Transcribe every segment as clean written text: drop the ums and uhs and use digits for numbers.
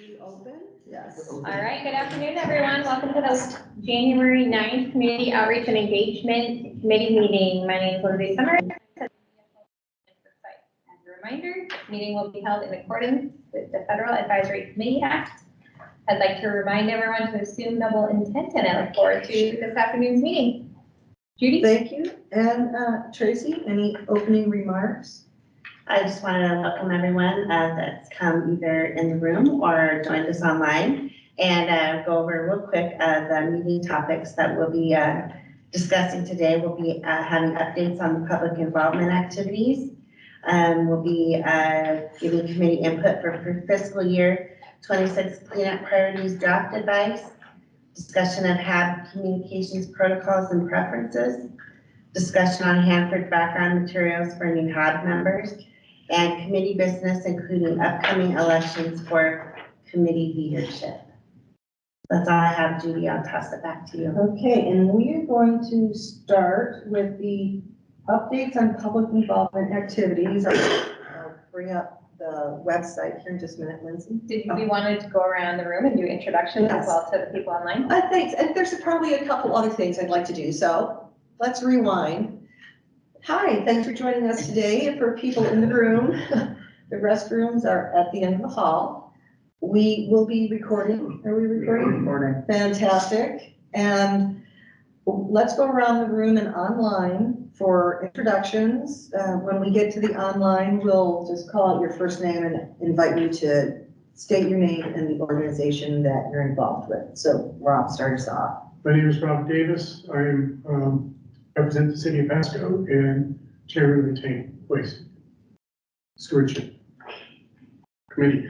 you open? Yes. All right, good afternoon, everyone. Welcome to the January 9th Community Outreach and Engagement Committee meeting. My name is Lindsay Summer. As a reminder, this meeting will be held in accordance with the Federal Advisory Committee Act. I'd like to remind everyone to assume double intent, and I look forward to this afternoon's meeting. Judy? Thank you. And Tracy, any opening remarks? I just wanted to welcome everyone that's come either in the room or joined us online and go over real quick the meeting topics that we'll be discussing today. We'll be having updates on the public involvement activities. We'll be giving committee input for fiscal year 26 cleanup priorities draft advice, discussion of HAB communications protocols and preferences, discussion on Hanford background materials for new HAB members, and committee business, including upcoming elections for committee leadership. That's all I have, Judy. I'll toss it back to you. Okay, and we are going to start with the updates on public involvement activities. I'll bring up the website here in just a minute, Lindsay. Did we wanted to go around the room and do introductions as well to the people online? Thanks. And there's probably a couple other things I'd like to do. So let's rewind. Hi, thanks for joining us today. And for people in the room, the restrooms are at the end of the hall. We will be recording. Are we recording? Recording. Fantastic. And let's go around the room and online for introductions. When we get to the online, we'll just call out your first name and invite you to state your name and the organization that you're involved with. So Rob, start us off. My name is Rob Davis. I represent the city of Pasco and chair of the Tank Waste Stewardship Committee.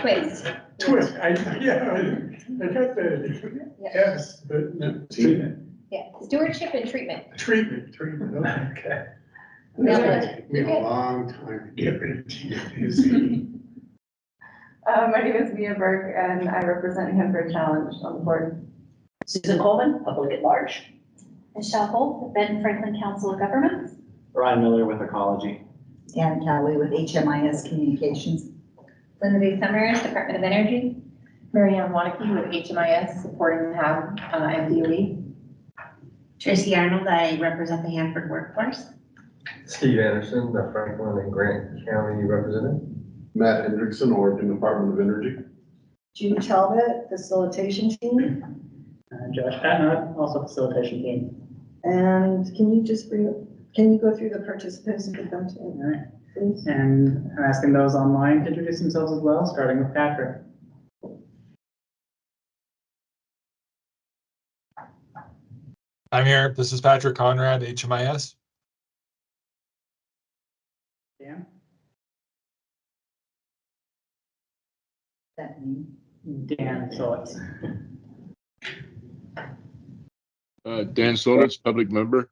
Twist. Twist. I got the yes, but no. Treatment. Yeah, stewardship and treatment. Treatment. Okay. Yeah. It took me a long time to get rid of TFC. My name is Mia Burke, and I represent Hanford Challenge on the board. Susan Coleman, public at large. Michelle Holt, Benton Franklin Council of Governments. Ryan Miller with Ecology. Dan Calloway with HMIS Communications. Lindsay Summers, Department of Energy. Marianne Wanacke with HMIS, supporting HAB and DOE. Tracy Arnold, I represent the Hanford workforce. Steve Anderson, the Franklin and Grant County representative. Matt Hendrickson, Oregon Department of Energy. Judy Talbot, facilitation team. Josh Patnott, also facilitation team. And can you just can you go through the participants and get them to? All right. Please. And I'm asking those online to introduce themselves as well, starting with Patrick. I'm here. This is Patrick Conrad, HMIS. Dan? That me? Dan Phillips. Dan Solitz, public member.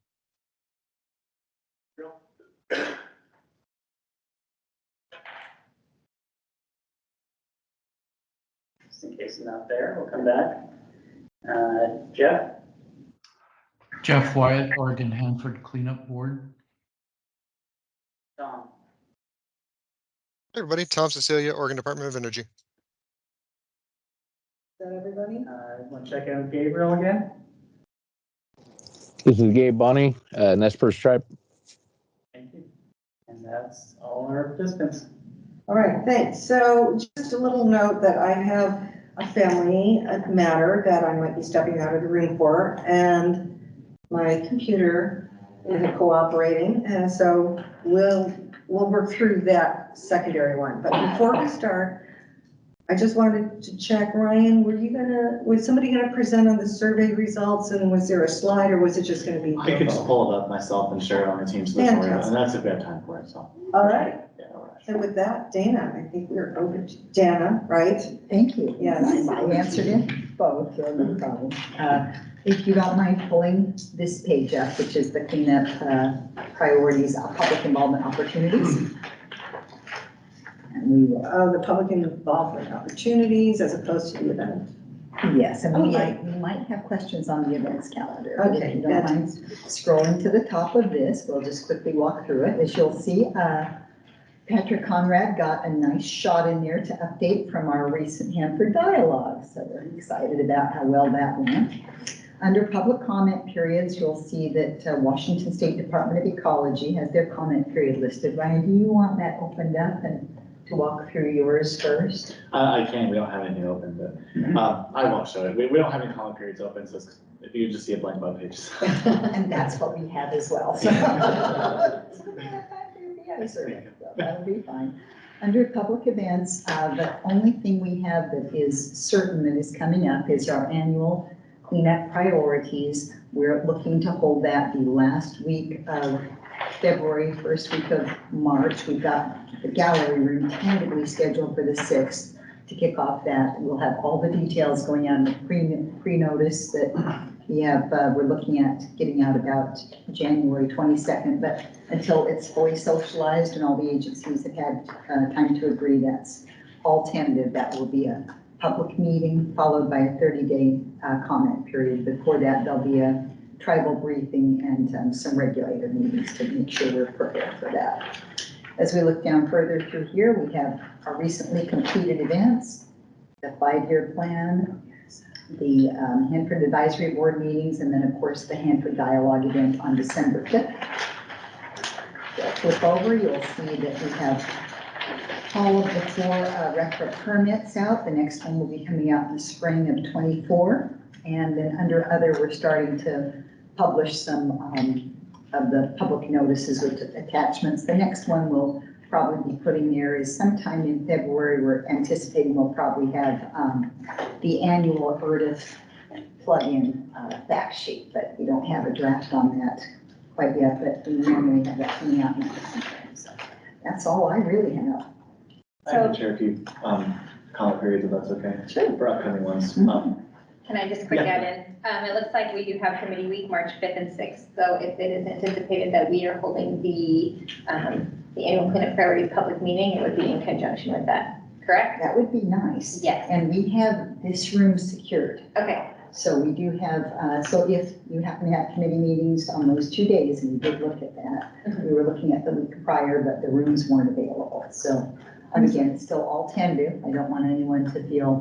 Just in case he's not there, we'll come back. Jeff? Jeff Wyatt, Oregon Hanford Cleanup Board. Tom? Hey everybody, Tom Cecilia, Oregon Department of Energy. Is that everybody? Want to check out Gabriel again? This is Gabe Bonney, Nest First Stripe. Thank you. And that's all our participants. All right, thanks. So just a little note that I have a family matter that I might be stepping out of the room for, and my computer isn't cooperating, and so we'll work through that secondary one. But before we start, I just wanted to check, Ryan, was somebody gonna present on the survey results, and was there a slide, or was it just gonna be? I could just pull it up myself and share it on the Teams for you, and that's a good time for it, so. All right. Yeah, all right. And with that, Dana, I think we're over to Dana, right? Thank you. Yes. I answered it both, so no problem. If you don't mind pulling this page up, which is the cleanup priorities, public involvement opportunities. And we will. The public involvement opportunities as opposed to the event. Yes, and we might have questions on the events calendar. But Okay. if you don't mind scrolling to the top of this, we'll just quickly walk through it. As you'll see, Patrick Conrad got a nice shot in there to update from our recent Hanford dialogue, so we're excited about how well that went. Under public comment periods, you'll see that Washington State Department of Ecology has their comment period listed. Ryan, do you want that opened up and to walk through yours first? I can, we don't have anything open, but I won't show it. We don't have any comment periods open, so if you just see a blank web page. And that's what we have as well. So that'll be fine. Under public events, the only thing we have that is certain that is coming up is our annual cleanup priorities. We're looking to hold that the last week of February, first week of March. We've got the gallery room tentatively scheduled for the 6th to kick off that. We'll have all the details going out in the pre-notice that we have, we're looking at getting out about January 22nd, but until it's fully socialized and all the agencies have had time to agree, that's all tentative. That will be a public meeting followed by a 30-day comment period. Before that, there'll be a tribal briefing and some regulator meetings to make sure we're prepared for that. As we look down further through here, we have our recently completed events, the 5-year plan, the Hanford Advisory Board meetings, and then of course the Hanford Dialogue event on December 5th. Flip over, you'll see that we have all of the 4 record permits out. The next one will be coming out in the spring of 24. And then under other, we're starting to publish some of the public notices with attachments. The next one we'll probably be putting there is sometime in February. We're anticipating we'll probably have the annual ERDF plug-in fact sheet, but we don't have a draft on that quite yet, but we normally have that coming out in the timeframe. So that's all I really have. I can share a few comment periods if that's okay. Sure. For upcoming ones. Can I just quick add in? It looks like we do have committee week, March 5th and 6th. So if it is anticipated that we are holding the annual cleanup priorities public meeting, it would be in conjunction with that, correct? That would be nice. Yes. And we have this room secured. Okay. So we do have, so if you happen to have committee meetings on those 2 days, and we did look at that, we were looking at the week prior, but the rooms weren't available. So again, it's still all tentative. I don't want anyone to feel.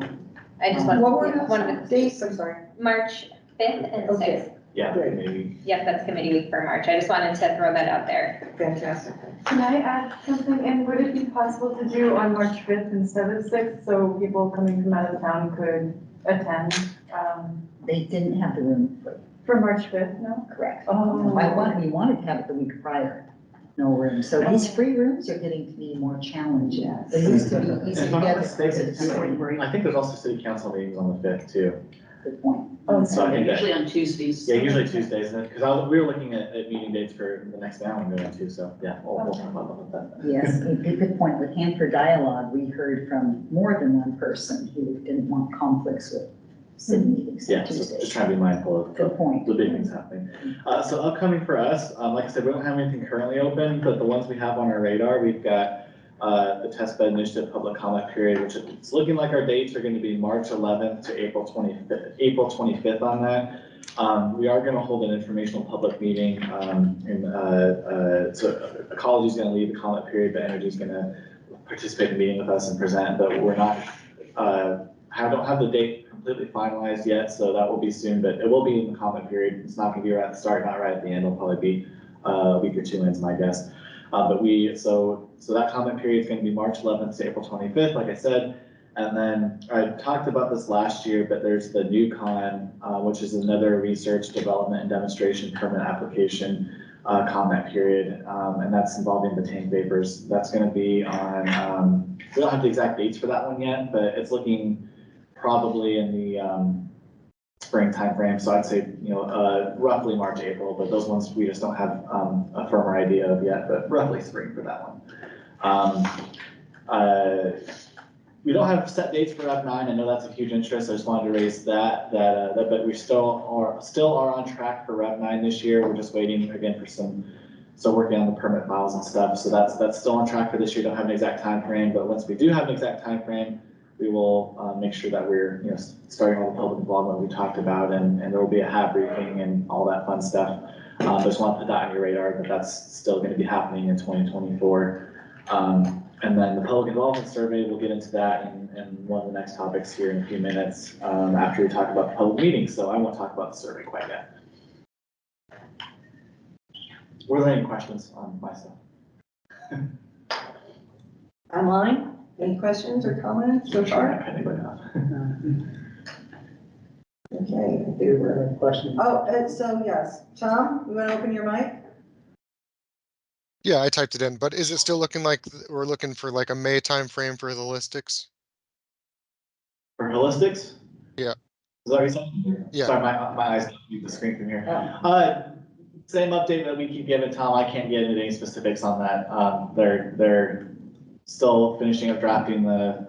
I just want What were one of the the dates? I'm sorry. March 5th and 6th. Yeah, Great. maybe. Yes, that's committee week for March. I just wanted to throw that out there. Fantastic. Can I add something? And would it be possible to do on March 5th instead of 6th so people coming from out of town could attend? They didn't have the room For March 5th, no? correct. Oh. We wanted to have it the week prior. No room. So these free rooms are getting to be more challenging. They used to be easy If to I'm not get. mistaken, too, I think there's also city council meetings on the 5th too. Good point. So I think that, Usually on Tuesdays. yeah, usually Tuesdays, and because we were looking at meeting dates for the next now I'm going to, so yeah, we'll talk about that. Yes, a good point. With Hanford Dialogue, we heard from more than one person who didn't want conflicts with city meetings on Yeah, so Tuesdays. just trying to be mindful of Good point. the big things happening. So upcoming for us, like I said, we don't have anything currently open, but the ones we have on our radar, we've got the test bed initiative public comment period, which it's looking like our dates are going to be March 11th to April 25th on that. We are going to hold an informational public meeting, so Ecology is going to lead the comment period, but Energy is going to participate in the meeting with us and present, but we're not, don't have the date completely finalized yet, so that will be soon, but it will be in the comment period. It's not going to be right at the start, not right at the end. It'll probably be a week or 2 in, my guess. So that comment period is going to be March 11th to April 25th, like I said. And then I talked about this last year, but there's the NewCon, which is another research, development, and demonstration permit application comment period, and that's involving the tank vapors. That's going to be on. We don't have the exact dates for that one yet, but it's looking probably in the spring timeframe. So I'd say roughly March, April, but those ones we just don't have a firmer idea of yet. But roughly spring for that one. We don't have set dates for F9. I know that's a huge interest. I just wanted to raise that, but we still are on track for Rev 9 this year. We're just waiting again for still working on the permit files and stuff. So that's still on track for this year. Don't have an exact time frame, but once we do have an exact time frame, we will make sure that we're starting all the public involvement we talked about, and there will be a HAB briefing and all that fun stuff. Just want to put that on your radar, but that's still going to be happening in 2024. And then the public involvement survey, we'll get into that in one of the next topics here in a few minutes, after we talk about the public meetings, so I won't talk about the survey quite yet. Were there any questions on my stuff? Online, any questions or comments so far? Okay. There were questions. Oh, so yes, Tom, you want to open your mic? Yeah, I typed it in, but is it still looking like we're looking for like a May timeframe for the holistics? For holistics? Yeah. Is that what you're saying? Yeah. Sorry, my eyes can't read the screen from here. Oh. Same update that we keep giving, Tom. I can't get into any specifics on that. They're still finishing up drafting the,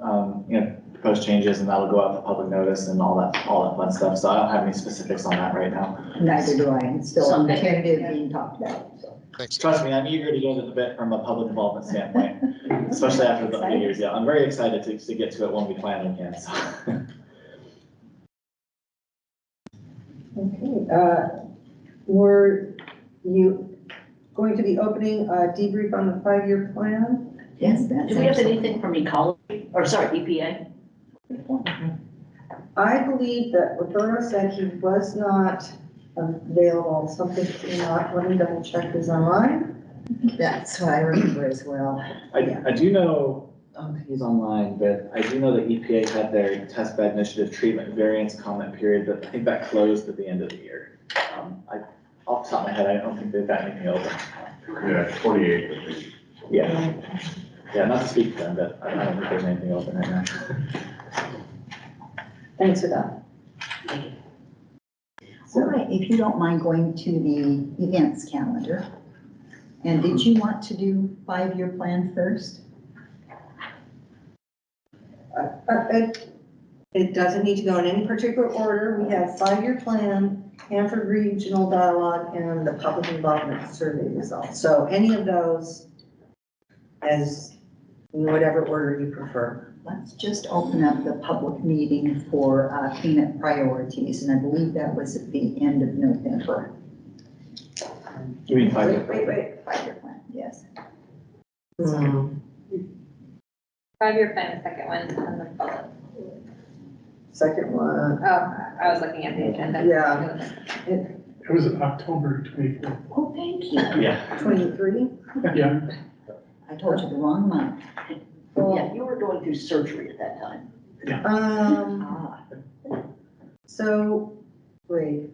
proposed changes, and that'll go out for public notice and all that fun stuff. So I don't have any specifics on that right now. Neither do I. It's still tentative being talked about, so. Thanks. Trust me, I'm eager to get into the bit from a public involvement standpoint, especially after the figures. Yeah, I'm very excited to get to it when we finally can, so. Okay, were you going to be opening a debrief on the 5-year plan? Yes, that's. Do we have anything from ecology, or sorry, EPA? I believe that Roberto said he was not available, something came up, let me double check his online. That's what I remember as well. I do know, I don't think he's online, but I do know that EPA had their test bed initiative treatment variance comment period, but I think that closed at the end of the year. Off the top of my head, I don't think they've got anything open. Yeah, 28, I think. Yeah. Yeah, not to speak for them, but I don't think there's anything open right now. Thanks for that. All right, if you don't mind going to the events calendar. And did you want to do 5-year plan first? It doesn't need to go in any particular order. We have 5-year plan, Hanford Regional Dialogue, and the public involvement survey results. So any of those as in whatever order you prefer. Let's just open up the public meeting for cleanup priorities, and I believe that was at the end of November. You mean 5 year? Wait. 5-year plan, yes. 5-year plan, the second one on the bullet. Second one, Oh, I was looking at the agenda. Yeah. It was in October 24th. Oh, thank you. Yeah. 23. Yeah. I told you the wrong month. Yeah, you were going through surgery at that time. Ah, So, wait.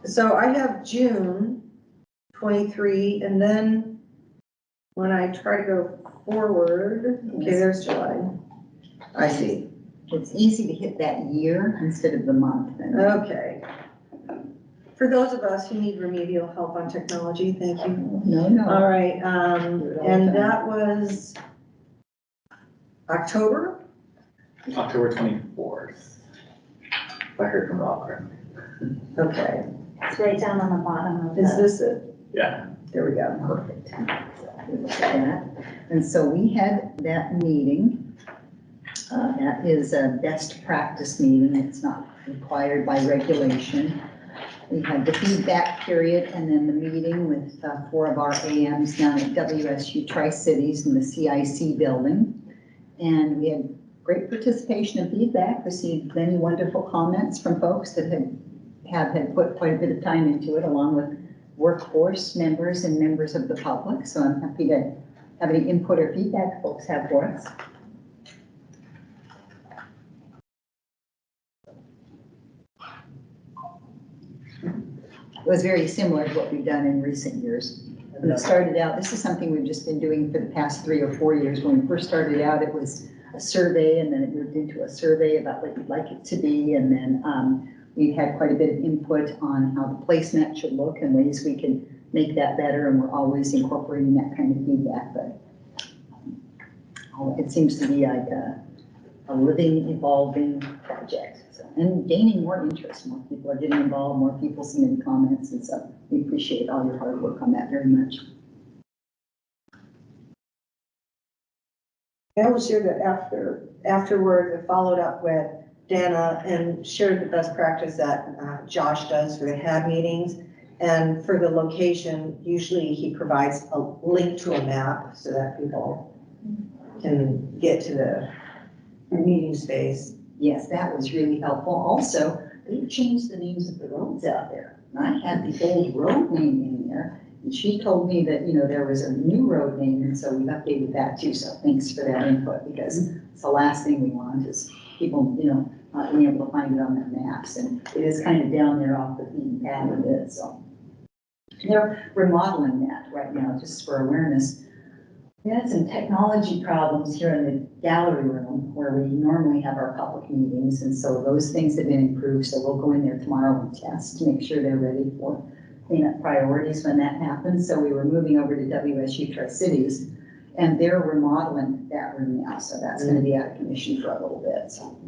So I have June 23, and then when I try to go forward, okay, there's July. I see. it's easy to hit that year instead of the month. And Okay. For those of us who need remedial help on technology, thank you. no. All right, and that was October? October 24th. If I heard from Rob correctly. Okay, It's right down on the bottom of is this it? Yeah. There we go. Perfect. We look at that. And so we had that meeting. That is a best practice meeting. It's not required by regulation. We had the feedback period and then the meeting with 4 of our AMs down at WSU Tri-Cities in the CIC building. And we had great participation and feedback, received many wonderful comments from folks that had put quite a bit of time into it, along with workforce members and members of the public. So I'm happy to have any input or feedback folks have for us. It was very similar to what we've done in recent years. When it started out, this is something we've just been doing for the past 3 or 4 years. When we first started out, it was a survey, and then it moved into a survey about what you'd like it to be. And then we've had quite a bit of input on how the placemat should look and ways we can make that better. And we're always incorporating that kind of feedback. But it seems to be like a living, evolving project. So, and gaining more interest. More people are getting involved, more people submitting comments. And so we appreciate all your hard work on that very much. I will share that afterward, I followed up with Dana and shared the best practice that Josh does for the HAB meetings. And for the location, usually he provides a link to a map so that people can get to the meeting space. Yes, that was really helpful. Also, they've changed the names of the roads out there. And I had the old road name in there, and she told me that, there was a new road name, and so we've updated that too. So thanks for that input, because it's the last thing we want is people, not being able to find it on their maps. And it is kind of down there off the beaten path a bit, so. They're remodeling that right now, just for awareness. We had some technology problems here in the gallery room where we normally have our public meetings, and so those things have been improved, so we'll go in there tomorrow and test to make sure they're ready for cleanup priorities when that happens. So we were moving over to WSU Tri-Cities, and they're remodeling that room now, so that's gonna be out of commission for a little bit, so.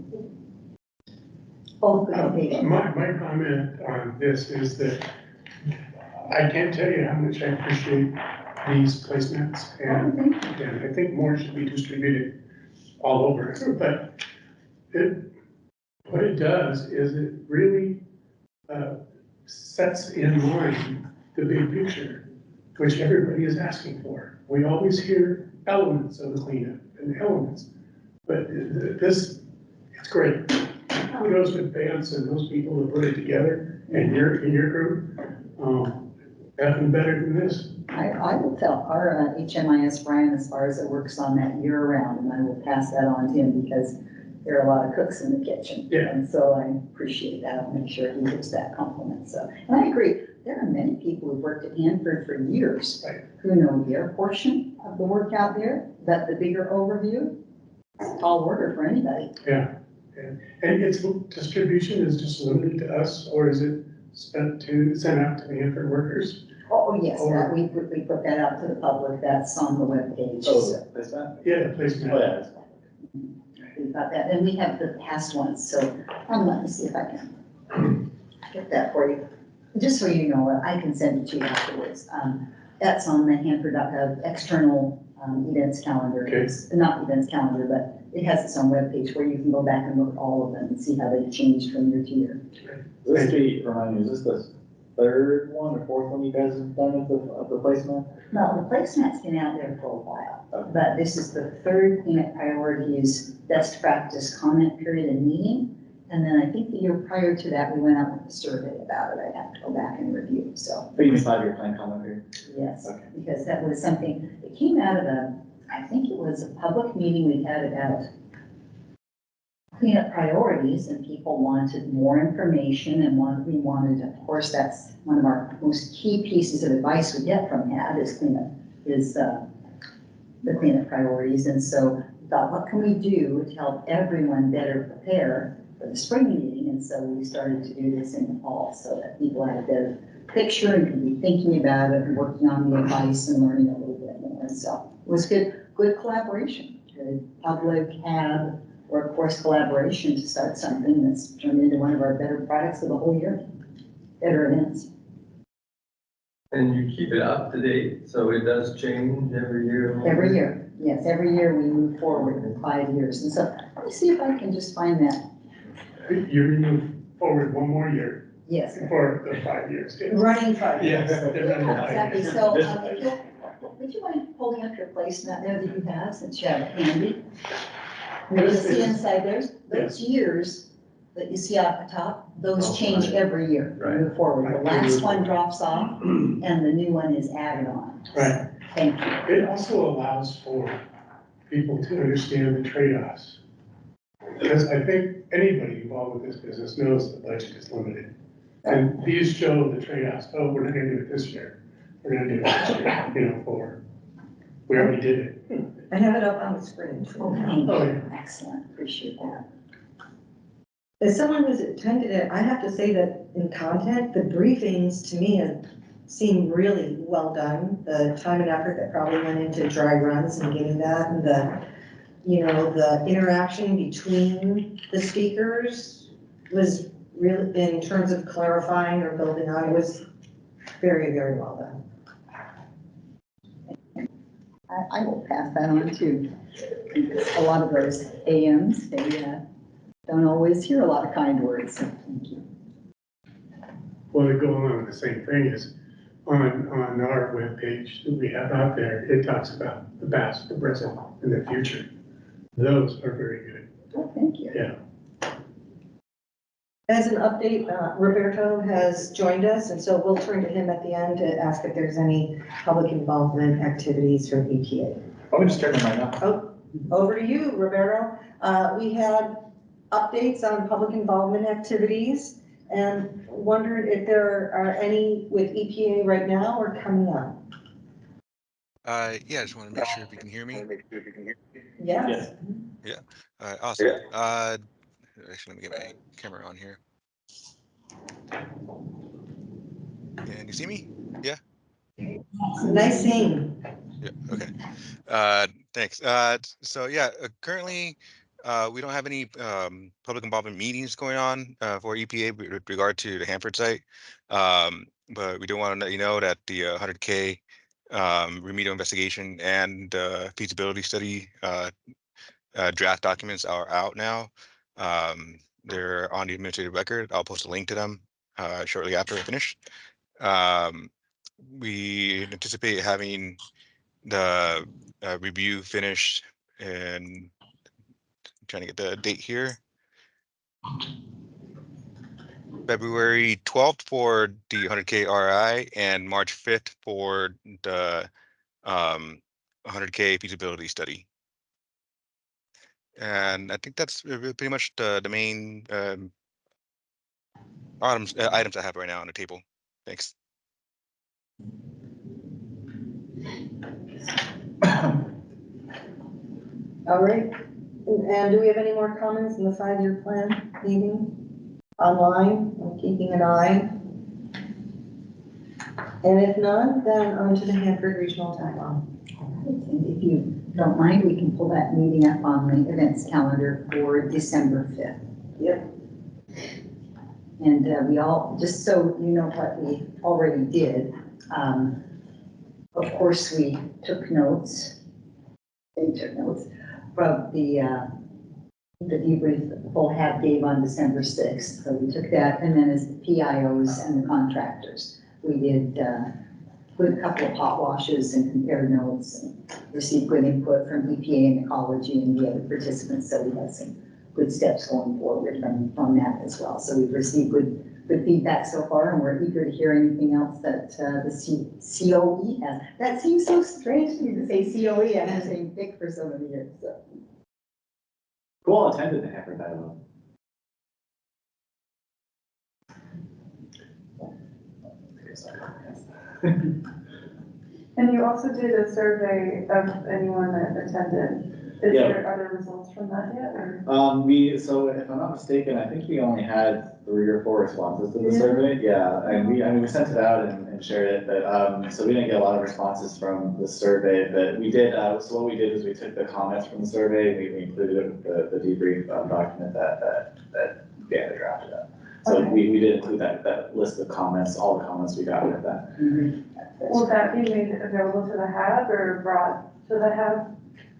Both good locations. My comment on this is that I can't tell you how much I appreciate these placements, and I think more should be distributed all over. But what it does is it really sets in mind the big picture, which everybody is asking for. We always hear elements of the cleanup and elements, but this, it's great. Kudos to Vance and those people who put it together, and in your group. Nothing better than this. I will tell our HMIS Brian as far as it works on that year round, and I will pass that on to him because there are a lot of cooks in the kitchen. Yeah. And so I appreciate that. I'll make sure he gives that compliment. So, and I agree, there are many people who've worked at Hanford for years who know their portion of the work out there, but the bigger overview, it's a tall order for anybody. Yeah. And its distribution is just limited to us, or is it sent out to the Hanford workers? Oh, yes, that, we put that out to the public. That's on the webpage. Oh, placement? Yeah, the placement. Oh, yeah. We've got that, and we have the past ones, so let me see if I can get that for you. Just so you know, I can send it to you afterwards. That's on the Hanford.gov external events calendar. Okay. It's not events calendar, but it has its own webpage where you can go back and look at all of them and see how they've changed from year to year. This be, remind me, is this the third one or fourth one you guys have done of the placement? No, the placemat's been out there for a while, but this is the third cleanup priorities, best practice comment period and meeting. And then I think the year prior to that, we went out with a survey about it. I'd have to go back and review, so. But you mean 5-year plan comment period? Yes, Okay. because that was something, it came out of I think it was a public meeting we had about cleanup priorities, and people wanted more information and we wanted, of course, that's one of our most key pieces of advice we get from HAB is the cleanup priorities. And so we thought, what can we do to help everyone better prepare for the spring meeting? And so we started to do this in the fall so that people had a better picture and could be thinking about it and working on the advice and learning a little bit more. And so it was good collaboration, good public HAB workforce collaboration to start something that's turned into one of our better products of the whole year, better events. And you keep it up to date, so it does change every year? Every year, yes, every year we move forward in 5 years. And so let me see if I can just find that. You move forward one more year Yes. for the 5 years. Running 5 years. Yeah, they're running 5 Exactly, years. so, would you mind holding up your placement there that you have, since you have it handy? And you see inside those years that you see at the top, those change every year, move forward. The last one drops off and the new one is added on. Right. Thank you. It also allows for people to understand the trade-offs. Because I think anybody involved with this business knows the budget is limited. And these show the trade-offs. Oh, we're not gonna do it this year. We're gonna do it next year, we already did it. I have it up on the screen. Oh, thank Oh, you. Excellent. Appreciate that. As someone who's attended it, I have to say that in content, the briefings to me seem really well done. The time and effort that probably went into dry runs and getting that, and the interaction between the speakers was really, in terms of clarifying or building on, it was very, very well done. I will pass that on too. A lot of those AMs, they don't always hear a lot of kind words, so thank you. Well, wanna go along with the same thing is on our webpage that we have out there, it talks about the past, the present, and the future. Those are very good. Oh, thank you. Yeah. As an update, Roberto has joined us, and so we'll turn to him at the end to ask if there's any public involvement activities from EPA. Let me just turn them right now. Over to you, Roberto. We had updates on public involvement activities and wondered if there are any with EPA right now or coming up. Yeah, I just want to make sure if you can hear me. Yes. Yeah. All right, awesome. Actually, let me get my camera on here. Can you see me? Yeah. Nice seeing. Yeah. Okay. Thanks. So yeah, currently, we don't have any public involvement meetings going on for EPA with regard to the Hanford site. But we do want to let you know that the 100K remedial investigation and feasibility study draft documents are out now. They're on the administrative record. I'll post a link to them shortly after I finish. We anticipate having the review finished, and I'm trying to get the date here. February 12th for the 100K RI and March 5th for the 100K feasibility study. And I think that's pretty much the main items I have right now on the table. Thanks. All right. And do we have any more comments in the 5-year plan meeting online? I'm keeping an eye. And if none, then on to the Hanford Regional Tagline. And if you don't mind, we can pull that meeting up on the events calendar for December 5th. Yep. And we all, just so you know what we already did, of course, we took notes. They took notes from the debrief that the full HAB gave on December 6th. So we took that, and then as the PIOs and the contractors, we did put a couple of hot washes and compared notes and received good input from EPA and ecology and the other participants. So we had some good steps going forward from that as well. So we've received good feedback so far, and we're eager to hear anything else that the COE has. That seems so strange to me to say COE, and I've been saying BIC for so many years. So. Who all attended the Hanford Dialogue? And you also did a survey of anyone that attended. Are there results from that yet, or? So if I'm not mistaken, I think we only had 3 or 4 responses to the survey. Yeah, and we sent it out and shared it, but, so we didn't get a lot of responses from the survey, but we did, so what we did is we took the comments from the survey, we included it with the debrief document that Dan had drafted up. So we did include that list of comments, all the comments we got with that. Will that be made available to the HAB or brought to the HAB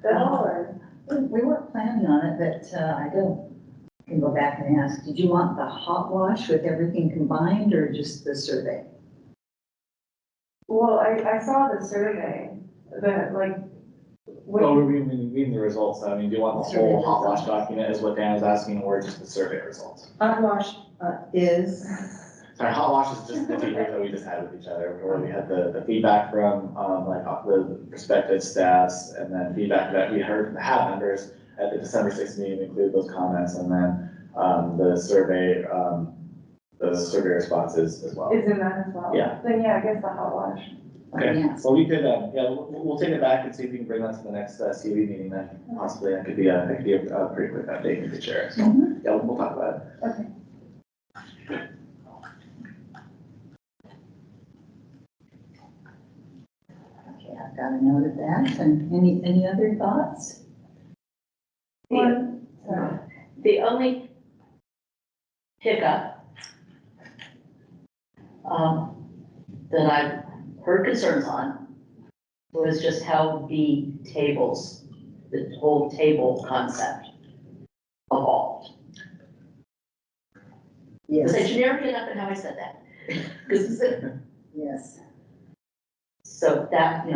at all, or? We weren't planning on it, but I can go back and ask, did you want the hot wash with everything combined or just the survey? Well, I saw the survey, that like. Oh, we mean the results. I mean, do you want the whole hot wash document is what Dan was asking, or just the survey results? Hot wash is. Sorry, hot wash is just the debrief that we just had with each other, where we had the feedback from like the prospective staffs, and then feedback that we heard from the HAB members at the December 6th meeting, include those comments, and then the survey responses as well. Is in that as well? Yeah. Then yeah, I guess the hot wash. Okay, Yes. well, we could, we'll take it back and see if we can bring that to the next COE meeting, then possibly that could be a pretty quick update we could share. So, yeah, we'll talk about it. Okay. Okay, I've got a note of that. And any other thoughts? The only hiccup that I've heard concerns on was just how the whole table concept evolved. Yes. Was I generic enough in how I said that? This is it. Yes. So that,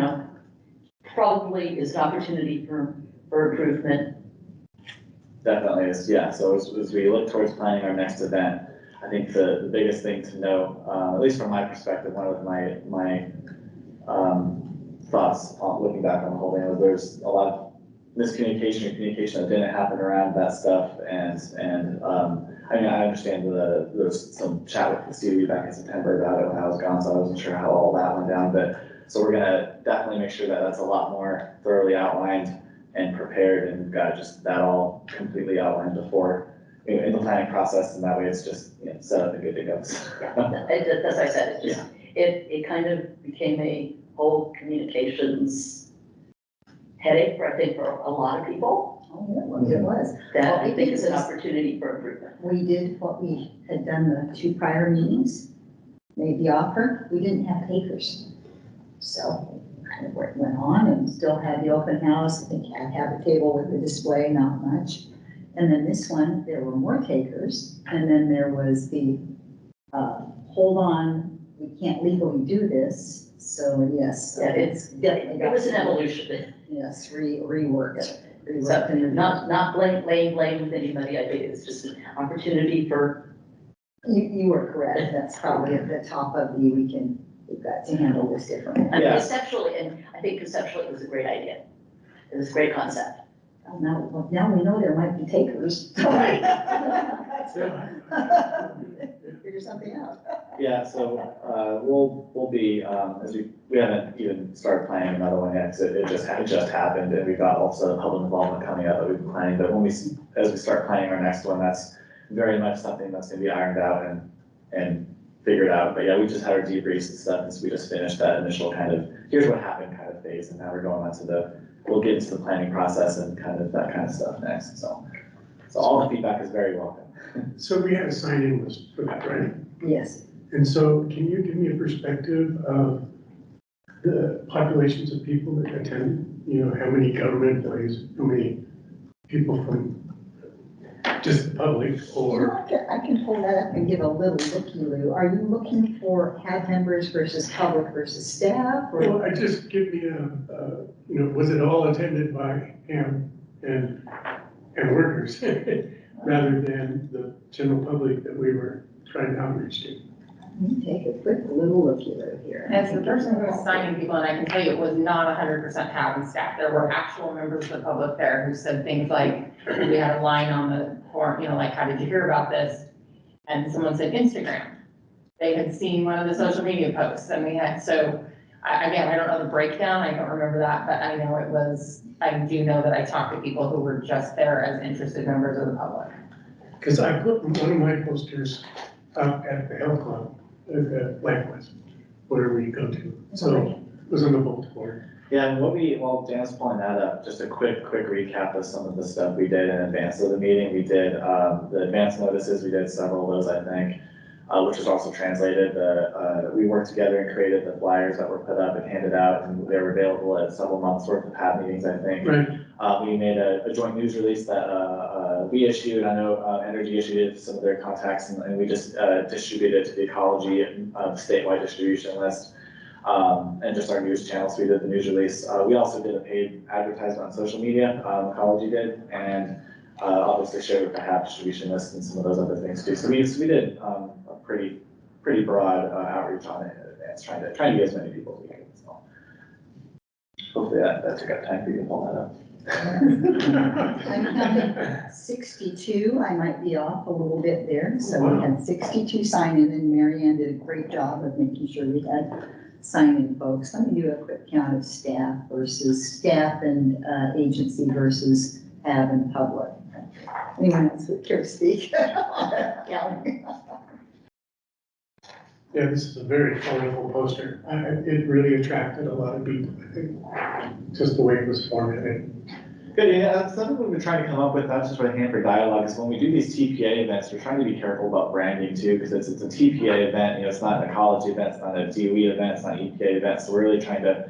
probably is an opportunity for improvement. Definitely is, yeah. So as we look towards planning our next event, I think the biggest thing to know, at least from my perspective, one of my thoughts on looking back on the whole thing was there's a lot of miscommunication and communication that didn't happen around that stuff. And I mean, I understand there's some chat with the COE back in September about it when I was gone, so I wasn't sure how all that went down. But so we're gonna definitely make sure that that's a lot more thoroughly outlined and prepared, and we've got just that all completely outlined before in the planning process, and that way it's just set up and good to go. As I said, it's just, it kind of became a whole communications headache for, I think, for a lot of people. Oh, yeah, it was. That Well, I think is an was- opportunity for improvement. We did what we had done the 2 prior meetings, made the offer, we didn't have takers. So kind of went on and still had the open house, I think I had a table with the display, not much. And then this one, there were more takers, and then there was the, hold on, we can't legally do this, so yes. Yeah, it was an evolution. Yes, reworked. So not blame with anybody, I think it's just an opportunity for. You were correct, that's probably at the top of we've got to handle this differently. I mean, conceptually, and I think conceptually it was a great idea. It was a great concept. Now we know there might be takers. Figure something out. Yeah, so we'll be, as we haven't even started planning another one yet, because it just happened, and we've got also public involvement coming up that we've been planning, but as we start planning our next one, that's very much something that's gonna be ironed out and figured out. But yeah, we just had our debriefs and stuff, and so we just finished that initial kind of, here's what happened kind of phase, and now we're going on to we'll get into the planning process and kind of that kind of stuff next, so all the feedback is very welcome. So we had a sign-in list for that, right? Yes. And so can you give me a perspective of the populations of people that attend? How many government employees, how many people from just the public, or? I can pull that up and give a little looky-loo. Are you looking for CAD members versus public versus staff? Or? Well, just give me was it all attended by him and workers rather than the general public that we were trying to outreach to? Let me take a quick little looky-loo here. As the person who was signing people, and I can tell you it was not 100% having staff. There were actual members of the public there who said things like, we had a line on the form, like, how did you hear about this? And someone said Instagram. They had seen one of the social media posts, and we had, so again, I don't know the breakdown, I don't remember that, but I know I do know that I talked to people who were just there as interested members of the public. Because I put one of my posters up at the health club, at the Blackwest, wherever you go to. So it was on the bulletin board. Yeah, and while Dan's pulling that up, just a quick recap of some of the stuff we did in advance of the meeting. We did the advance notices, we did several of those, I think, which was also translated. We worked together and created the flyers that were put up and handed out, and they were available at several months worth of PAB meetings, I think. Right. We made a joint news release that we issued. I know Energy issued it to some of their contacts, and we just distributed it to the ecology statewide distribution list. And just our news channels, we did the news release. We also did a paid advertisement on social media, Ecology did, and obviously shared with the HAP distribution list and some of those other things too. So we did a pretty broad outreach on it in advance, trying to get as many people as we could. So hopefully that took up time for you to pull that up. I'm counting 62, I might be off a little bit there. So we had 62 sign-in, and Marianne did a great job of making sure we had sign-in folks. Let me do a quick count of staff and agency versus PAB and public. Anyone else would care to speak? Yeah, this is a very colorful poster. It really attracted a lot of people, I think, just the way it was formatted. Good, yeah, that's something we've been trying to come up with, not just with Hanford Dialogue, is when we do these TPA events, we're trying to be careful about branding too, because it's a TPA event, it's not an ecology event, it's not a DOE event, it's not an EPA event, so we're really trying to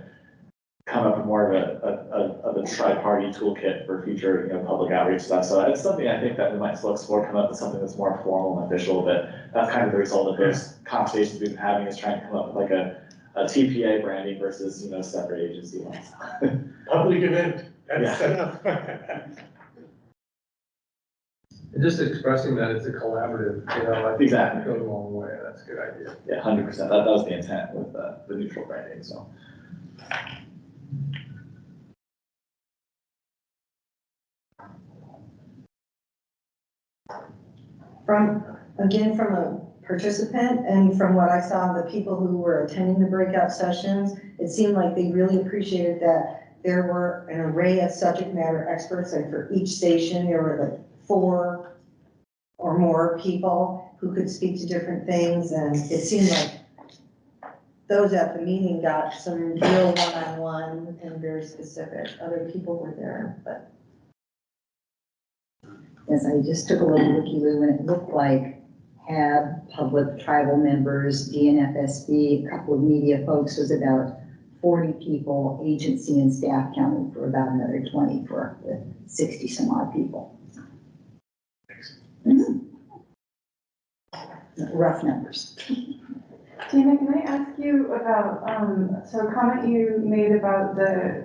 come up with more of a tri-party toolkit for future, public outreach stuff. So it's something I think that we might still explore, come up with something that's more formal and official, but that's kind of the result of those conversations we've been having, is trying to come up with like a TPA branding versus, separate agency ones. Public event, Yeah. that's set up. And just expressing that it's a collaborative, I think Exactly. it goes a long way. That's a good idea. Yeah, 100%. That was the intent with the neutral branding, so. From a participant and from what I saw, the people who were attending the breakout sessions, it seemed like they really appreciated that there were an array of subject matter experts, and for each station, there were like 4 or more people who could speak to different things, and it seemed like those at the meeting got some real one-on-one and very specific. Other people were there, but. Yes, I just took a little looky-loo, and it looked like HAB, public tribal members, DNFSB, a couple of media folks, was about 40 people, agency and staff counted for about another 20 for the 60 some odd people. Rough numbers. Tina, can I ask you about, so a comment you made about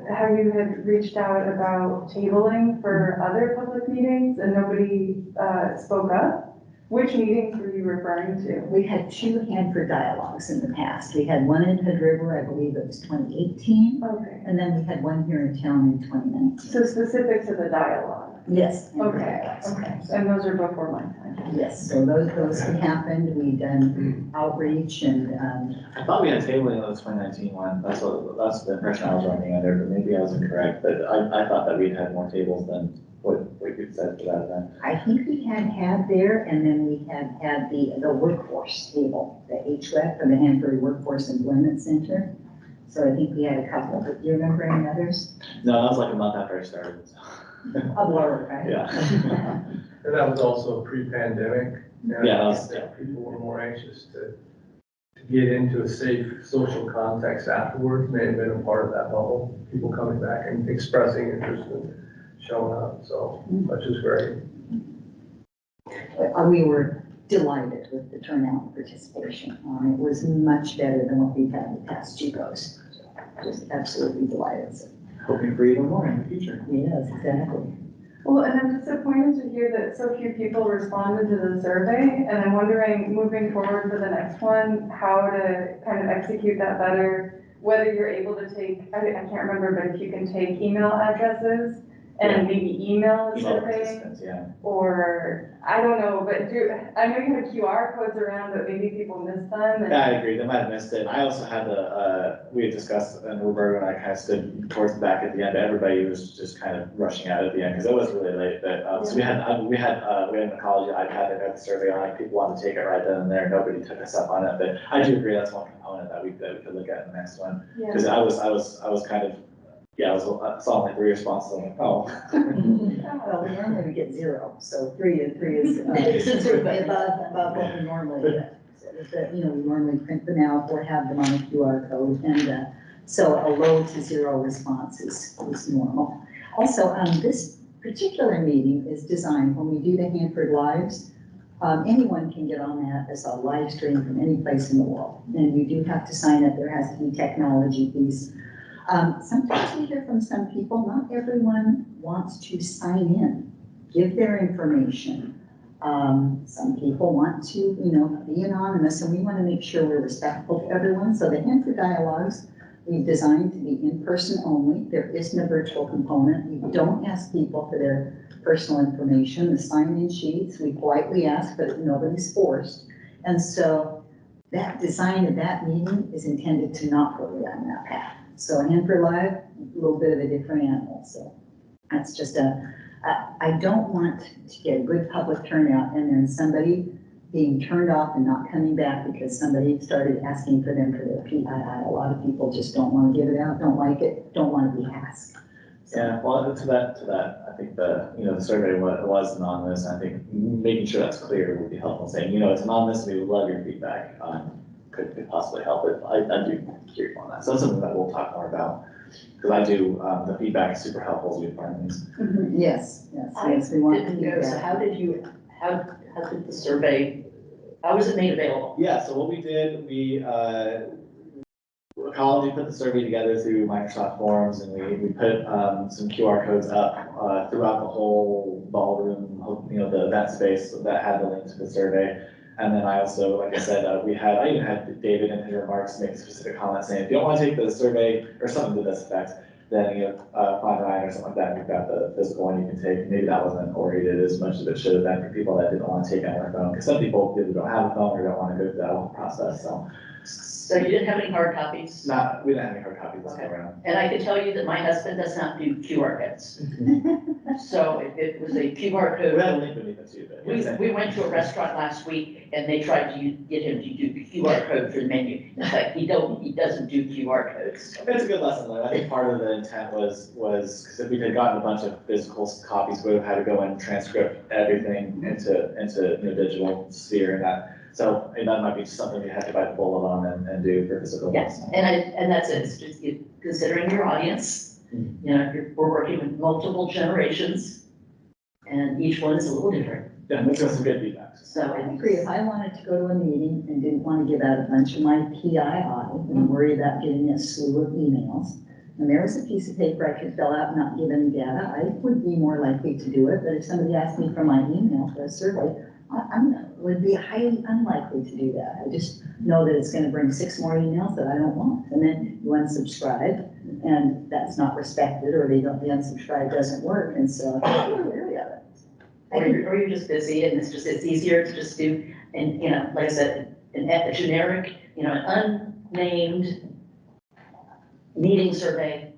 how you had reached out about tabling for other public meetings and nobody spoke up? Which meetings were you referring to? We had 2 Hanford dialogues in the past. We had one in Hood River, I believe it was 2018, Okay, and then we had one here in town in 2019. so specific to the dialogue? Yes. Hanford Okay, dialogues. okay, and those are before my time? Yes, so those happened. We've done outreach and, I thought we had tabling on the 2019 one. That's the impression I was running under, but maybe I was incorrect. But I thought that we'd had more tables than what you said for that event. I think we had there, and then we had the workforce table, the HWEC, or the Hanford Workforce Employment Center. So I think we had a couple, but do you remember any others? No, that was like a month after I started. So. A blur, right? Yeah. And that was also pre-pandemic. And Yeah, I think people were more anxious to get into a safe social context afterwards. May have been a part of that bubble. People coming back and expressing interest and showing up. So, which is great. We were delighted with the turnout and participation. It was much better than what we've had in the past 2 goes. Just absolutely delighted. So, Hoping for even more in the future. yes, exactly. Well, and I'm disappointed to hear that so few people responded to the survey, and I'm wondering, moving forward for the next one, how to kind of execute that better, whether you're able to take, I can't remember, but if you can take email addresses and maybe email the Email survey, participants, yeah. or, I don't know, but I know you had QR codes around, but maybe people missed them. and- Yeah, I agree. They might have missed it. I also had we had discussed, and Roberto and I kind of stood towards the back at the end. Everybody was just kind of rushing out at the end because it was really late. But so we had an ecology iPad that got the survey on it. People wanted to take it right then and there. Nobody took us up on it. But I do agree that's one component that we could look at in the next one. Yeah. Because I was kind of, I saw like 3 responses. I'm like, oh. Well, we normally get 0, so 3 is considerably above what we normally get. So that, we normally print them out or have them on a QR code, and so a low to 0 response is normal. Also, this particular meeting is designed, when we do the Hanford Lives, anyone can get on that as a live stream from any place in the world. And you do have to sign up. There has to be technology piece. Sometimes we hear from some people, not everyone wants to sign in, give their information. Some people want to, be anonymous, and we want to make sure we're respectful to everyone. So the Hanford Dialogues, we've designed to be in person only. There isn't a virtual component. We don't ask people for their personal information. The sign-in sheets, we politely ask, but nobody's forced. And so that design of that meeting is intended to not go down that path. So Hanford Live, a little bit of a different animal. So that's just I don't want to get a good public turnout and then somebody being turned off and not coming back because somebody started asking for them for their PII. A lot of people just don't want to give it out, don't like it, don't want to be asked. Yeah, well, to that, I think the survey was anonymous. I think making sure that's clear would be helpful. Saying, it's anonymous, we would love your feedback. Could possibly help it. I do hear you on that. So that's something that we'll talk more about Because I do, the feedback is super helpful as we plan these. Yes, yes, I yes, we want didn't know, so feedback. how did the survey, how was it made available? Yeah, so what we did, Ecology put the survey together through Microsoft Forms, and we put some QR codes up throughout the whole ballroom, the event space that had the link to the survey. And then I also, like I said, I even had David in his remarks make a specific comment saying, if you don't want to take the survey or something to this effect, then find Ryan or something like that. You've got the physical one you can take. Maybe that wasn't oriented as much as it should have been for people that didn't want to take it on their phone, because some people either don't have a phone or don't want to go through that whole process. So you didn't have any hard copies? We didn't have any hard copies this go around. And I can tell you that my husband does not do QR codes. So if it was a QR code. We had a link beneath it too, but. We went to a restaurant last week and they tried to get him to do QR code for the menu. It's like, he doesn't do QR codes. It's a good lesson learned. I think part of the intent was, because if we had gotten a bunch of physical copies, we would have had to go and transcript everything into digital sphere and that. So, and that might be something you have to bite the bullet on and do for physical. Yes, and that's it, it's just considering your audience, we're working with multiple generations, and each one is a little different. Yeah, that's got some good feedback. So I agree, if I wanted to go to a meeting and didn't want to give out a bunch of my PII and worry about getting a slew of emails, and there was a piece of paper I could fill out and not give any data, I would be more likely to do it, but if somebody asked me for my email for a survey, would be highly unlikely to do that. I just know that it's gonna bring 6 more emails that I don't want. And then you unsubscribe and that's not respected, or the unsubscribe doesn't work. And so I'm wary of it. Or you're just busy and it's easier to just do, and like I said, a generic, an unnamed meeting survey,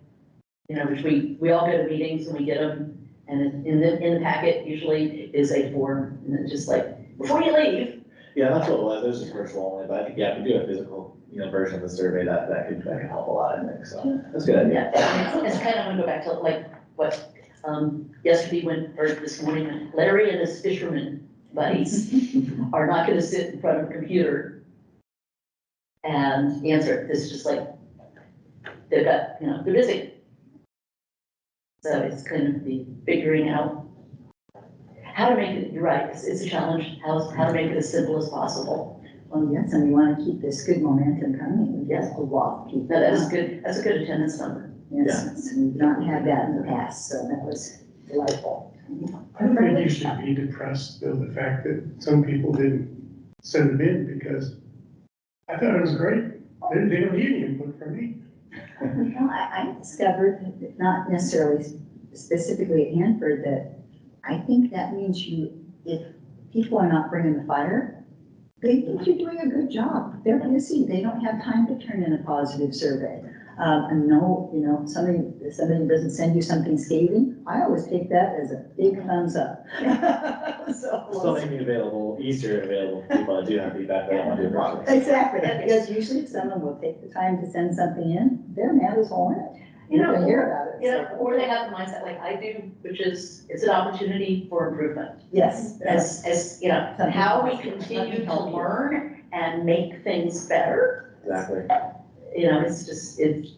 which we all go to meetings and we get them. And in the packet usually is a form, and it's just like, before you leave. Yeah, that's what it was. It was just virtual only, but I think, if we do a physical, version of the survey, that could help a lot, I think, so that's a good idea. Yeah, it's kind of, I want to go back to like what, yesterday or this morning, Larry and his fisherman buddies are not gonna sit in front of a computer and answer it. This is just like, they've got, they're busy. So it's kind of the figuring out how to make it, you're right, it's a challenge, how to make it as simple as possible. Well, yes, and we want to keep this good momentum coming. We have a lot of people. No, that is good, that's a good attendance number. Yes, we've not had that in the past, so that was delightful. I don't think you should be depressed, though, the fact that some people didn't send them in, because I thought it was great. They don't need any input from me. Well, I discovered, not necessarily specifically at Hanford, that I think that means if people are not bringing the fire, they think you're doing a good job. They're busy. They don't have time to turn in a positive survey. And no, somebody doesn't send you something scathing, I always take that as a big thumbs up. Still making it easier available for people that do have feedback that want to do a project. Exactly, because usually if someone will take the time to send something in, they're mad as hornet. You don't hear about it. Or they have the mindset like I do, which is, it's an opportunity for improvement. Yes. As how we continue to learn and make things better. Exactly.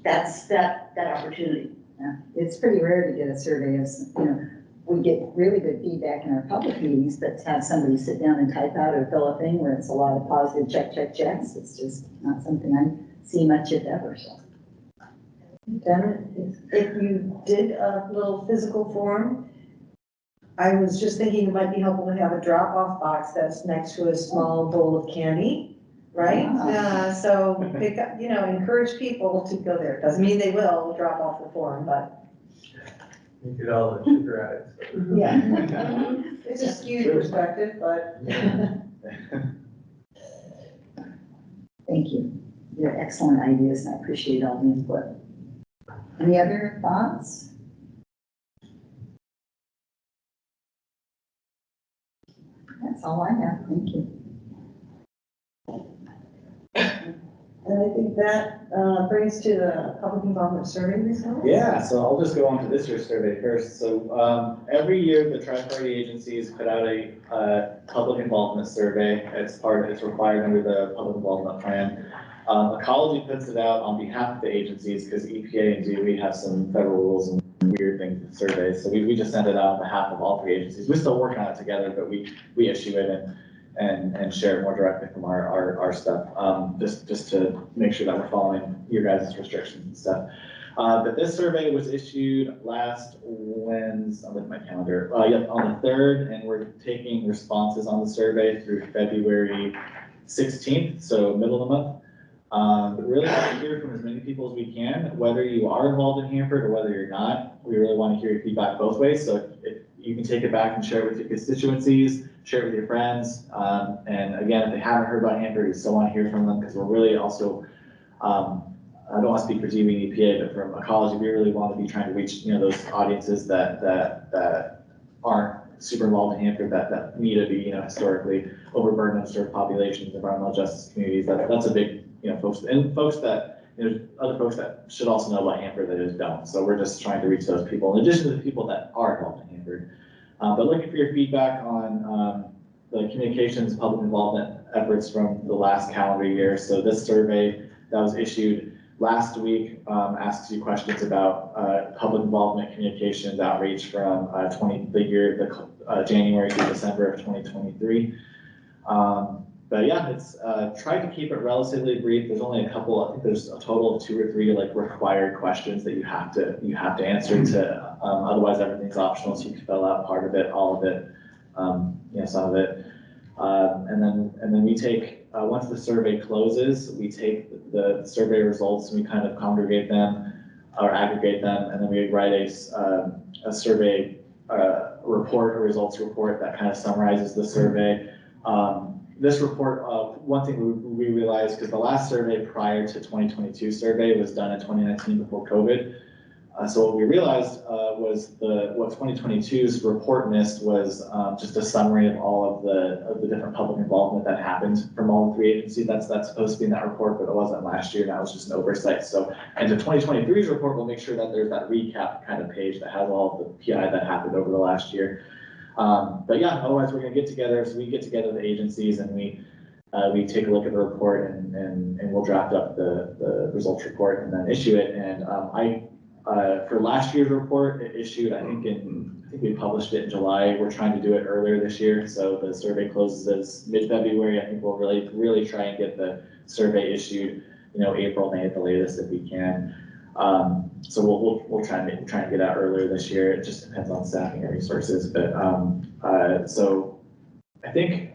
That's that opportunity. Yeah, it's pretty rare to get a survey of, we get really good feedback in our public meetings, but to have somebody sit down and type out or fill a thing where it's a lot of positive checks, it's just not something I see much if ever, so. Then, if you did a little physical form, I was just thinking it might be helpful to have a drop-off box that's next to a small bowl of candy, right? So pick up, encourage people to go there. Doesn't mean they will drop off the form, but. You get all the sugar addicts. Yeah. It's a skewed perspective, but. Thank you. They're excellent ideas, and I appreciate all the input. Any other thoughts? That's all I have. Thank you. And I think that brings to the public involvement survey results. Yeah, so I'll just go on to this year's survey first. So every year, the tri-party agencies put out a public involvement survey. It's required under the public involvement plan. Ecology puts it out on behalf of the agencies because EPA and DOE have some federal rules and weird things with surveys. So we just send it out on behalf of all three agencies. We're still working on it together, but we issue it and share it more directly from our stuff, just to make sure that we're following your guys' restrictions and stuff. But this survey was issued last Wednesday, I'm looking at my calendar, on the 3rd, and we're taking responses on the survey through February 16th, so middle of the month. But really want to hear from as many people as we can, whether you are involved in Hanford or whether you're not. We really want to hear your feedback both ways. So if you can take it back and share it with your constituencies, share it with your friends. And again, if they haven't heard about Hanford, we still want to hear from them because we're really also, I don't want to speak for DOE and EPA, but from Ecology, we really want to be trying to reach, those audiences that aren't super involved in Hanford, that need to be, historically overburdened unserved populations, environmental justice communities. That's a big, folks that, there's other folks that should also know about Hanford that just don't. So we're just trying to reach those people in addition to the people that are involved in Hanford. But looking for your feedback on the communications, public involvement efforts from the last calendar year. So this survey that was issued last week asks you questions about public involvement, communications, outreach from January to December of 2023. But yeah, it's tried to keep it relatively brief. There's only a couple. I think there's a total of 2 or 3 like required questions that you have to answer. To otherwise everything's optional, so you can fill out part of it, all of it, some of it, and then we take once the survey closes, we take the survey results and we kind of congregate them or aggregate them, and then we write a survey report, a results report that kind of summarizes the survey. This report, one thing we realized, because the last survey prior to 2022 survey was done in 2019 before COVID. So what we realized was what 2022's report missed was just a summary of all of the different public involvement that happened from all 3 agencies. That's supposed to be in that report, but it wasn't last year. That was just an oversight. So, and to 2023's report, we'll make sure that there's that recap kind of page that has all of the PI that happened over the last year. But yeah, otherwise we're gonna get together. So we get together the agencies and we take a look at the report and we'll draft up the results report and then issue it. And for last year's report, it issued, I think we published it in July. We're trying to do it earlier this year. So the survey closes mid-February. I think we'll really try and get the survey issued, April, May at the latest if we can. So we'll try and get out earlier this year. It just depends on staffing and resources. But so I think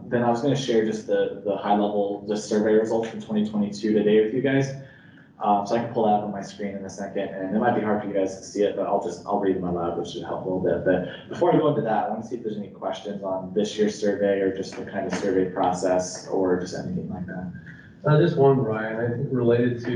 then I was going to share just the high level, the survey results from 2022 today with you guys. So I can pull that up on my screen in a second, and it might be hard for you guys to see it, but I'll read them aloud, which should help a little bit. But before I go into that, I want to see if there's any questions on this year's survey or just the kind of survey process or just anything like that. Just one, Ryan, I think related to,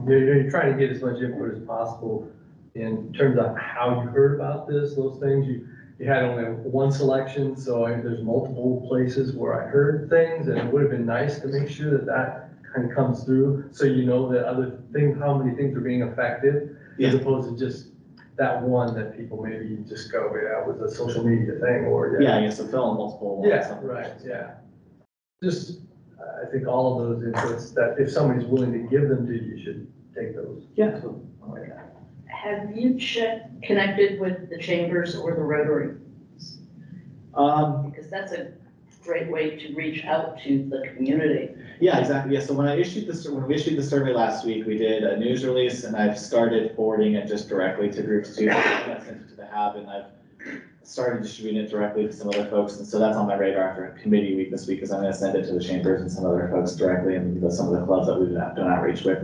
you're trying to get as much input as possible in terms of how you heard about this, those things. You had only one selection, so there's multiple places where I heard things, and it would have been nice to make sure that kind of comes through, so that other things, how many things are being effective, as opposed to just that one that people maybe just go, yeah, it was a social media thing, or so fill in multiple. Just I think all of those inputs that if somebody's willing to give them to you, you should take those. Yeah. Have you connected with the chambers or the Rotary? Because that's a great way to reach out to the community. Yeah, exactly. Yeah. So when we issued the survey last week, we did a news release, and I've started forwarding it just directly to groups too. I sent it to the Hab, and I've started distributing it directly to some other folks. And so that's on my radar after committee week this week, is I'm going to send it to the chambers and some other folks directly, and some of the clubs that we've done outreach with.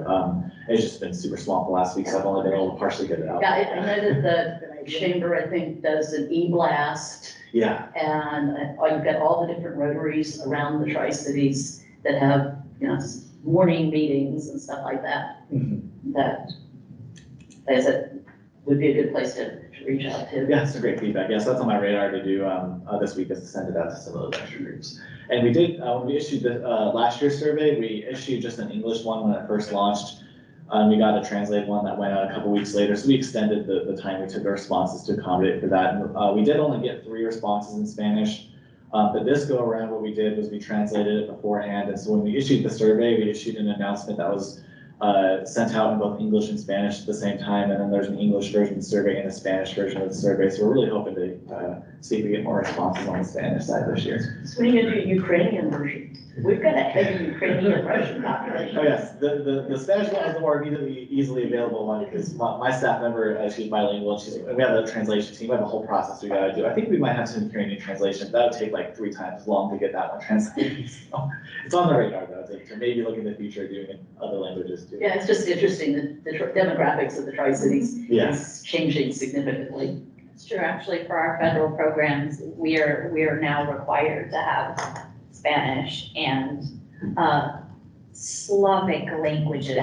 It's just been super swamped the last week, so I've only been able to partially get it out. Yeah, I know that the chamber, I think, does an e-blast. Yeah. And you've got all the different Rotaries around the Tri-Cities that have, morning meetings and stuff like that. Mm-hmm. That, like I said, would be a good place to reach out to. Yeah, it's a great feedback. Yes, that's on my radar to do this week, is to send it out to some of those extra groups. And we did, when we issued the last year's survey, we issued just an English one when it first launched. We got a translated one that went out a couple weeks later. So we extended the time we took our responses to accommodate for that. And, we did only get 3 responses in Spanish. But this go around, what we did was we translated it beforehand. And so when we issued the survey, we issued an announcement that was sent out in both English and Spanish at the same time. And then there's an English version of the survey and a Spanish version of the survey. So we're really hoping to see if we get more responses on the Spanish side this year. So when are you gonna do a Ukrainian version? We've got a heavy Ukrainian Russian population. Oh yes, the Spanish one is the more easily available one because my staff member, she's bilingual. And we have a translation team. We have a whole process we gotta do. I think we might have some Ukrainian translation. That would take like 3 times as long to get that one translated. So it's on the radar though, to maybe look in the future doing it in other languages too. Yeah, it's just interesting that the demographics of the Tri-Cities Yes. is changing significantly. It's true, actually, for our federal programs, we are now required to have Spanish and Slavic languages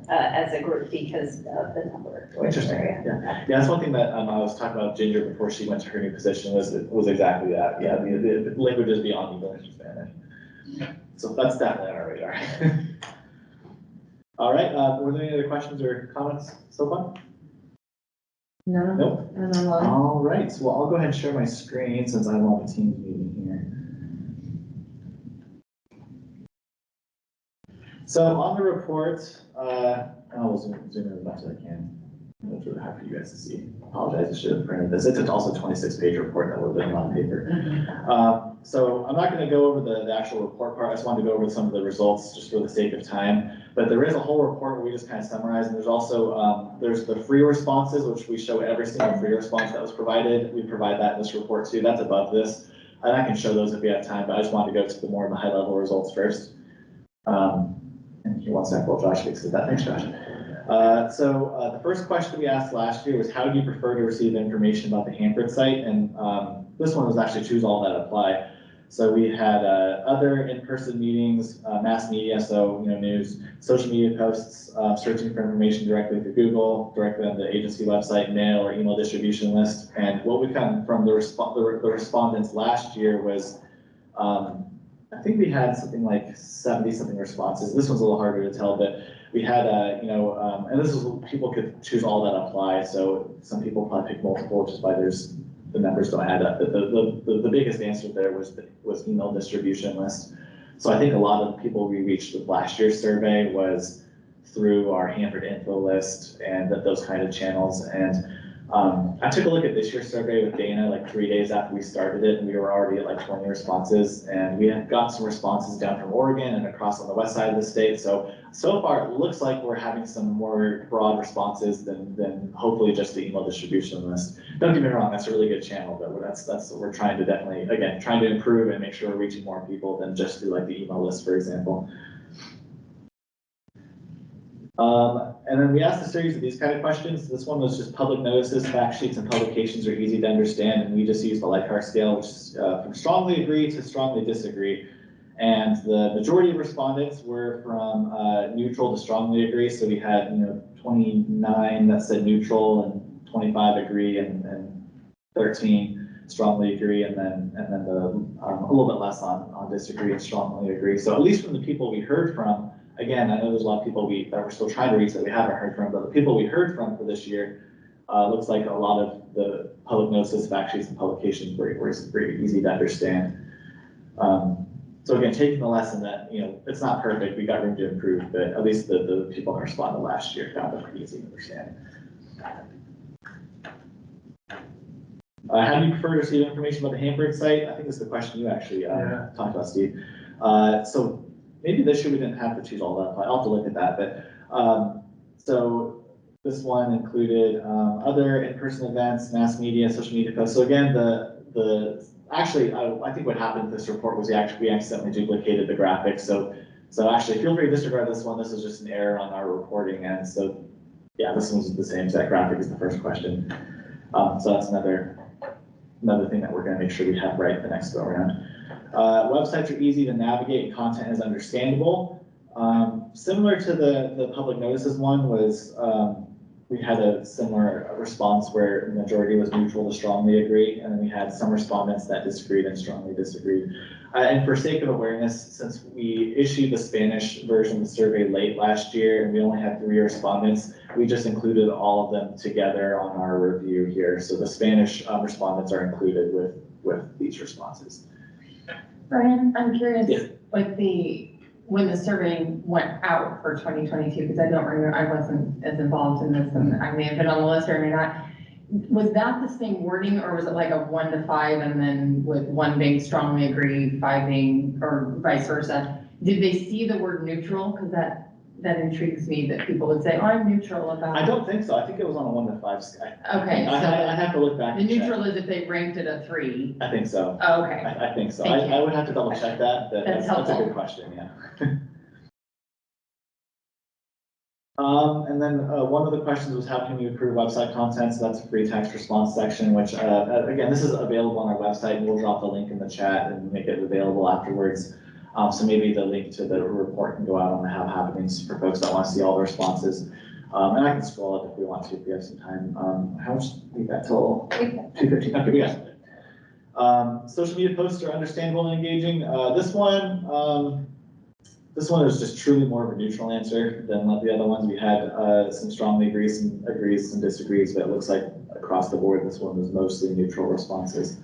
as a group because of the number. Interesting. Yeah, that's one thing that I was talking about Ginger before she went to her new position was exactly that. Yeah, the languages beyond English and Spanish. So that's definitely on our radar. All right, were there any other questions or comments so far? No. Nope. And online. All right, so I'll go ahead and share my screen since I'm on the Teams meeting here. So on the report, I'll zoom in as much as I can. It's really hard for you guys to see. Apologize, I should have printed this. It's also a 26-page report that we're doing on paper. So I'm not going to go over the actual report part. I just wanted to go over some of the results just for the sake of time. But there is a whole report where we just kind of summarize, and there's also there's the free responses, which we show every single free response that was provided. We provide that in this report too. That's above this. And I can show those if we have time, but I just wanted to go to the more of the high-level results first. And here, 1 sec while Josh fixes that. Thanks, Josh. So the first question we asked last year was, how do you prefer to receive information about the Hanford site? And this one was actually choose all that apply. So we had other in-person meetings, mass media, so news, social media posts, searching for information directly through Google, directly on the agency website, mail or email distribution list. And what we found from the respondents last year was, I think we had something like 70-something responses. This one's a little harder to tell, but we had, and this is, people could choose all that apply. So some people probably pick multiple, which is why the numbers don't add up. But the biggest answer there was email distribution list. So I think a lot of the people we reached with last year's survey was through our Hanford info list and those kind of channels. And I took a look at this year's survey with Dana like 3 days after we started it, and we were already at like 20 responses. And we had got some responses down from Oregon and across on the west side of the state. So far, it looks like we're having some more broad responses than hopefully just the email distribution list. Don't get me wrong, that's a really good channel, but that's what we're trying to definitely, again, trying to improve and make sure we're reaching more people than just through like the email list, for example. And then we asked a series of these kind of questions. This one was just public notices, fact sheets, and publications are easy to understand, and we just used the Likert scale, which is from strongly agree to strongly disagree. And the majority of respondents were from neutral to strongly agree. So we had 29 that said neutral, and 25 agree, and 13 strongly agree, and then a little bit less on disagree and strongly agree. So at least from the people we heard from. Again, I know there's a lot of people that we're still trying to reach that we haven't heard from, but the people we heard from for this year, looks like a lot of the public notices, fact sheets, and publications were pretty easy to understand. So again, taking the lesson that, it's not perfect, we got room to improve, but at least the people that responded last year found it pretty easy to understand. How do you prefer to receive information about the Hanford site? I think this is the question you actually talked about, Steve. So maybe this year we didn't have to choose all that. I'll have to look at that. But so this one included other in-person events, mass media, social media posts. So again, actually, I think what happened with this report was we accidentally duplicated the graphics. So actually, feel free to disregard this one. This is just an error on our reporting end. So yeah, this one's the same exact graphic as the first question. So that's another thing that we're going to make sure we have right the next go around. Websites are easy to navigate and content is understandable. Similar to the public notices one was, we had a similar response where the majority was neutral to strongly agree, and then we had some respondents that disagreed and strongly disagreed. And for sake of awareness, since we issued the Spanish version of the survey late last year and we only had 3 respondents, we just included all of them together on our review here. So the Spanish respondents are included with these responses. Brian, I'm curious, Yeah. like when the survey went out for 2022, because I don't remember, I wasn't as involved in this and I may have been on the list or may not. Was that the same wording or was it like a 1 to 5 and then with 1 being strongly agree, 5 being, or vice versa? Did they see the word neutral? Because that intrigues me that people would say, oh, I'm neutral about. I don't think so. I think it was on a 1 to 5 scale. Okay, I have to look back. the and check. neutral is if they ranked it a 3. I think so. Oh, okay. I think so. Thank you. I would have to double check that, but That's that's a helpful. good question, yeah. And then one of the questions was how can we improve website content? So that's a free text response section, which again, this is available on our website. We'll drop the link in the chat and make it available afterwards. So maybe the link to the report can go out on the Have Happenings for folks that want to see all the responses. And I can scroll up if we want to, if we have some time. How much we got till 2:15? Okay, we got some time. Social media posts are understandable and engaging. This one is just truly more of a neutral answer than the other ones. We had some strongly agrees, some disagrees, but it looks like across the board, this one was mostly neutral responses.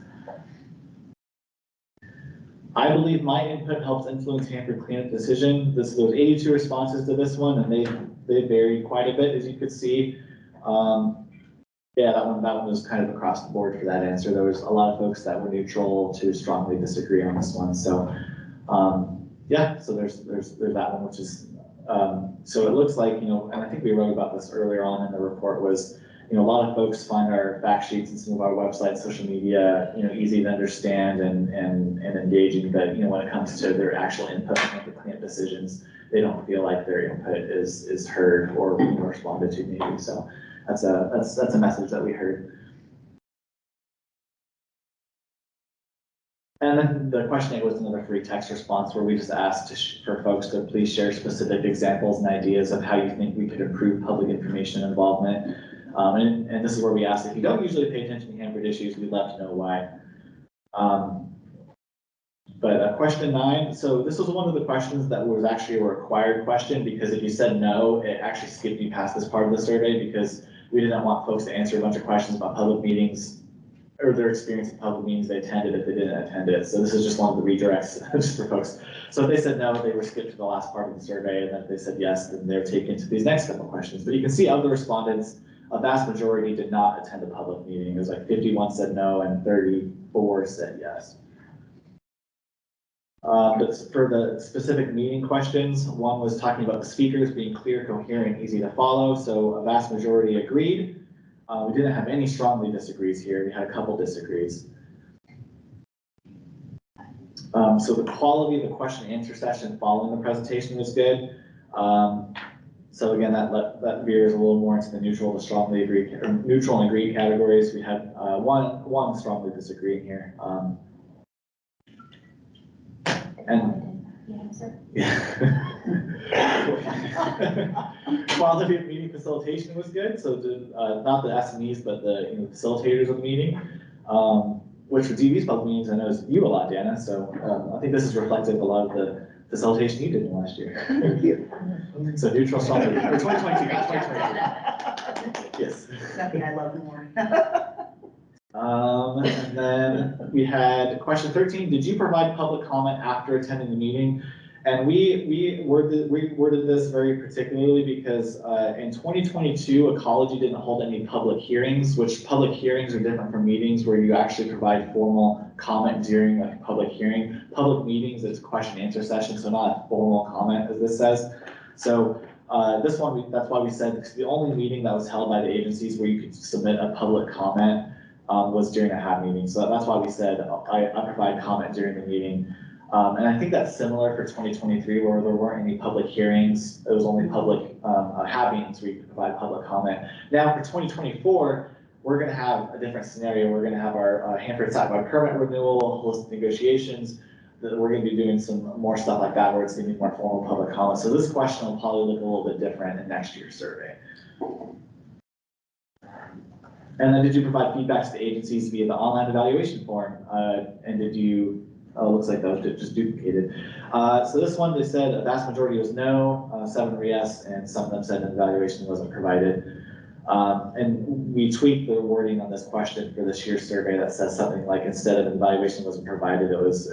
I believe my input helps influence Hanford cleanup decision. There was 82 responses to this one, and they varied quite a bit, as you could see. Yeah, that one was kind of across the board for that answer. There was a lot of folks that were neutral to strongly disagree on this one. So, yeah, so there's that one, which is so it looks like, and I think we wrote about this earlier on in the report, was a lot of folks find our fact sheets and some of our websites, social media, easy to understand and engaging, but when it comes to their actual input into cleanup decisions, they don't feel like their input is heard or responded to maybe. So that's a message that we heard. And then the question 8 was another free text response where we just asked for folks to please share specific examples and ideas of how you think we could improve public information involvement. And this is where we asked, if you don't usually pay attention to Hanford issues, we'd love to know why. But question 9, so this was one of the questions that was actually a required question, because if you said no, it actually skipped you past this part of the survey, because we didn't want folks to answer a bunch of questions about public meetings or their experience in public meetings they attended if they didn't attend it. So this is just one of the redirects just for folks. So if they said no, they were skipped to the last part of the survey, and then if they said yes, then they're taken to these next couple of questions. But you can see of the respondents, a vast majority did not attend a public meeting. It was like 51 said no and 34 said yes. But for the specific meeting questions, one was talking about the speakers being clear, coherent, easy to follow. So a vast majority agreed. We didn't have any strongly disagrees here. We had a couple disagrees. So the quality of the question and answer session following the presentation was good. So again, that veers a little more into the neutral to strongly agree, or neutral and agreed categories. We had one strongly disagreeing here. Quality of meeting facilitation was good. So not the SMEs, but the facilitators of the meeting, which for DV's public meetings, I know is you a lot, Dana. So I think this is reflective of a lot of the facilitation you did last year. Thank you. So neutral, strongly, or 2022, not 2022. Yes. Nothing I love more. And then we had question 13. Did you provide public comment after attending the meeting? And we worded this very particularly because in 2022, Ecology didn't hold any public hearings, which public hearings are different from meetings where you actually provide formal comment during a public hearing. Public meetings, it's question and answer session, so not a formal comment as this says. So this one, that's why we said, because the only meeting that was held by the agencies where you could submit a public comment was during a HAB meeting. So that's why we said I provide comment during the meeting. And I think that's similar for 2023, where there weren't any public hearings. It was only public HAB meetings where you could provide public comment. Now for 2024, we're going to have a different scenario. We're going to have our Hanford Sitewide permit renewal, holistic negotiations. We're going to be doing some more stuff like that, where it's going to be more formal public comment. So this question will probably look a little bit different in next year's survey. And then did you provide feedback to the agencies via the online evaluation form? And did you, looks like that was just duplicated. So this one, they said a vast majority was no, 7 were yes, and some of them said an evaluation wasn't provided. And we tweaked the wording on this question for this year's survey that says something like, instead of an evaluation wasn't provided, it was,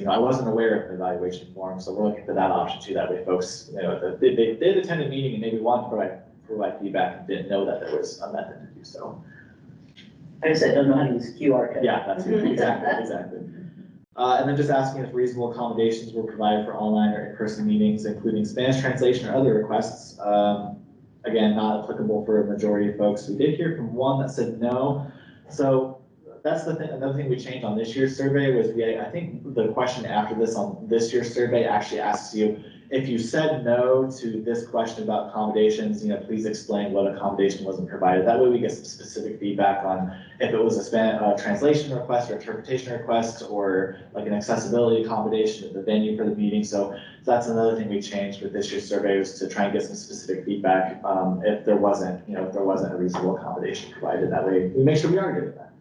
I wasn't aware of an evaluation form. So we're looking for that option too, that way folks, they did attend a meeting and maybe wanted to provide feedback and didn't know that there was a method to do so. I just don't know how to use QR code. Yeah, that's it, exactly. And then just asking if reasonable accommodations were provided for online or in-person meetings, including Spanish translation or other requests. Again, not applicable for a majority of folks. We did hear from one that said no. So that's the thing. Another thing we changed on this year's survey was I think the question after this on this year's survey actually asks you, if you said no to this question about accommodations, please explain what accommodation wasn't provided. That way we get some specific feedback on if it was a translation request or interpretation request or like an accessibility accommodation at the venue for the meeting. So that's another thing we changed with this year's survey, was to try and get some specific feedback if there wasn't a reasonable accommodation provided. That way we make sure we are doing that.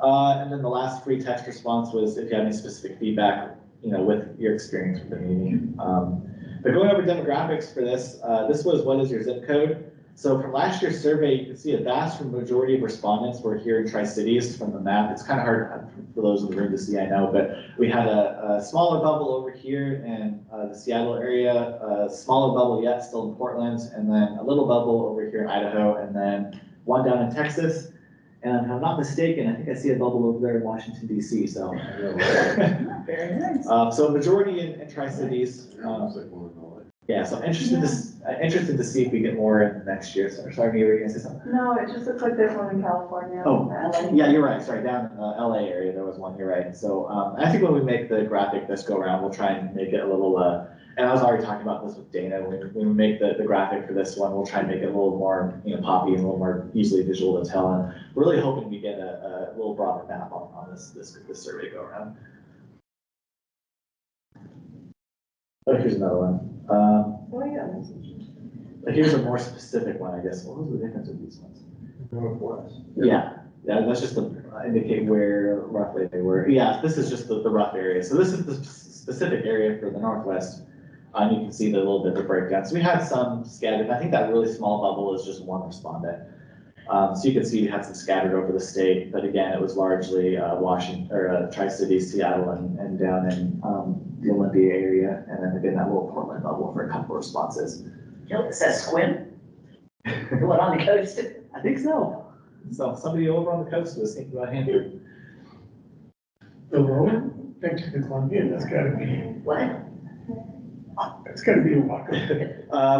And then the last free text response was if you have any specific feedback with your experience with the meeting. But going over demographics for this, this was what is your zip code? So from last year's survey, you can see a vast majority of respondents were here in Tri-Cities from the map. It's kind of hard for those in the room to see, I know, but we had a smaller bubble over here in the Seattle area, a smaller bubble yet still in Portland, and then a little bubble over here in Idaho, and then one down in Texas. And if I'm not mistaken, I think I see a bubble over there in Washington, DC. So, Very nice. So majority in Tri-Cities. Yeah, so I'm interested to see if we get more in next year. So, sorry, Mia, were you gonna say something? No, it just looks like there's one in California. Oh, yeah, you're right. Sorry, down in LA area, there was one. You're right. So I think when we make the graphic this go around, we'll try and make it a little, and I was already talking about this with Dana, when we make the graphic for this one, we'll try and make it a little more, poppy and a little more easily visual to tell. And we're really hoping we get a little broader map on this survey go around. Oh, here's another one. Here's a more specific one, I guess. What was the difference with these ones? Northwest. Yeah, that's just to indicate where roughly they were. Yeah, this is just the rough area. So this is the specific area for the Northwest. And you can see the little bit of the breakdown. So we had some scattered. I think that really small bubble is just one respondent. So you can see you had some scattered over the state, but again, it was largely Washington or Tri-Cities, Seattle, and down in the Olympia area, and then again that little Portland bubble for a couple of responses. It says Squim. The one on the coast. I think so. So somebody over on the coast was thinking about Hanford. The lower next to the Columbia, that's gotta be, What? that's gotta be a walk.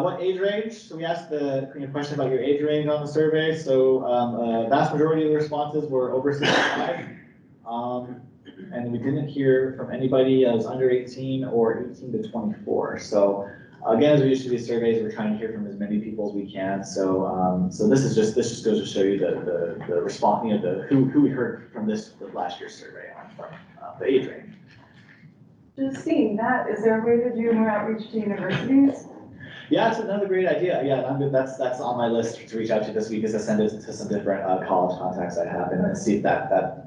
What age range? So we asked the question about your age range on the survey. So vast majority of the responses were over 65. And we didn't hear from anybody that was under 18 or 18 to 24. So again, as we usually do these surveys, we're trying to hear from as many people as we can. So so this just goes to show you the response, who we heard from this last year's survey on from the age range. Just seeing that, is there a way to do more outreach to universities? Yeah, it's another great idea. Yeah, that's on my list to reach out to this week, is to send it to some different college contacts I have and see if that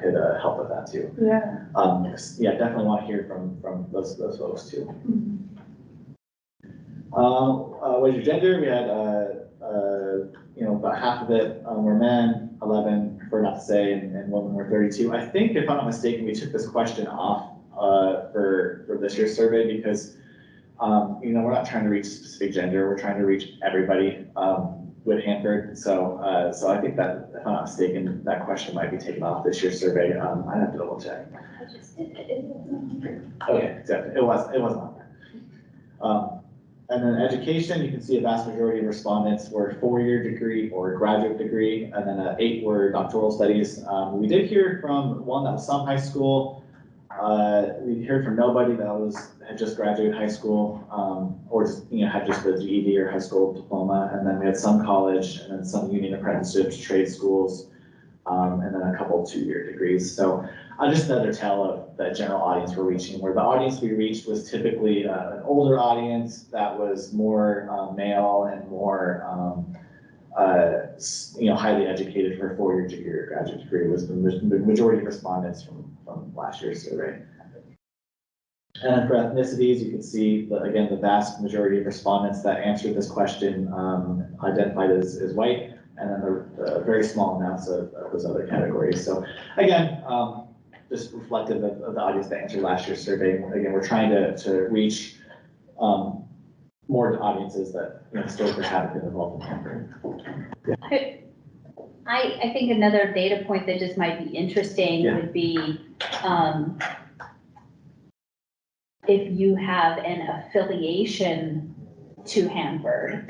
could help with that too. Yeah. Yeah, definitely want to hear from those folks too. What is your gender? We had about half of it were men, 11 prefer not to say, and women were 32. I think, if I'm not mistaken, we took this question off for this year's survey because we're not trying to reach a specific gender, we're trying to reach everybody with Hanford. So I think that, if I'm not mistaken, that question might be taken off this year's survey. I'd have to double check. Okay, exactly. It was not there. And then education, you can see a vast majority of respondents were 4-year degree or graduate degree, and then 8 were doctoral studies. We did hear from one that was some high school. We heard from nobody that had just graduated high school, or just had just the GED or high school diploma. And then we had some college, and then some union apprenticeships, trade schools, and then a couple 2-year degrees. So just another tell of the general audience we're reaching, where the audience we reached was typically an older audience that was more male and more highly educated for a 4-year degree or graduate degree was the majority of respondents from last year's survey. And then for ethnicities, you can see that, again, the vast majority of respondents that answered this question identified as white, and then the very small amounts of those other categories. So again, just reflective of the audience that answered last year's survey. Again, we're trying to reach more audiences that historically haven't been involved in Hanford. I think another data point that just might be interesting would be, if you have an affiliation to Hanford.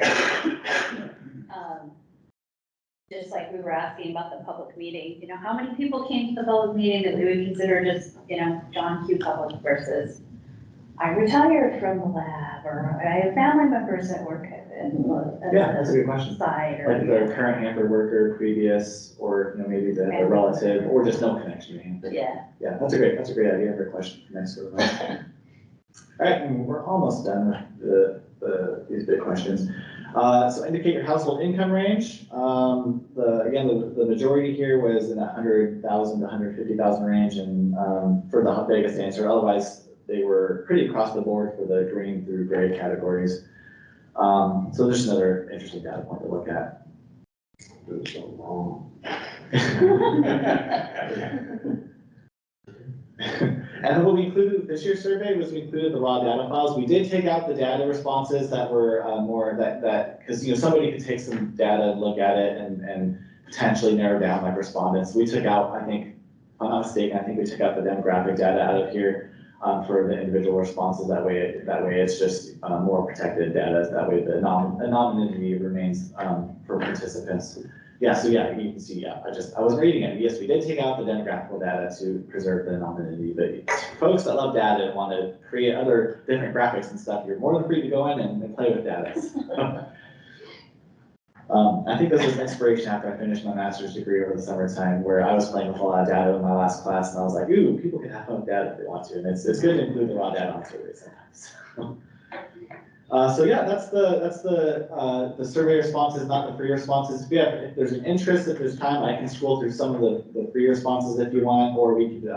Just like we were asking about the public meeting, how many people came to the public meeting that we would consider just, John Q. Public versus I retired from the lab, or I have family members that work Yeah, that's a good question. Side like the current Hanford worker, previous, or maybe the relative, or just no connection to Hanford. Yeah. Yeah, that's a great idea for a question for next week. All right, and we're almost done with these big questions. So indicate your household income range. The majority here was in that 100,000 to 150,000 range, and for the biggest answer. Otherwise, they were pretty across the board for the green through gray categories. So there's another interesting data point to look at. It's so long. And then what we included this year's survey was we included the raw data files. We did take out the data responses that were more because somebody could take some data and look at it and potentially narrow down like respondents. We took out, I think, if I'm not mistaken, I think we took out the demographic data out of here for the individual responses. That way it's just more protected data. That way the anonymity remains for participants. Yeah, so yeah, you can see, I was reading it. Yes, we did take out the demographical data to preserve the anonymity, but folks that love data and want to create other different graphics and stuff, you're more than free to go in and play with data. I think this was an inspiration after I finished my master's degree over the summertime, where I was playing with a lot of data in my last class, and I was like, ooh, people can have fun with data if they want to, and it's good to include the raw data on surveys sometimes. So yeah, that's the survey responses, not the free responses. If there's an interest, if there's time, I can scroll through some of the free responses if you want, or we could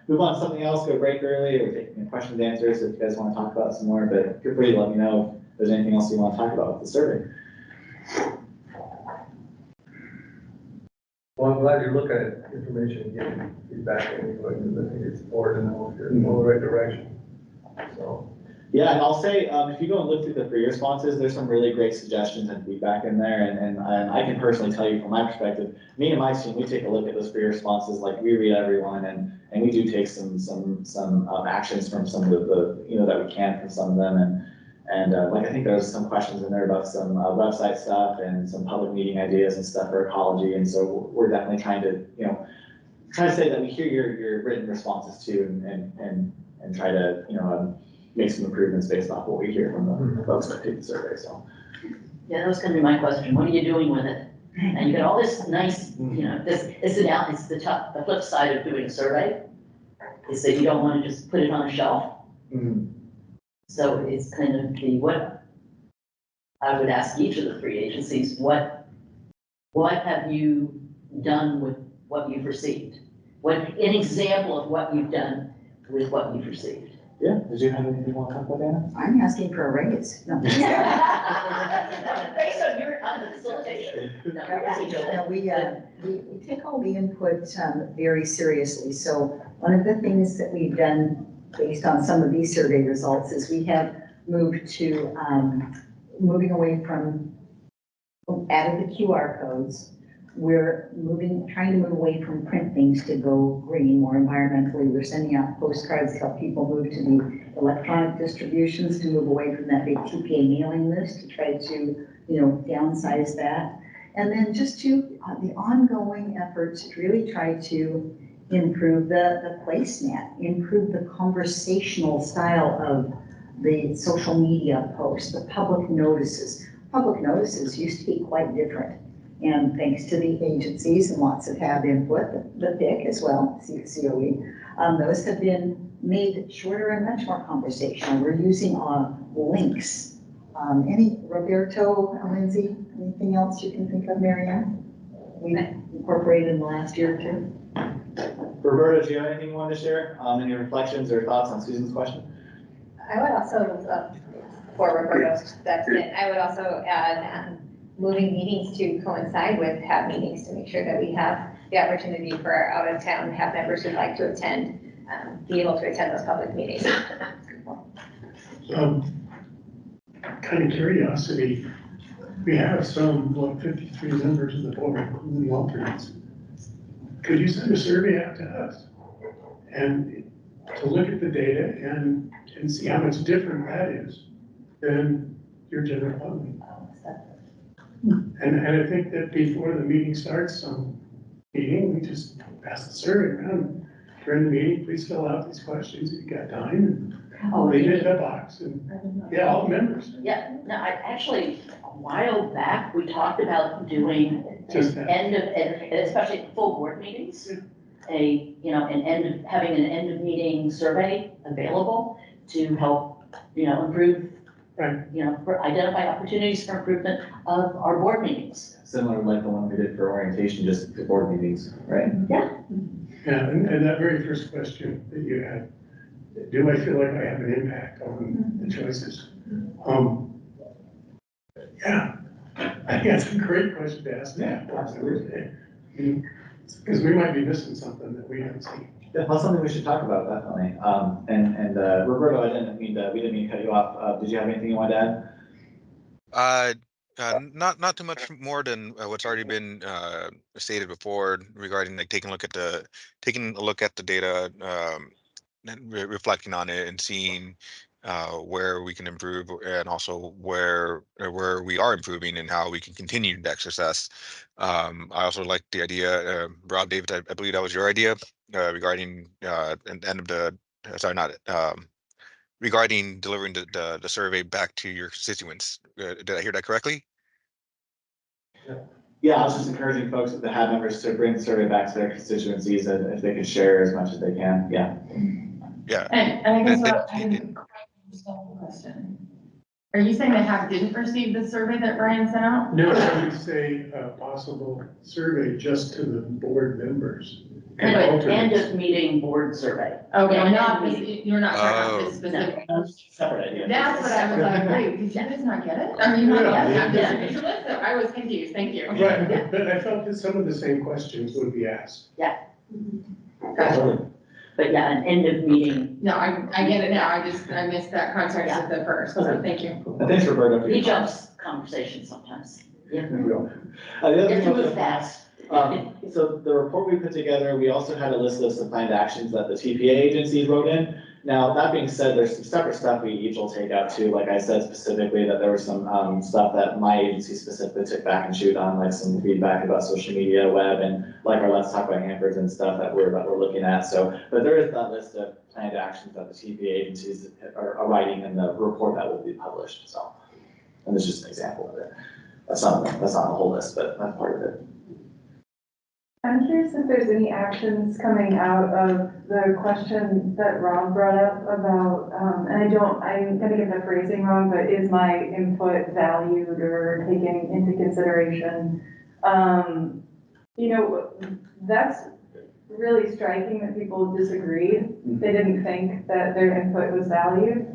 move on to something else, go break early, or take questions and answers if you guys want to talk about some more. But feel free to let me know if there's anything else you want to talk about with the survey. Well, I'm glad you're looking at information and getting feedback anyway, because I think it's important to know if you're in the right direction. So. Yeah, and I'll say, if you go and look through the free responses, there's some really great suggestions and feedback in there. And I can personally tell you from my perspective, me and my team, we take a look at those free responses, like we read everyone, and we do take some actions from some of the that we can from some of them. And like I think there's some questions in there about some website stuff and some public meeting ideas and stuff for ecology. And so we're definitely trying to say that we hear your written responses too, and try to make some improvements based off what we hear from the folks that take the survey. So yeah, that was gonna be my question. What are you doing with it? And you got all this nice, it's the flip side of doing a survey is that you don't want to just put it on a shelf. Mm-hmm. So it's kind of what I would ask each of the three agencies, what have you done with what you've received? An example of what you've done with what you've received. Yeah, did you have anything you want to talk about, Dana? I'm asking for a raise. No. Based on your facilitation. No, we take all the input very seriously. So one of the things that we've done based on some of these survey results is we have moved to moving away from added the QR codes. We're trying to move away from print things to go green, more environmentally. We're sending out postcards to help people move to the electronic distributions, to move away from that big TPA mailing list, to try to, downsize that. And then just to the ongoing efforts to really try to improve the placemat, improve the conversational style of the social media posts, the public notices. Public notices used to be quite different. And thanks to the agencies, and lots have had input, the PIC as well, COE, those have been made shorter and much more conversational. We're using links. Roberto, Lindsay, anything else you can think of, Marianne? We incorporated in the last year or two. Roberta, do you have anything you want to share? Any reflections or thoughts on Susan's question? I would also, for Roberto steps in, I would also add, moving meetings to coincide with HAB meetings to make sure that we have the opportunity for our out-of-town HAB members who'd like to attend, be able to attend those public meetings. Kind of curiosity, we have some, 53 members of the board, including alternates. Could you send a survey out to us? And to look at the data and see how much different that is than your general public. And I think that before the meeting starts, we just pass the survey around. During the meeting, please fill out these questions if you got time, and leave it in a box, and, yeah, all the members. Yeah, no, I actually, a while back, we talked about doing Just an that. end of, especially full board meetings, having an end of meeting survey available to help, improve, Right. identify opportunities for improvement of our board meetings. Similar like the one we did for orientation, just for board meetings, right? Yeah. Yeah, and that very first question that you had, do I feel like I have an impact on the choices? Yeah, I think that's a great question to ask. Yeah, absolutely. Because we might be missing something that we haven't seen. Yeah, that's something we should talk about, definitely. Roberto, we didn't mean to cut you off. Did you have anything you wanted to add? Not too much more than what's already been stated before regarding like taking a look at the data, and reflecting on it and seeing where we can improve, and also where we are improving and how we can continue to exercise. I also like the idea, Rob, David, I believe that was your idea regarding an end of the sorry, not regarding delivering the survey back to your constituents. Did I hear that correctly? Yeah, I was just encouraging folks that have members to bring the survey back to their constituencies, and if they could share as much as they can, yeah. Yeah. And I guess what I didn't quite understand the question. Are you saying that HAB didn't receive the survey that Ryan sent out? No, I would say a possible survey just to the board members. And End alternates. of meeting board survey. Okay, Yeah, not end of this, meeting. you're not talking about this specific. Separate idea. That's what I was like, wait, did you guys not get it? Are you not Yeah. getting the signature list? So I was confused, thank you. Right, but I felt that some of the same questions would be asked. Gotcha. But yeah, an end of meeting. No, I get it now, I missed that context of the first, so thank you. And thanks, Roberto. for your He comments. jumps conversation sometimes. There we go. The other You thing have to I was move gonna- fast. So the report we put together, we also had a list of some planned actions that the TPA agencies wrote in. Now, that being said, there's some separate stuff we each will take out too. Like I said specifically, that there was some stuff that my agency specifically took back and chewed on, like some feedback about social media, web, and like our Let's Talk About Hanfords and stuff that we're looking at. So, but there is that list of planned actions that the TPA agencies are writing in the report that will be published. So, and this is just an example of it. That's not the whole list, but that's part of it. I'm curious if there's any actions coming out of the question that Rob brought up about, and I'm gonna get the phrasing wrong, but is my input valued or taken into consideration? That's really striking that people disagreed. They didn't think that their input was valued.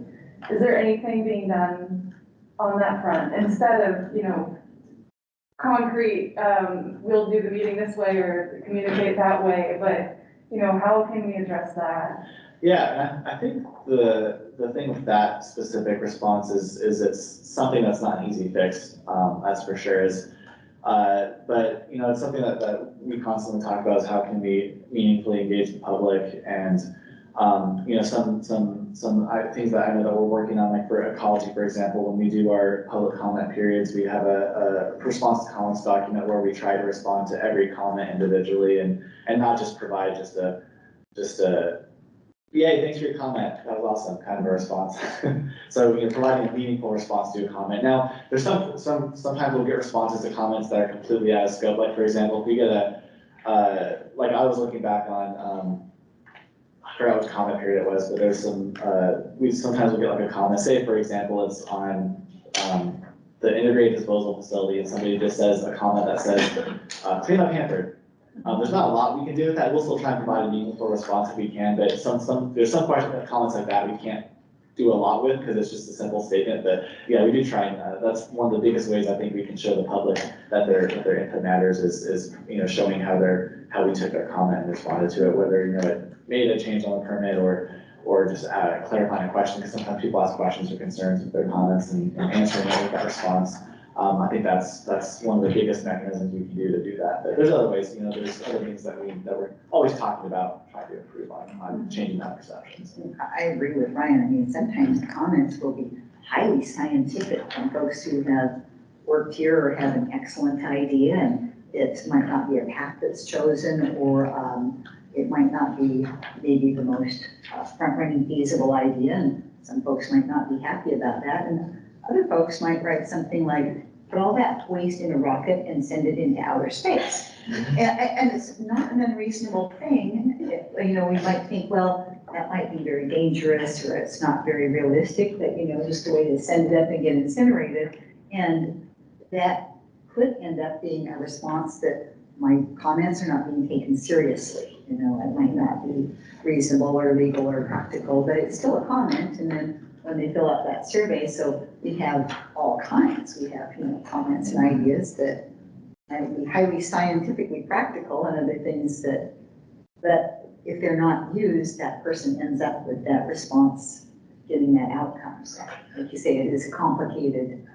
Is there anything being done on that front instead of, concrete, we'll do the meeting this way or communicate that way, but, how can we address that? Yeah, I think the thing with that specific response is it's something that's not an easy fix, that's for sure but it's something that we constantly talk about is how can we meaningfully engage the public, and some things that I know that we're working on, like for ecology, for example, when we do our public comment periods, we have a response to comments document where we try to respond to every comment individually and not just provide just a yay, thanks for your comment, that was awesome, kind of a response. So, providing a meaningful response to a comment. Now, there's sometimes we'll get responses to comments that are completely out of scope. Like, for example, if we get like I was looking back on, I forgot which comment period it was, but there's some, we sometimes will get like a comment, say for example, it's on the integrated disposal facility, and somebody just says a comment that says, clean up Hanford. There's not a lot we can do with that. We'll still try and provide a meaningful response if we can, but there's some comments like that we can't do a lot with, because it's just a simple statement, but yeah, we do try and, that's one of the biggest ways I think we can show the public that their input matters is, showing how we took their comment and responded to it, whether, it made a change on the permit or just clarifying a question, because sometimes people ask questions or concerns with their comments and answering it with that response. I think that's one of the biggest mechanisms we can do that. But there's other ways, there's other things that we're always talking about, trying to improve on changing that perception. So. I agree with Ryan. I mean, sometimes comments will be highly scientific from folks who have worked here or have an excellent idea, and it might not be a path that's chosen, or it might not be maybe the most front-running feasible idea, and some folks might not be happy about that, and other folks might write something like, put all that waste in a rocket and send it into outer space. And it's not an unreasonable thing. We might think, well, that might be very dangerous, or it's not very realistic, that, just a way to send it up and get incinerated. And that could end up being a response that my comments are not being taken seriously. It might not be reasonable or legal or practical, but it's still a comment. And then when they fill out that survey, so we have all kinds. We have, comments and ideas that might be highly scientifically practical, and other things that if they're not used, that person ends up with that response, getting that outcome. So, like you say, it is a complicated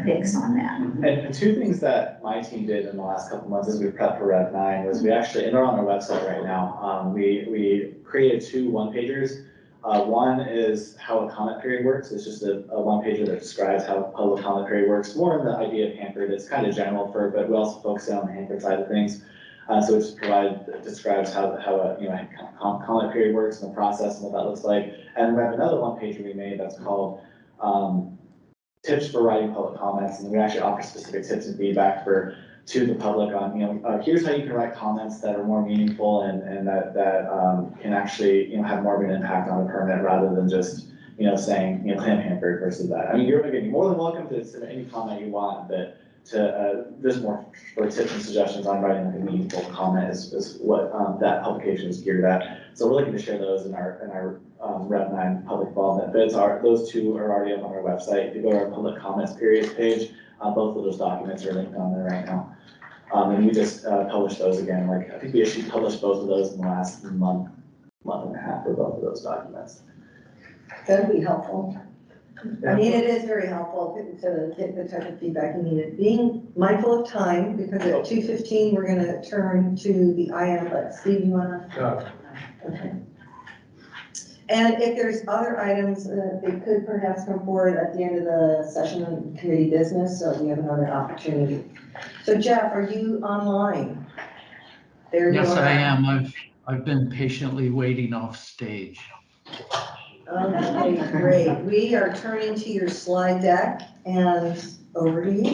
fix on that. And two things that my team did in the last couple months as we prepped for Rev 9 was we actually, and they're on our website right now, we created 2 one-pagers. One is how a comment period works. It's just a one-pager that describes how a public comment period works. More in the idea of Hanford. It's kind of general but we also focus on the Hanford side of things. So it just describes how a comment period works and the process and what that looks like. And we have another one-pager we made that's called tips for writing public comments, and we actually offer specific tips and feedback to the public on, here's how you can write comments that are more meaningful and that can actually, have more of an impact on the permit rather than just, saying, Clam Hanford versus that. I mean, you're more than welcome to submit any comment you want, but there's more for tips and suggestions on writing like a meaningful comment is what that publication is geared at. So we're looking to share those in our Rev 9 public involvement. But those 2 are already up on our website. If you go to our public comments periods page, both of those documents are linked on there right now. And we just published those again. I think we actually published both of those in the last month and a half for both of those documents. That'd be helpful. I mean, it is very helpful to get the type of feedback you needed. Being mindful of time, because at 2:15, we're gonna turn to the IM, but Steve, you wanna? Okay. And if there's other items, they could perhaps come forward at the end of the session on committee business, so we have another opportunity. So Jeff, are you online? There you are. Yes, I am. I've been patiently waiting off stage. Okay, great. We are turning to your slide deck, and over to you.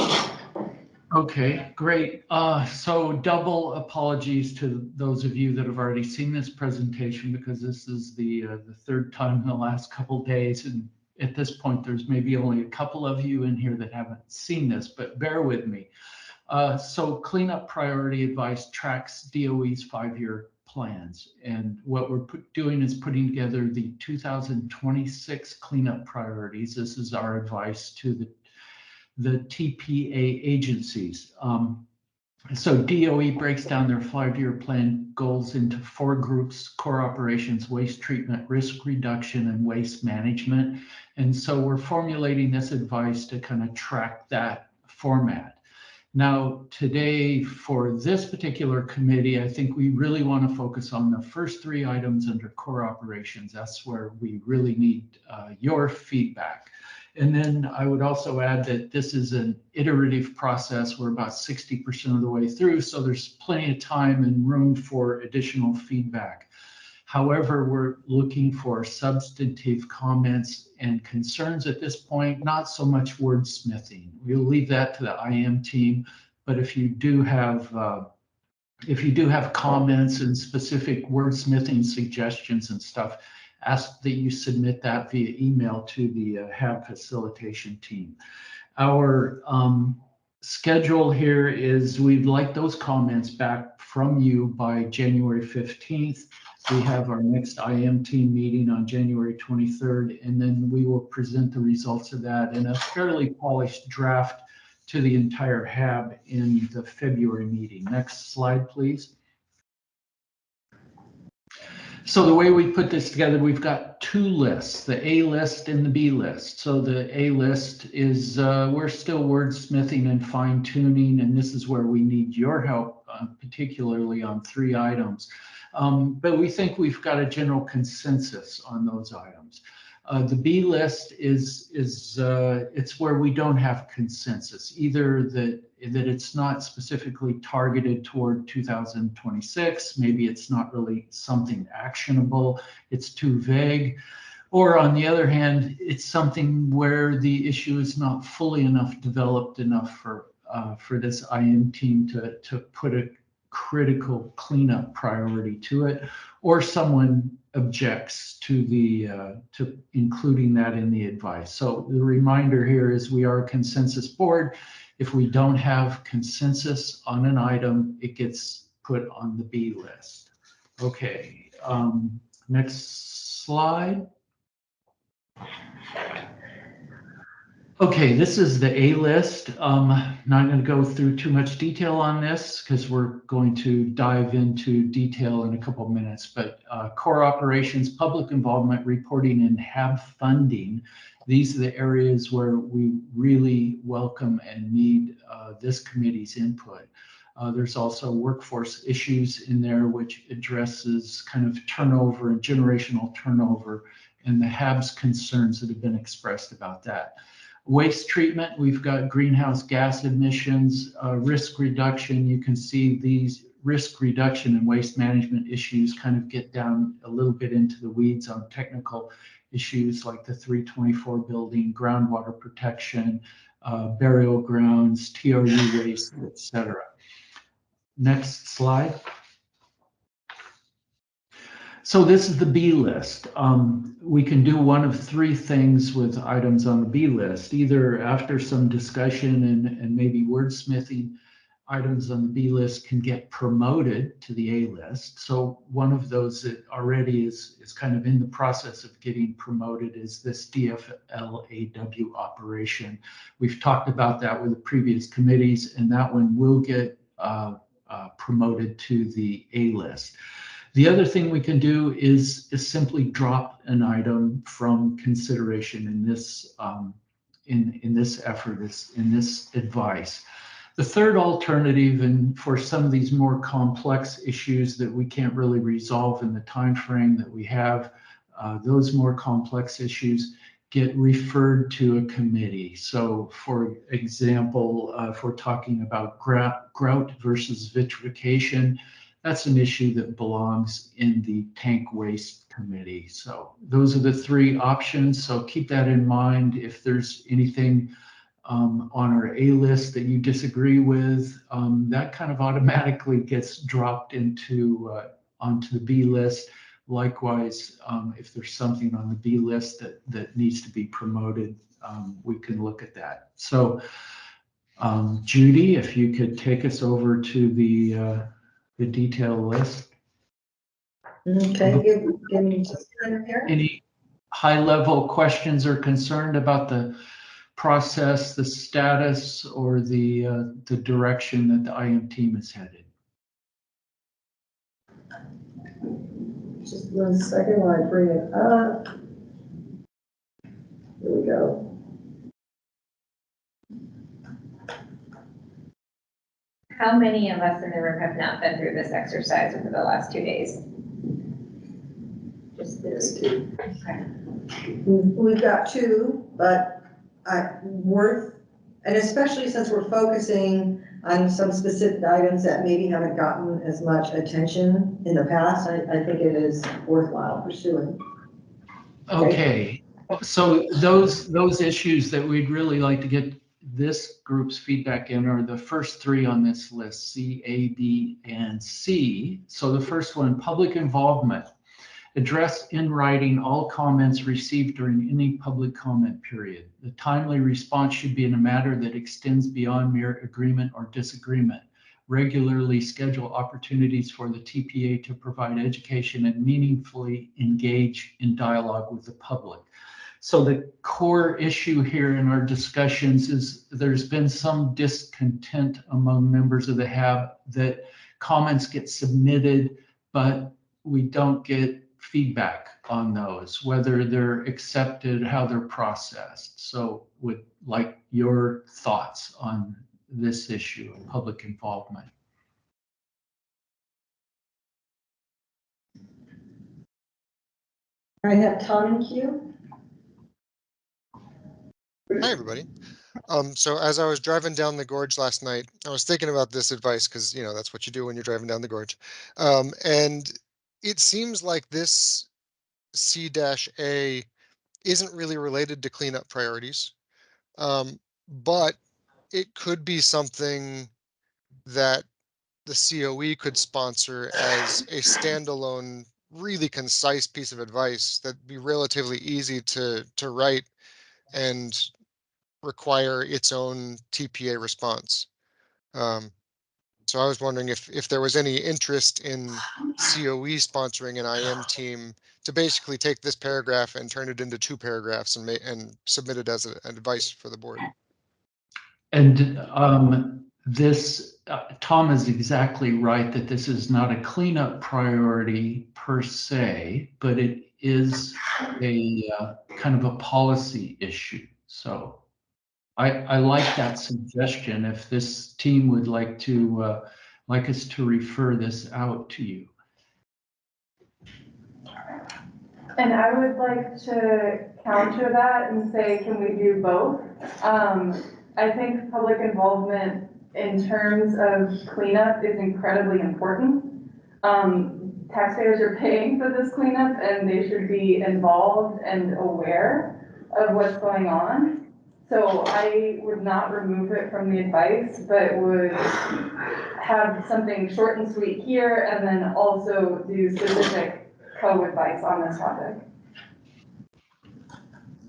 Okay, great. So double apologies to those of you that have already seen this presentation, because this is the 3rd time in the last couple days, and at this point there's maybe only a couple of you in here that haven't seen this, but bear with me. So cleanup priority advice tracks DOE's 5-year plans, and what we're doing is putting together the 2026 cleanup priorities. This is our advice to the TPA agencies. So DOE breaks down their 5-year plan goals into 4 groups: core operations, waste treatment, risk reduction, and waste management. And so we're formulating this advice to kind of track that format. Now, today, for this particular committee, I think we really want to focus on the first 3 items under core operations. That's where we really need your feedback. And then I would also add that this is an iterative process. We're about 60% of the way through, so there's plenty of time and room for additional feedback. However, we're looking for substantive comments and concerns at this point, not so much wordsmithing. We'll leave that to the IM team, but if you do have comments and specific wordsmithing suggestions and stuff, ask that you submit that via email to the HAB facilitation team. Our schedule here is we'd like those comments back from you by January 15th. We have our next IM team meeting on January 23rd, and then we will present the results of that in a fairly polished draft to the entire HAB in the February meeting. Next slide, please. So the way we put this together, we've got two lists, the A list and the B list. So the A list is, we're still wordsmithing and fine tuning, and this is where we need your help, particularly on 3 items. But we think we've got a general consensus on those items. The B list is it's where we don't have consensus, either that it's not specifically targeted toward 2026, maybe it's not really something actionable, it's too vague, or on the other hand, it's something where the issue is not fully enough developed enough for this IM team to put a critical cleanup priority to it, or someone objects to to including that in the advice. So the reminder here is we are a consensus board. If we don't have consensus on an item, it gets put on the B list. Okay, next slide. Okay, this is the A list. Not going to go through too much detail on this because we're going to dive into detail in a couple of minutes, but core operations, public involvement, reporting, and HAB funding. These are the areas where we really welcome and need this committee's input. There's also workforce issues in there, which addresses kind of turnover and generational turnover and the HAB's concerns that have been expressed about that. Waste treatment, we've got greenhouse gas emissions, risk reduction. You can see these risk reduction and waste management issues kind of get down a little bit into the weeds on technical issues like the 324 building, groundwater protection, burial grounds, TRU waste, etc. Next slide. So this is the B list. We can do one of 3 things with items on the B list. Either after some discussion and maybe wordsmithing, items on the B list can get promoted to the A list. So one of those that already is kind of in the process of getting promoted is this DFLAW operation. We've talked about that with the previous committees, and that one will get promoted to the A list. The other thing we can do is simply drop an item from consideration in this in this effort, in this advice. The third alternative, and for some of these more complex issues that we can't really resolve in the time frame that we have, those more complex issues get referred to a committee. So for example, if we're talking about grout versus vitrification, that's an issue that belongs in the tank waste committee. So those are the 3 options. So keep that in mind. If there's anything on our A list that you disagree with, that kind of automatically gets dropped into onto the B list. Likewise, if there's something on the B list that needs to be promoted, we can look at that. So Judy, if you could take us over to the detail list. Okay, give me just a minute here. Any high-level questions or concerned about the process, the status, or the direction that the IM team is headed? Just 1 second while I bring it up. Here we go. How many of us in the room have not been through this exercise over the last 2 days? Just this. Okay. We've got 2, but and especially since we're focusing on some specific items that maybe haven't gotten as much attention in the past, I think it is worthwhile pursuing. Okay, so those issues that we'd really like to get this group's feedback in are the first 3 on this list, C, A, B, and C. So the first one, public involvement. Address in writing all comments received during any public comment period. The timely response should be in a matter that extends beyond mere agreement or disagreement. regularly schedule opportunities for the TPA to provide education and meaningfully engage in dialogue with the public. So the core issue here in our discussions is there's been some discontent among members of the HAB that comments get submitted, but we don't get feedback on those, whether they're accepted, how they're processed. So would like your thoughts on this issue of public involvement. I have Tom in queue. Hi, everybody. So as I was driving down the gorge last night, I was thinking about this advice because, you know, that's what you do when you're driving down the gorge. And it seems like this C-A isn't really related to cleanup priorities. But it could be something that the COE could sponsor as a standalone, really concise piece of advice that'd be relatively easy to write and require its own TPA response. So I was wondering if there was any interest in COE sponsoring an IM team to basically take this paragraph and turn it into 2 paragraphs and submit it as an advice for the board. And Tom is exactly right that this is not a cleanup priority per se, but it is a kind of a policy issue. So I like that suggestion. If this team would like us to refer this out to you. And I would like to counter that and say, can we do both? I think public involvement in terms of cleanup is incredibly important. Taxpayers are paying for this cleanup and they should be involved and aware of what's going on. So I would not remove it from the advice, but would have something short and sweet here and then also do specific co-advice on this topic.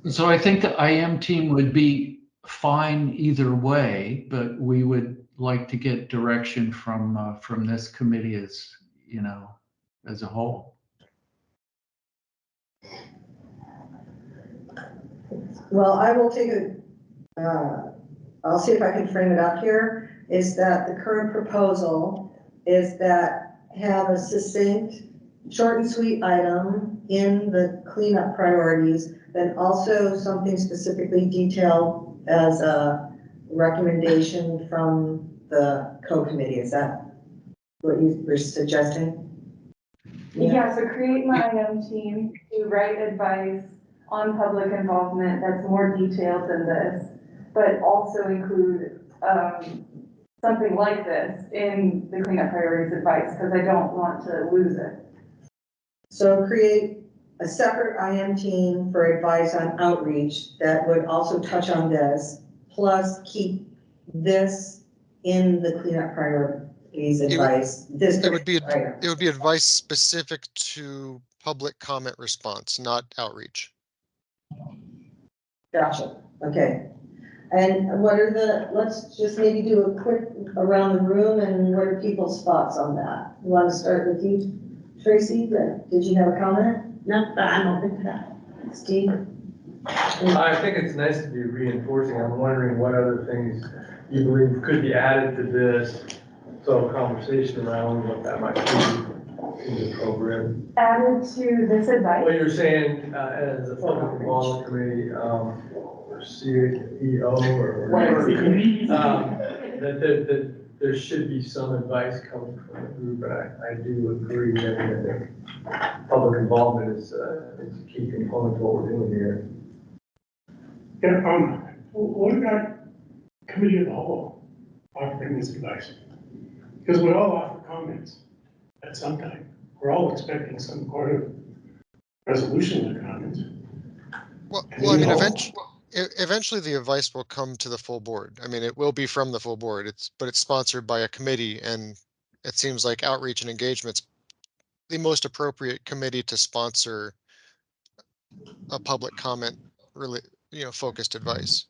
So I think the IM team would be fine either way, but we would like to get direction from this committee as, you know, as a whole. Well, I will take I'll see if I can frame it up here, is that the current proposal is that have a succinct, short and sweet item in the cleanup priorities, then also something specifically detailed as a recommendation from the co-committee. Is that what you were suggesting? Yeah, so create my IM team to write advice on public involvement that's more detailed than this, but also include something like this in the cleanup priorities advice, because I don't want to lose it. So create a separate IM team for advice on outreach that would also touch on this, plus keep this in the cleanup priorities advice. It would be advice specific to public comment response, not outreach. Gotcha. Okay. And what are let's just maybe do a quick around the room and what are people's thoughts on that? You want to start with you, Tracy? Did you have a comment? No, but I'm open to that. Steve? I think it's nice to be reinforcing. I'm wondering what other things you believe could be added to this. So conversation around what that might be is appropriate. Added to this advice? What you're saying as a public involvement committee, or CEO or whatever, that there should be some advice coming from the group, and I do agree. I think public involvement is a key component of what we're doing here. Yeah, what about committee of the whole offering this advice? Because we all offer comments at some time. We're all expecting some kind of resolution to comments. Well, I mean, eventually the advice will come to the full board. I mean, it will be from the full board. But it's sponsored by a committee, and it seems like outreach and engagement's the most appropriate committee to sponsor a public comment, really, focused advice.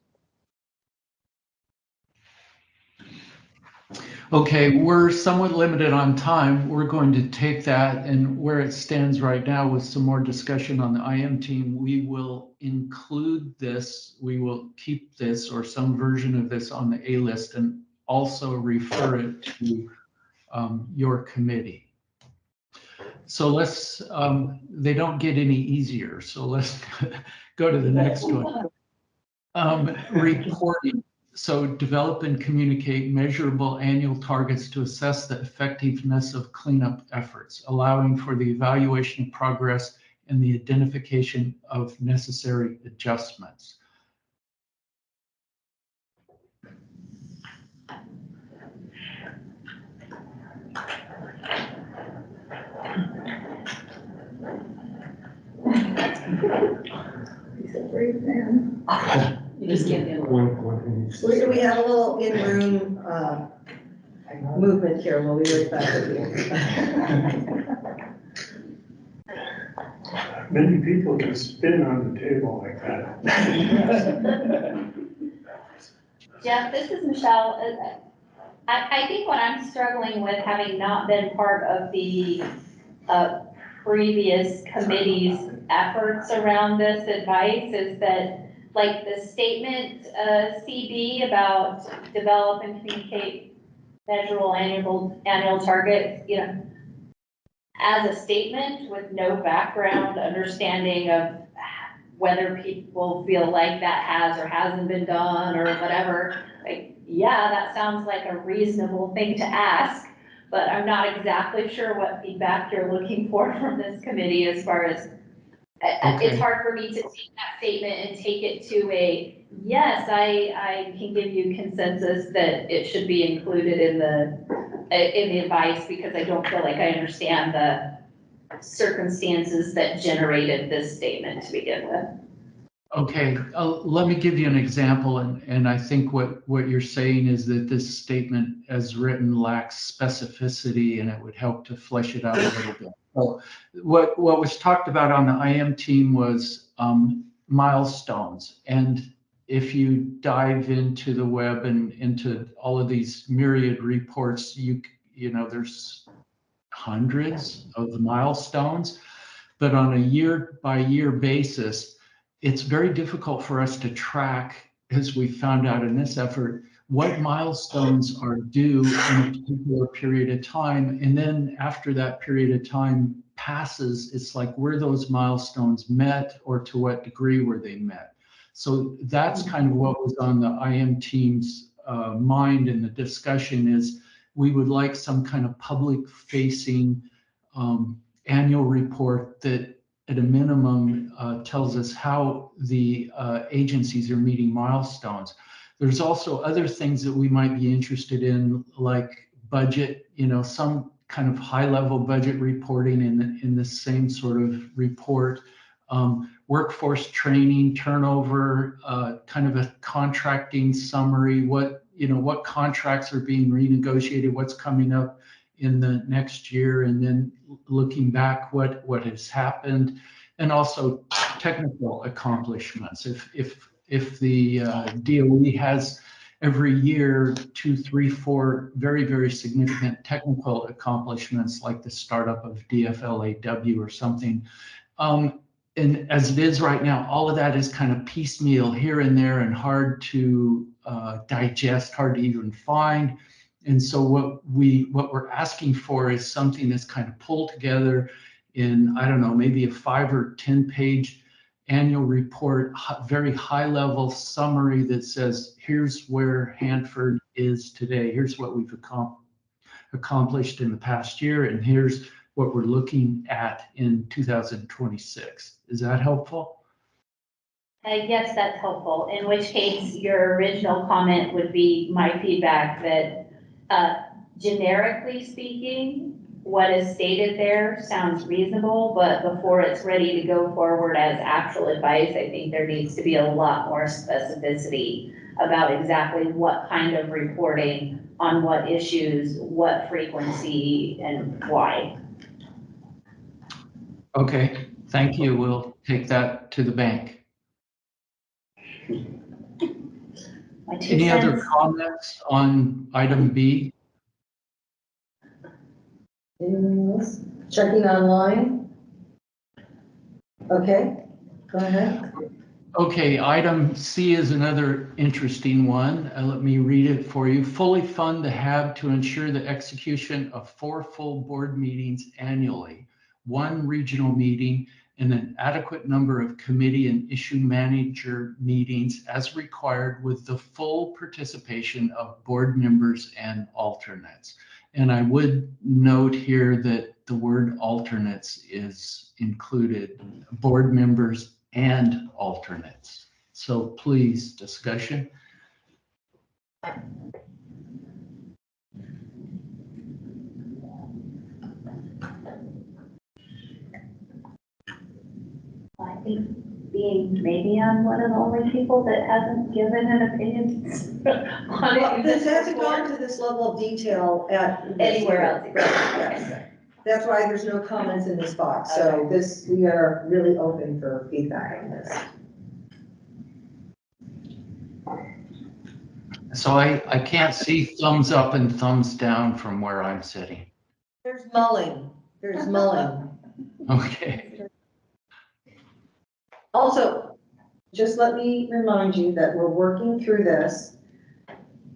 Okay, we're somewhat limited on time. We're going to take that and where it stands right now with some more discussion on the IM team, we will include this, we will keep this or some version of this on the A list and also refer it to your committee. So let's, they don't get any easier. So let's go to the next one. Reporting. So develop and communicate measurable annual targets to assess the effectiveness of cleanup efforts, allowing for the evaluation of progress and the identification of necessary adjustments. He's a brave man. You just can't handle it. We have a little in-room movement here. We'll be right back with you. Many people can spin on the table like that. Jeff, this is Michelle. I think what I'm struggling with, having not been part of the previous committee's efforts around this advice, is that like the statement CB about develop and communicate measurable annual targets, you know, as a statement with no background understanding of whether people feel like that has or hasn't been done or whatever, like, yeah, that sounds like a reasonable thing to ask, but I'm not exactly sure what feedback you're looking for from this committee as far as, it's hard for me to take that statement and take it to a, yes, I can give you consensus that it should be included in the advice, because I don't feel like I understand the circumstances that generated this statement to begin with. Okay, let me give you an example, and I think what you're saying is that this statement as written lacks specificity and it would help to flesh it out a little bit. So what was talked about on the IM team was milestones. And if you dive into the web and into all of these myriad reports, you know, there's hundreds of the milestones, but on a year by year basis, it's very difficult for us to track, as we found out in this effort, what milestones are due in a particular period of time. And then after that period of time passes, it's like, were those milestones met, or to what degree were they met? So that's kind of what was on the IM team's mind in the discussion, is we would like some kind of public facing annual report that at a minimum tells us how the agencies are meeting milestones. There's also other things that we might be interested in, like budget, you know, some kind of high level budget reporting in the same sort of report. Workforce training, turnover, kind of a contracting summary, what contracts are being renegotiated, what's coming up in the next year, and then looking back what has happened, and also technical accomplishments. If the DOE has every year 2, 3, 4 very, very significant technical accomplishments, like the startup of DFLAW or something. And as it is right now, all of that is kind of piecemeal here and there and hard to digest, hard to even find. And so what we're asking for is something that's kind of pulled together in, I don't know, maybe a 5 or 10 page annual report, very high level summary that says, here's where Hanford is today. Here's what we've accomplished in the past year. And here's what we're looking at in 2026. Is that helpful? Yes, that's helpful. In which case, your original comment would be my feedback that generically speaking, what is stated there sounds reasonable, but before it's ready to go forward as actual advice, I think there needs to be a lot more specificity about exactly what kind of reporting on what issues, what frequency, and why. Okay, thank you. We'll take that to the bank. Any other comments on item B? Anything else? Checking online? Okay, go ahead. Okay, item C is another interesting one. Let me read it for you. Fully fund the HAB to ensure the execution of 4 full board meetings annually, 1 regional meeting, and an adequate number of committee and issue manager meetings as required with the full participation of board members and alternates. And I would note here that the word alternates is included, board members and alternates. So please, discussion. I think being maybe I'm one of the only people that hasn't given an opinion on Well, it. this hasn't gone to this level of detail at. Anywhere else. Yes. That's why there's no comments in this box, so this, we are really open for feedback on this. So I can't see thumbs up and thumbs down from where I'm sitting. There's mulling, Okay. Also, just let me remind you that we're working through this.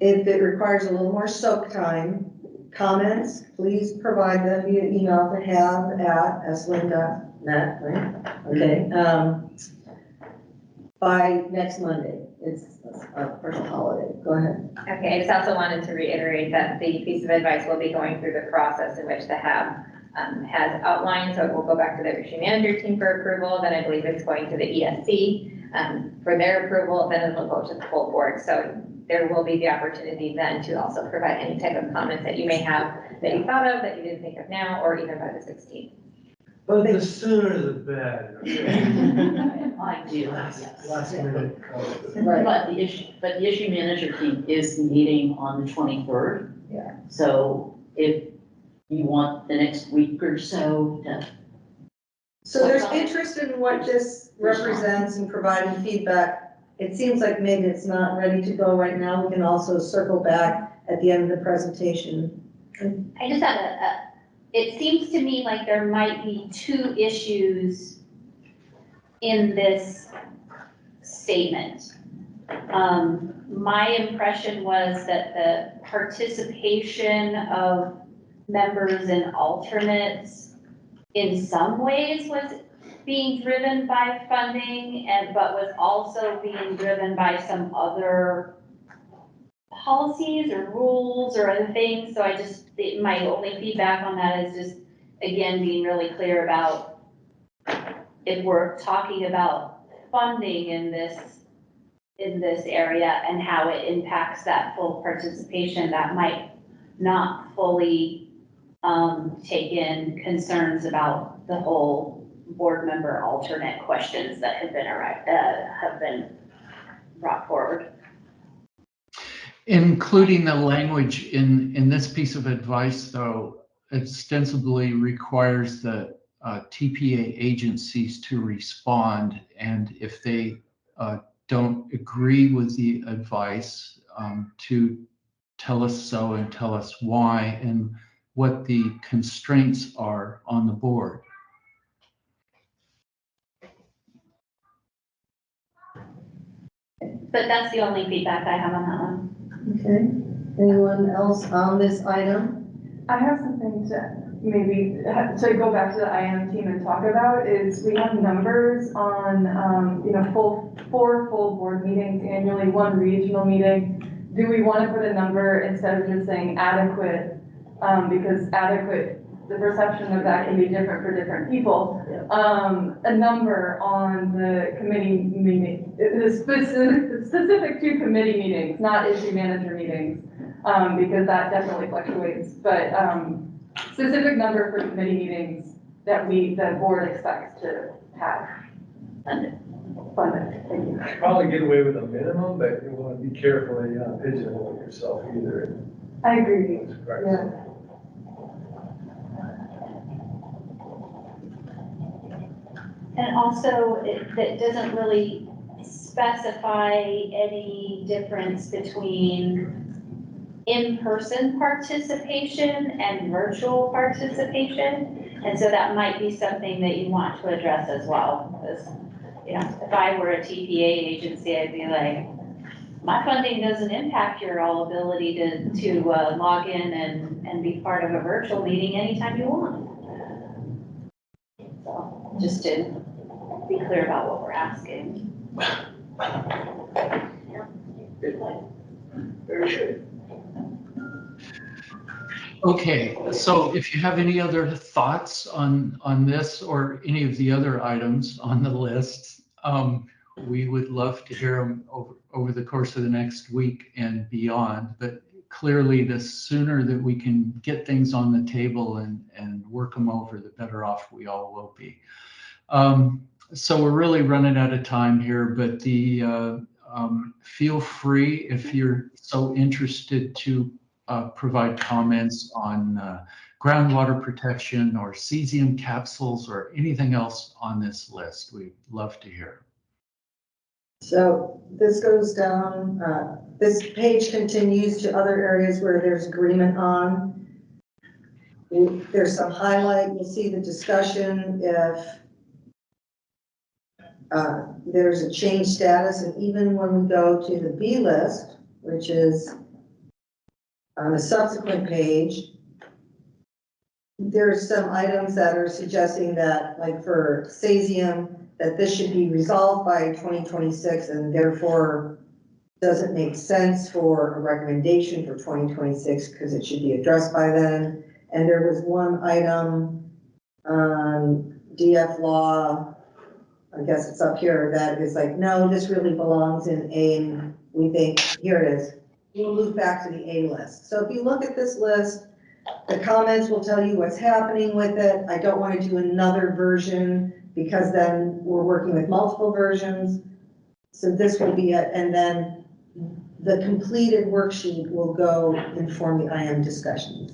If it requires a little more soak time, comments, please provide them via email to have@slin.net, right? Okay, by next Monday. It's a partial holiday. Go ahead. Okay, I just also wanted to reiterate that the piece of advice will be going through the process in which the HAB has outlined, so it will go back to the issue manager team for approval, then I believe it's going to the ESC for their approval, then it'll go to the full board. So there will be the opportunity then to also provide any type of comments that you may have that you thought of, that you didn't think of now, or even by the 16th. But the sooner the better. Ideally, Last yes. minute. Right. But the issue manager team is meeting on the 23rd. Yeah. So if you want the next week or so to. So there's interest in what this represents and providing feedback. It seems like maybe it's not ready to go right now. We can also circle back at the end of the presentation. I just had it seems to me like there might be 2 issues in this statement. My impression was that the participation of members and alternates in some ways was being driven by funding but was also being driven by some other policies or rules or other things. So my only feedback on that is just, again, being really clear about if we're talking about funding in this area and how it impacts that full participation, that might not fully take in concerns about the whole board member alternate questions that have been brought forward. Including the language in this piece of advice, though, ostensibly requires the TPA agencies to respond, and if they don't agree with the advice, to tell us so and tell us why and what the constraints are on the board. But that's the only feedback I have on that one. Okay. Anyone else on this item? I have something to maybe, to go back to the IM team and talk about is we have numbers on, 4 full board meetings annually, 1 regional meeting. Do we want to put a number instead of just saying adequate? Because adequate, the perception of that can be different for different people. A number on the committee meeting, specific to committee meetings, not issue manager meetings, because that definitely fluctuates. But specific number for committee meetings that the board expects to have funded. Thank you. Probably get away with a minimum, but you want to be careful that you're not pigeonholing yourself either. I agree. Yeah. And also, that doesn't really specify any difference between in-person participation and virtual participation. And so that might be something that you want to address as well, because, you know, if I were a TPA agency, I'd be like, my funding doesn't impact your all ability to log in and be part of a virtual meeting anytime you want. So, just to be clear about what we're asking. Very good. Okay, so if you have any other thoughts on this or any of the other items on the list, we would love to hear them over the course of the next week and beyond. But clearly, the sooner that we can get things on the table and work them over, the better off we all will be. So we're really running out of time here, but feel free if you're so interested to provide comments on groundwater protection or cesium capsules or anything else on this list. We'd love to hear. So this goes down, this page continues to other areas where there's agreement on. There's some highlight, you'll see the discussion if there's a change status, and even when we go to the B list, which is on a subsequent page, there's some items that are suggesting that, like for cesium, that this should be resolved by 2026 and therefore doesn't make sense for a recommendation for 2026 because it should be addressed by then. And there was one item on DF law, I guess it's up here, that is like, no, this really belongs in A, and we think, here it is. We'll move back to the A list. So if you look at this list, the comments will tell you what's happening with it. I don't want to do another version because then we're working with multiple versions. So this will be it. And then the completed worksheet will go inform the IM discussions.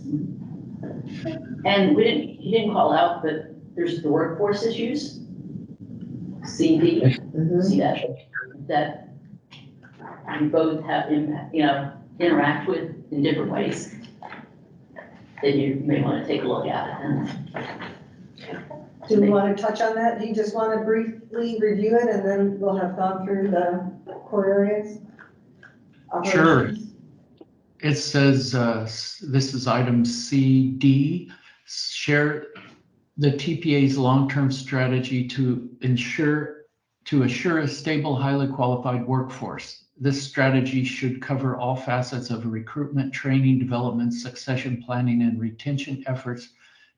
And you didn't call out, but there's the workforce issues. CD, see that you both have impact, interact with in different ways. Then you may want to take a look at it. Do we want to touch on that? Do you just want to briefly review it and then we'll have gone through the core areas? Sure. It says, this is item CD, share the TPA's long-term strategy to assure a stable, highly qualified workforce. This strategy should cover all facets of recruitment, training, development, succession planning, and retention efforts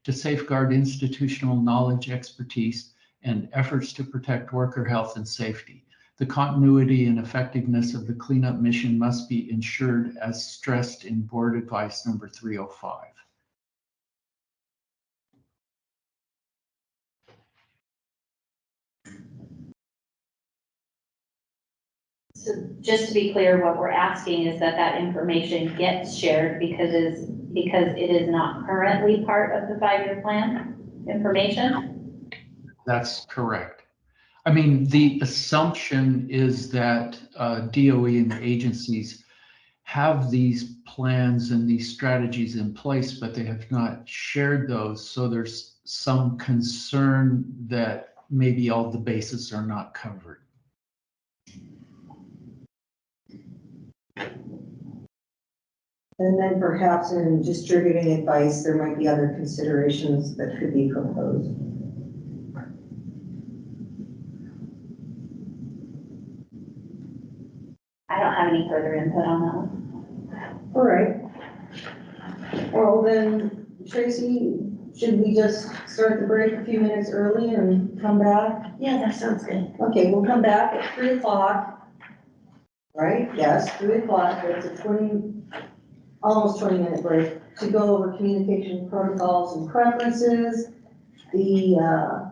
to safeguard institutional knowledge, expertise, and efforts to protect worker health and safety. The continuity and effectiveness of the cleanup mission must be ensured as stressed in Board Advice number 305. So just to be clear, what we're asking is that information gets shared because it is not currently part of the 5-year plan information? That's correct. I mean, the assumption is that DOE and the agencies have these plans and these strategies in place, but they have not shared those. So there's some concern that maybe all the bases are not covered. And then perhaps in distributing advice, there might be other considerations that could be proposed. I don't have any further input on that one. All right. Well, then, Tracy, should we just start the break a few minutes early and come back? Yeah, that sounds good. Okay, we'll come back at 3 o'clock. Right? Yes, 3 o'clock. It's a almost 20-minute break to go over communication protocols and preferences. The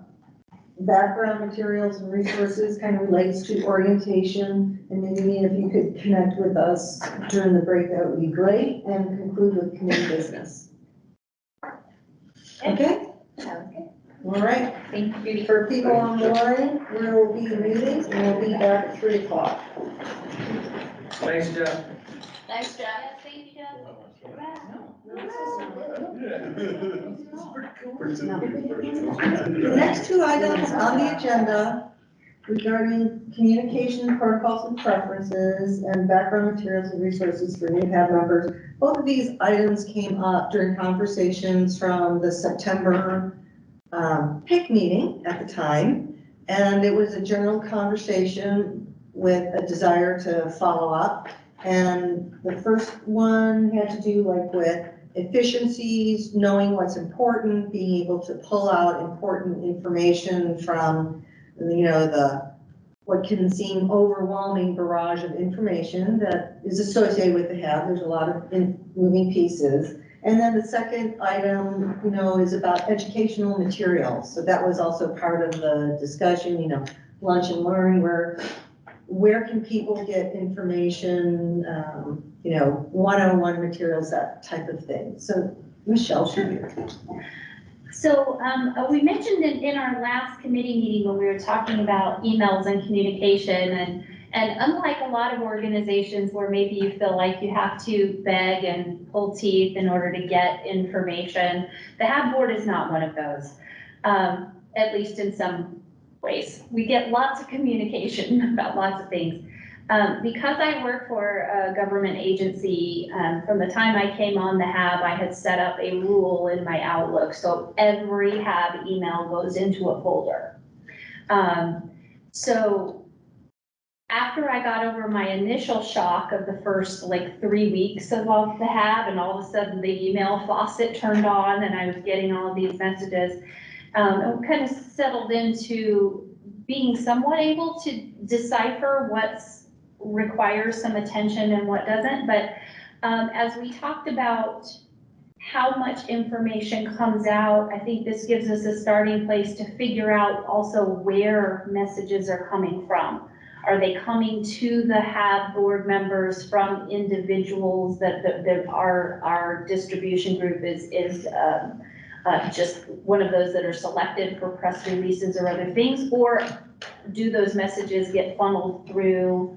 background materials and resources kind of relates to orientation. And maybe if you could connect with us during the break, that would be great, and conclude with committee business. Okay? Sounds good. All right. Thank you, Judy. For people online, we will be meeting and we'll be back at 3 o'clock. Thanks, Jeff. Thanks, Jeff. Yes, thank you, Jeff. The next two items on the agenda regarding communication protocols and preferences and background materials and resources for new HAB members. Both of these items came up during conversations from the September PIC meeting at the time. And it was a general conversation with a desire to follow up. And the first one had to do like with efficiencies, knowing what's important, being able to pull out important information from, you know, what can seem overwhelming barrage of information that is associated with the HAB. There's a lot of moving pieces. And then the second item, you know, is about educational materials. So that was also part of the discussion, you know, lunch and learn, where can people get information, you know, one-on-one materials, that type of thing. So Michelle, sure. So we mentioned in our last committee meeting when we were talking about emails and communication, and unlike a lot of organizations where maybe you feel like you have to beg and pull teeth in order to get information, the HAB board is not one of those, at least in some ways. We get lots of communication about lots of things. Because I work for a government agency, from the time I came on the HAB, I had set up a rule in my Outlook. So every HAB email goes into a folder. So after I got over my initial shock of the first like 3 weeks of the HAB, and all of a sudden the email faucet turned on and I was getting all of these messages, I kind of settled into being somewhat able to decipher what's requires some attention and what doesn't. But as we talked about how much information comes out, I think this gives us a starting place to figure out also where messages are coming from. Are they coming to the HAB board members from individuals that our distribution group is just one of those that are selected for press releases or other things, or do those messages get funneled through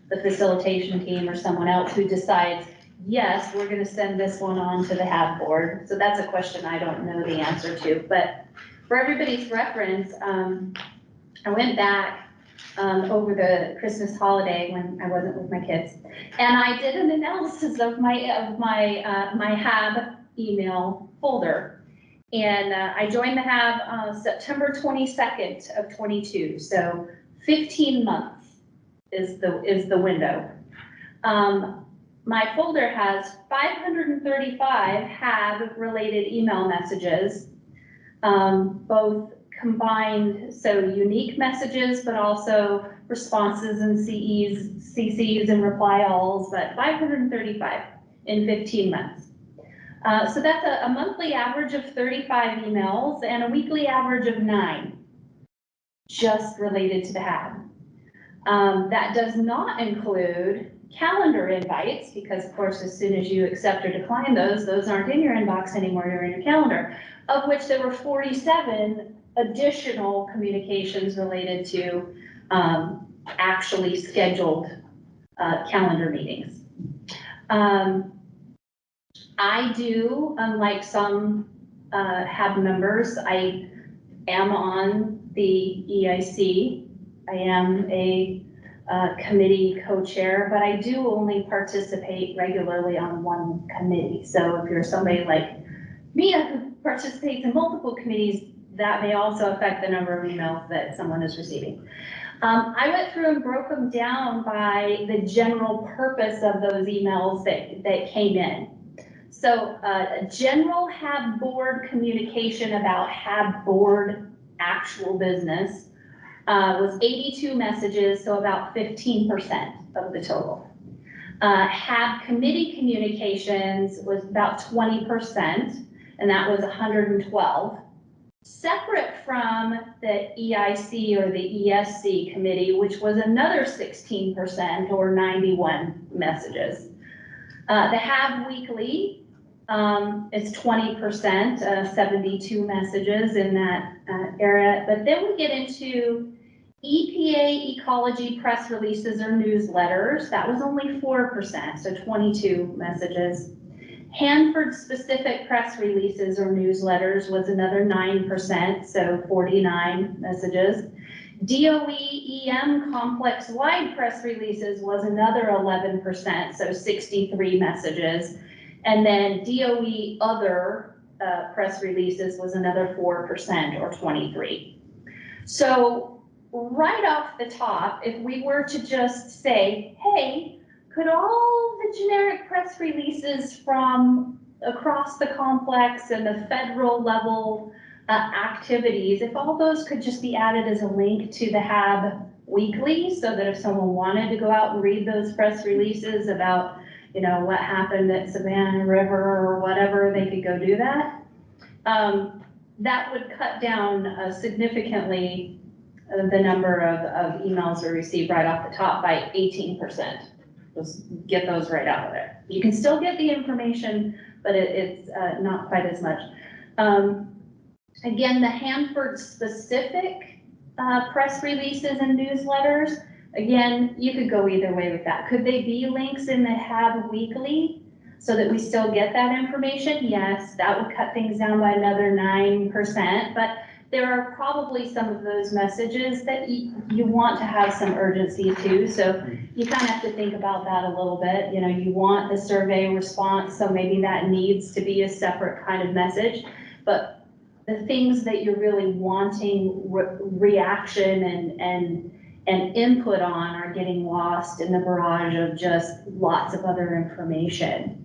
the facilitation team or someone else who decides, yes, we're going to send this one on to the HAB board? So that's a question I don't know the answer to. But for everybody's reference, I went back over the Christmas holiday when I wasn't with my kids, and I did an analysis of my HAB email folder. And I joined the HAB September 22nd of 22, so 15 months is the window. My folder has 535 HAB related email messages, both combined, so unique messages, but also responses and CCs and reply alls, but 535 in 15 months. So that's a monthly average of 35 emails and a weekly average of 9, just related to the HAB. That does not include calendar invites, because of course, as soon as you accept or decline those aren't in your inbox anymore, you're in your calendar, of which there were 47 additional communications related to actually scheduled calendar meetings. I do, unlike some HAB members, I am on the EIC. I am a committee co-chair, but I do only participate regularly on one committee. So if you're somebody like me who participates in multiple committees, that may also affect the number of emails that someone is receiving. I went through and broke them down by the general purpose of those emails that came in. So general HAB board communication about HAB board actual business was 82 messages, so about 15% of the total. HAB committee communications was about 20%, and that was 112. Separate from the EIC or the ESC committee, which was another 16% or 91 messages. The HAB weekly is 20%, 72 messages in that area. But then we get into EPA ecology press releases or newsletters. That was only 4%, so 22 messages. Hanford-specific press releases or newsletters was another 9%, so 49 messages. DOE-EM complex-wide press releases was another 11%, so 63 messages. And then DOE other press releases was another 4% or 23. So right off the top, if we were to just say, hey, could all the generic press releases from across the complex and the federal level activities, if all those could just be added as a link to the HAB weekly, so that if someone wanted to go out and read those press releases about, you know, what happened at Savannah River or whatever, they could go do that. That would cut down significantly the number of emails we received right off the top by 18%. Just get those right out of there. You can still get the information, but it's not quite as much. Again, the Hanford specific press releases and newsletters, again, you could go either way with that. Could they be links in the HAB weekly so that we still get that information? Yes, that would cut things down by another 9%, but there are probably some of those messages that you want to have some urgency to. So you kind of have to think about that a little bit. You know, you want the survey response, so maybe that needs to be a separate kind of message. But the things that you're really wanting reaction and input on are getting lost in the barrage of just lots of other information.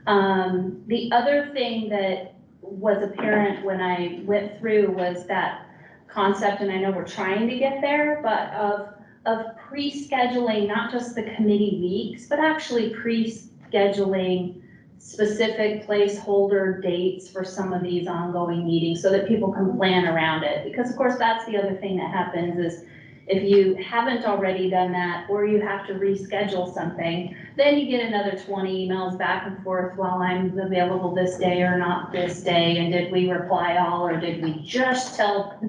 The other thing that was apparent when I went through was that concept, and I know we're trying to get there, but of pre-scheduling not just the committee weeks, but actually pre-scheduling specific placeholder dates for some of these ongoing meetings so that people can plan around it. Because of course, that's the other thing that happens is if you haven't already done that, or you have to reschedule something, then you get another 20 emails back and forth, well, I'm available this day or not this day, and did we reply all, or did we just tell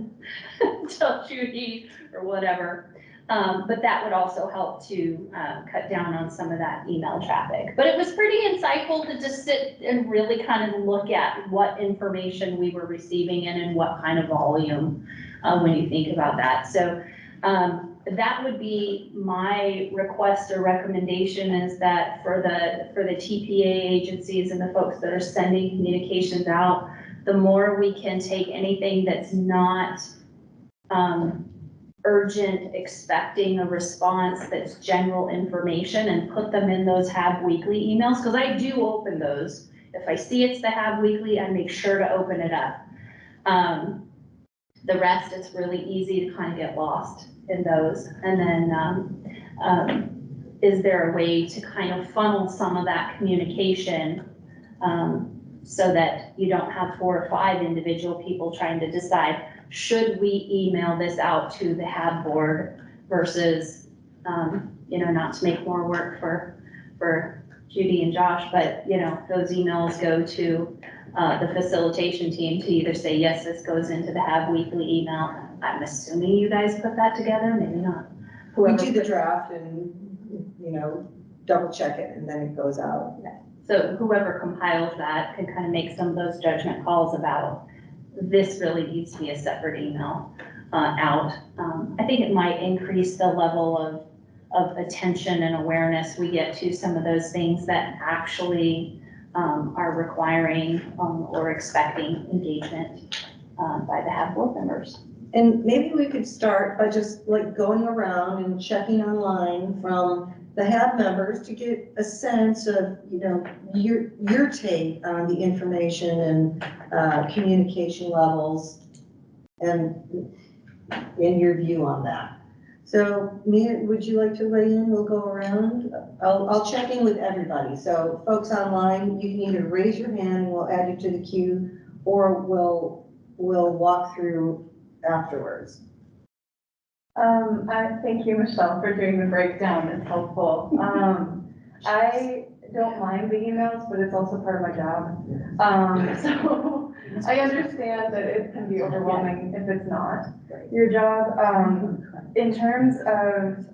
Judy, or whatever. But that would also help to cut down on some of that email traffic. But it was pretty insightful to just sit and really kind of look at what information we were receiving and in what kind of volume when you think about that. So that would be my request or recommendation, is that for the TPA agencies and the folks that are sending communications out, the more we can take anything that's not urgent, expecting a response, that's general information, and put them in those HAB weekly emails, because I do open those. If I see it's the HAB weekly, I make sure to open it up. The rest, it's really easy to kind of get lost in those. And then is there a way to kind of funnel some of that communication so that you don't have 4 or 5 individual people trying to decide, should we email this out to the HAB board versus, you know, not to make more work for Judy and Josh, but, you know, those emails go to the facilitation team to either say, yes, this goes into the HAB weekly email. I'm assuming you guys put that together, maybe not. We do the draft and, you know, double check it and then it goes out. So whoever compiles that can kind of make some of those judgment calls about, this really needs to be a separate email out. I think it might increase the level of attention and awareness we get to some of those things that actually are requiring or expecting engagement by the HAB board members. And maybe we could start by just like going around and checking online from the HAB members to get a sense of, you know, your take on the information and communication levels and your view on that. So Mia, would you like to weigh in? We'll go around. I'll check in with everybody. So folks online, you can either raise your hand and we'll add you to the queue, or we'll walk through afterwards. I thank you, Michelle, for doing the breakdown. It's helpful. I don't mind the emails, but it's also part of my job. So I understand that it can be overwhelming if it's not your job. In terms of,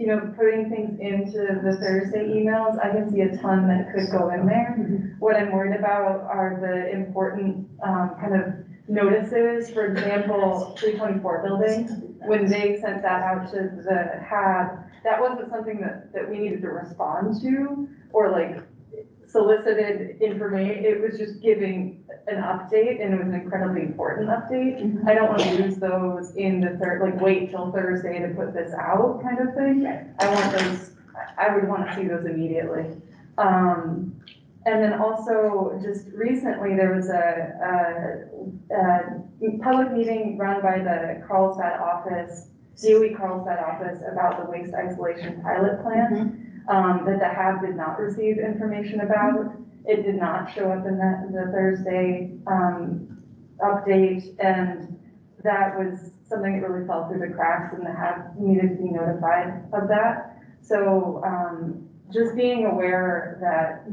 you know, putting things into the Thursday emails, I can see a ton that could go in there. What I'm worried about are the important, kind of notices, for example, 324 building, when they sent that out to the HAB, that wasn't something that we needed to respond to, or like solicited information. It was just giving an update, and it was an incredibly important update. I don't want to lose those in the like wait till Thursday to put this out kind of thing. I want those, I would want to see those immediately. And then also, just recently, there was a public meeting run by the Carlsbad office, DOE Carlsbad office, about the waste isolation pilot plan, that the HAB did not receive information about. It did not show up in the Thursday update, and that was something that really fell through the cracks, and the HAB needed to be notified of that. So just being aware that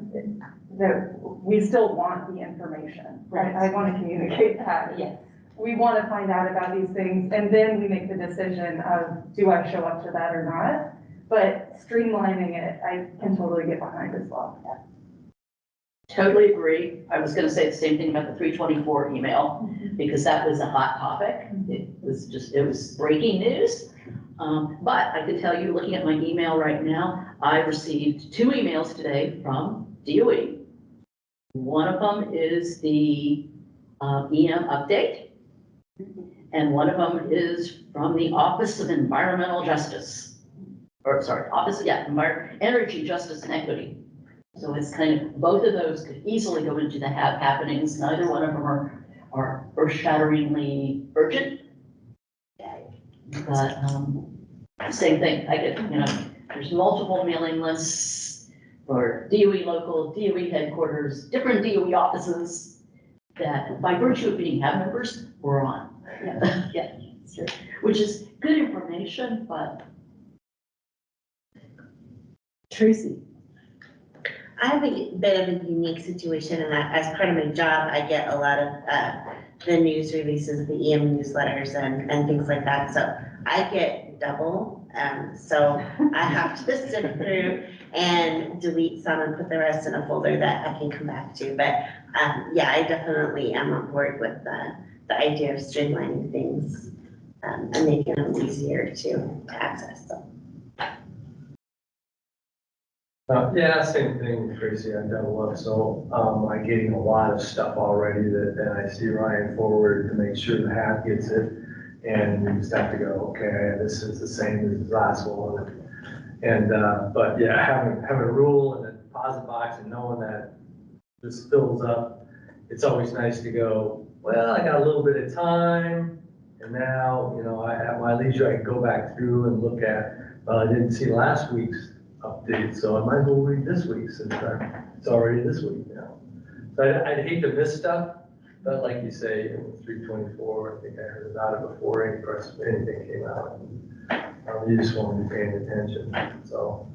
we still want the information, right? I want to communicate that. Yes. We want to find out about these things, and then we make the decision of, do I show up to that or not? But streamlining it, I can totally get behind as well. Totally agree. I was gonna say the same thing about the 324 email, because that was a hot topic. It was breaking news. But I could tell you, looking at my email right now, I received 2 emails today from DOE. One of them is the EM update, and one of them is from the Office of Environmental Justice. Or sorry, Energy Justice and Equity. So it's kind of, both of those could easily go into the happenings. Neither one of them are earth-shatteringly urgent. But same thing, I get, you know, there's multiple mailing lists for DOE local, DOE headquarters, different DOE offices that by virtue of being HAB members, we're on. Yeah, sure. Which is good information, but. Tracy. I have a bit of a unique situation in that as part of my job, I get a lot of the news releases, the EM newsletters and things like that. So I get double. So I have to sift through and delete some and put the rest in a folder that I can come back to. But yeah, I definitely am on board with the idea of streamlining things and making them easier to access them. Yeah, same thing, Tracy, on Double Up. So I'm getting a lot of stuff already that then I see Ryan forward to make sure the HAB gets it. And we just have to go, okay, this is the same as the last one. And, but yeah, having a rule and a deposit box and knowing that this fills up, it's always nice to go, well, I got a little bit of time. And now, you know, at my leisure, I can go back through and look at, well, I didn't see last week's update, so I might as well read this week since it's already this week now. So I'd hate to miss stuff, but like you say, in 324, I think I heard about it before anything came out. You just want to be paying attention. So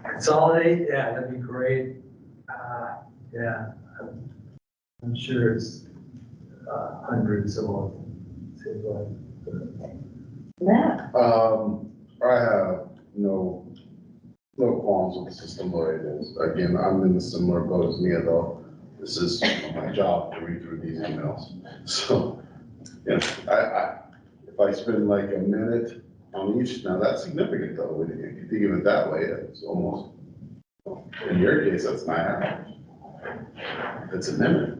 consolidate, yeah, that'd be great. Yeah, I'm sure it's hundreds a month. Seems like. Yeah. I have no qualms with the system the way it is. Again, I'm in a similar boat as Mia though. This is my job to read through these emails. So, yeah, if I spend like a minute on each, now that's significant though. When you think of it that way, it's almost, in your case, that's 9 hours. It's a minute,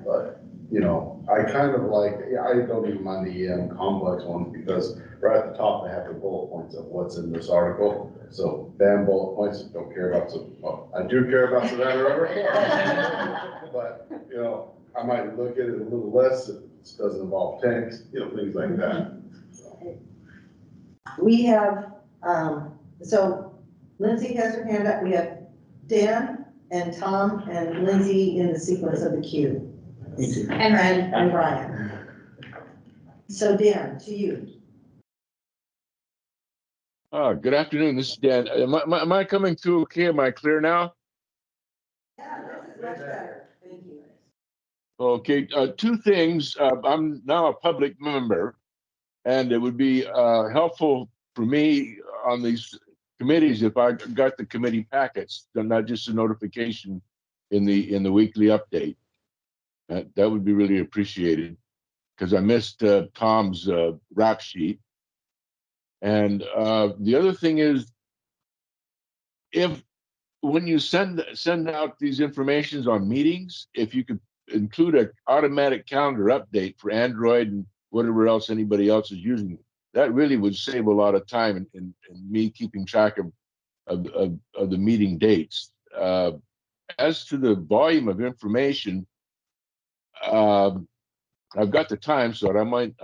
but you know, I kind of like, I don't even mind the EM complex ones because right at the top, they have the bullet points of what's in this article. So bam, bullet points, don't care about some, well, I do care about Savannah River. But, you know, I might look at it a little less if it doesn't involve tanks, you know, things like that. So. We have, so Lindsay has her hand up. We have Dan and Tom and Lindsay in the sequence of the queue. And Ryan. So Dan, to you. Good afternoon. This is Dan. Am I coming through okay? Am I clear now? Yeah, this is much better. Thank you. Okay, 2 things. I'm now a public member, and it would be helpful for me on these committees if I got the committee packets, not just a notification in the weekly update. That would be really appreciated, because I missed Tom's rap sheet. And the other thing is, when you send out these informations on meetings, if you could include an automatic calendar update for Android and whatever else anybody else is using, that really would save a lot of time in me keeping track of the meeting dates. As to the volume of information, I've got the time, so I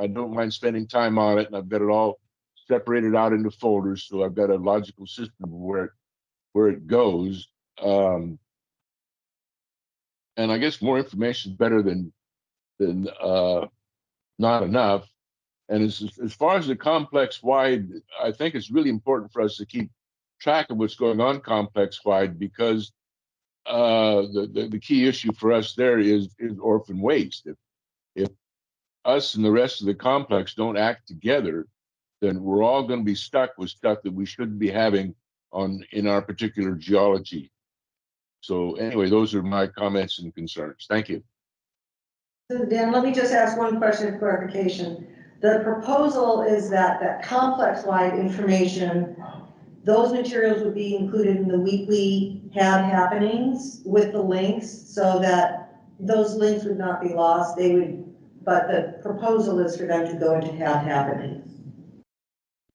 don't mind spending time on it, and I've got it all separated out into folders, so I've got a logical system where it goes. And I guess more information is better than not enough. And as far as the complex wide, I think it's really important for us to keep track of what's going on complex wide, because the key issue for us there is orphan waste. If us and the rest of the complex don't act together, then we're all going to be stuck with stuff that we shouldn't be having in our particular geology. So anyway, those are my comments and concerns. Thank you. Dan, let me just ask one question of clarification. The proposal is that complex-wide information, those materials would be included in the weekly HAB happenings with the links, so that those links would not be lost. But the proposal is for them to go into HAB happenings.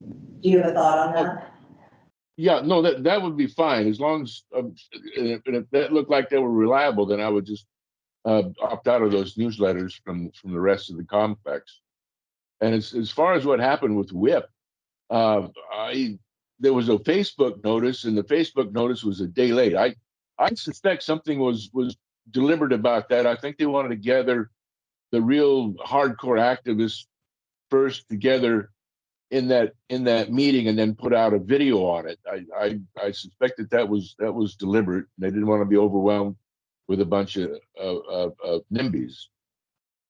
Do you have a thought on that? Yeah, no, that would be fine, as long as if that looked like they were reliable, then I would just opt out of those newsletters from the rest of the complex. And as far as what happened with WIP, there was a Facebook notice, and the Facebook notice was a day late. I suspect something was deliberate about that. I think they wanted to gather the real hardcore activists first together in that meeting, and then put out a video on it. I suspect that was deliberate. They didn't want to be overwhelmed with a bunch of NIMBYs.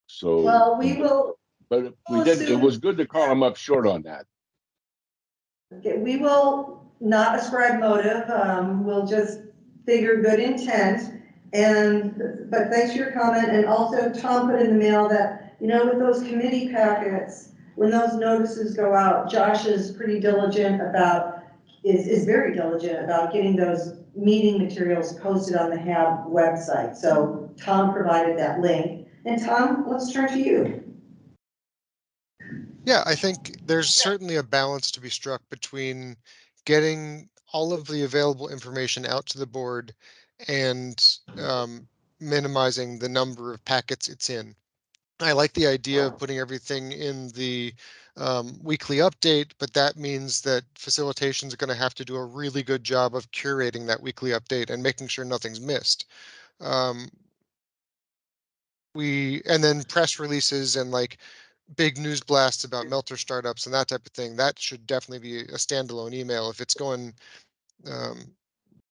So, well, we will. But we did. It was good to call them up short on that. Okay, we will not ascribe motive. We'll just figure good intent. But thanks for your comment. And also, Tom put in the mail that, with those committee packets, when those notices go out, Josh is pretty diligent is very diligent about getting those meeting materials posted on the HAB website. So Tom provided that link. And Tom, let's turn to you. Yeah, I think there's certainly a balance to be struck between getting all of the available information out to the board and minimizing the number of packets it's in. I like the idea of putting everything in the weekly update, but that means that facilitations are going to have to do a really good job of curating that weekly update and making sure nothing's missed. And then press releases and like big news blasts about melter startups and that type of thing, that should definitely be a standalone email. If it's going,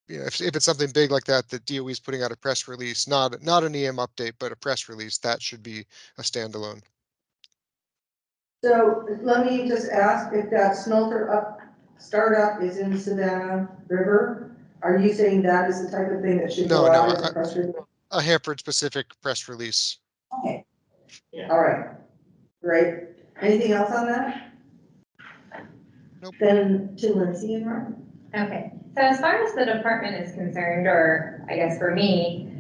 if it's something big like that, that DOE is putting out a press release, not an EM update, but a press release, that should be a standalone. So let me just ask, if that smelter startup is in Savannah River, are you saying that is the type of thing that should go out as a press release? A Hanford specific press release. Okay. Yeah. All right. Great. Anything else on that? Nope. Then to Lindsay and Ryan. Okay, so as far as the department is concerned, or I guess for me,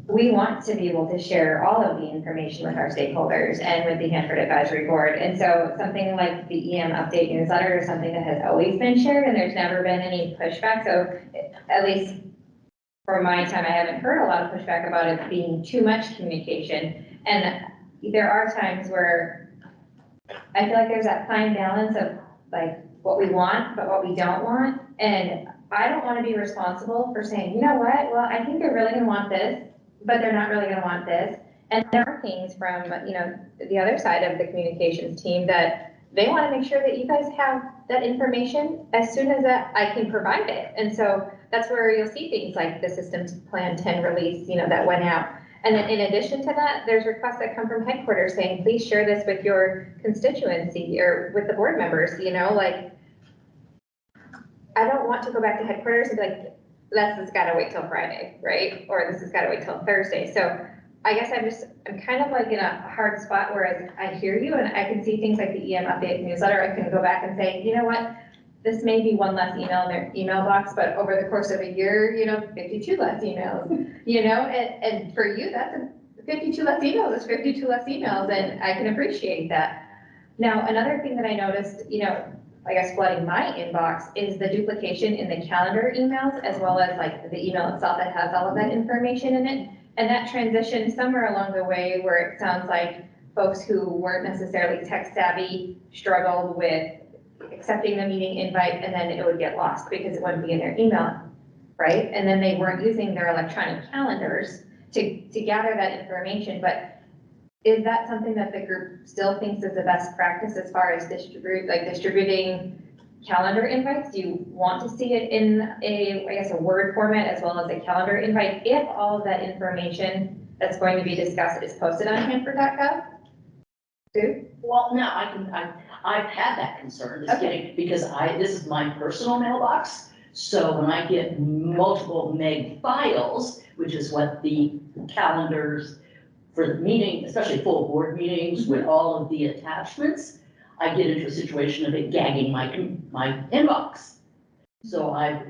we want to be able to share all of the information with our stakeholders and with the Hanford Advisory Board. And so something like the EM update newsletter is something that has always been shared, and there's never been any pushback. So at least for my time, I haven't heard a lot of pushback about it being too much communication. And there are times where I feel like there's that fine balance of like what we want, but what we don't want. And I don't want to be responsible for saying, you know what, well, I think they're really going to want this, but they're not really going to want this. And there are things from, the other side of the communications team that they want to make sure that you guys have that information as soon as I can provide it. And so that's where you'll see things like the Systems Plan 10 release, that went out. And then in addition to that, there's requests that come from headquarters saying, please share this with your constituency or with the board members, I don't want to go back to headquarters and be like, this has gotta wait till Friday, right? Or this has gotta wait till Thursday. So I guess I'm kind of like in a hard spot, whereas I hear you and I can see things like the EM update newsletter. I can go back and say, you know what? This may be one less email in their email box, but over the course of a year, 52 less emails, and for you, that's 52 less emails, it's 52 less emails, and I can appreciate that. Now, another thing that I noticed, I guess flooding my inbox is the duplication in the calendar emails, as well as like the email itself that has all of that information in it. And that transition somewhere along the way where it sounds like folks who weren't necessarily tech savvy struggled with accepting the meeting invite, and then it would get lost because it wouldn't be in their email, right? And then they weren't using their electronic calendars to gather that information. But is that something that the group still thinks is the best practice as far as distributing calendar invites? Do you want to see it in a Word format as well as a calendar invite if all of that information that's going to be discussed is posted on Hanford.gov? Sue? Well, no, I've had that concern, because this is my personal mailbox. So when I get multiple meg files, which is what the calendars for the meeting, especially full board meetings with all of the attachments, I get into a situation of it gagging my inbox. So I've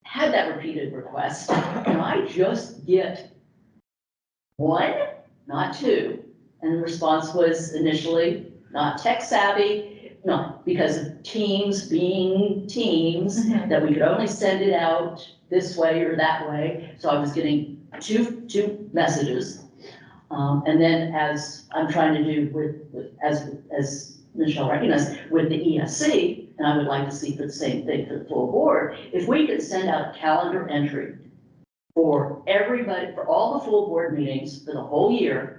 had that repeated request. Can I just get one, not two? And the response was initially not tech savvy, no, because of Teams being Teams, that we could only send it out this way or that way. So I was getting two messages. And then as I'm trying to do as Michelle recognized, with the ESC, and I would like to see for the same thing for the full board, if we could send out a calendar entry for everybody, for all the full board meetings for the whole year,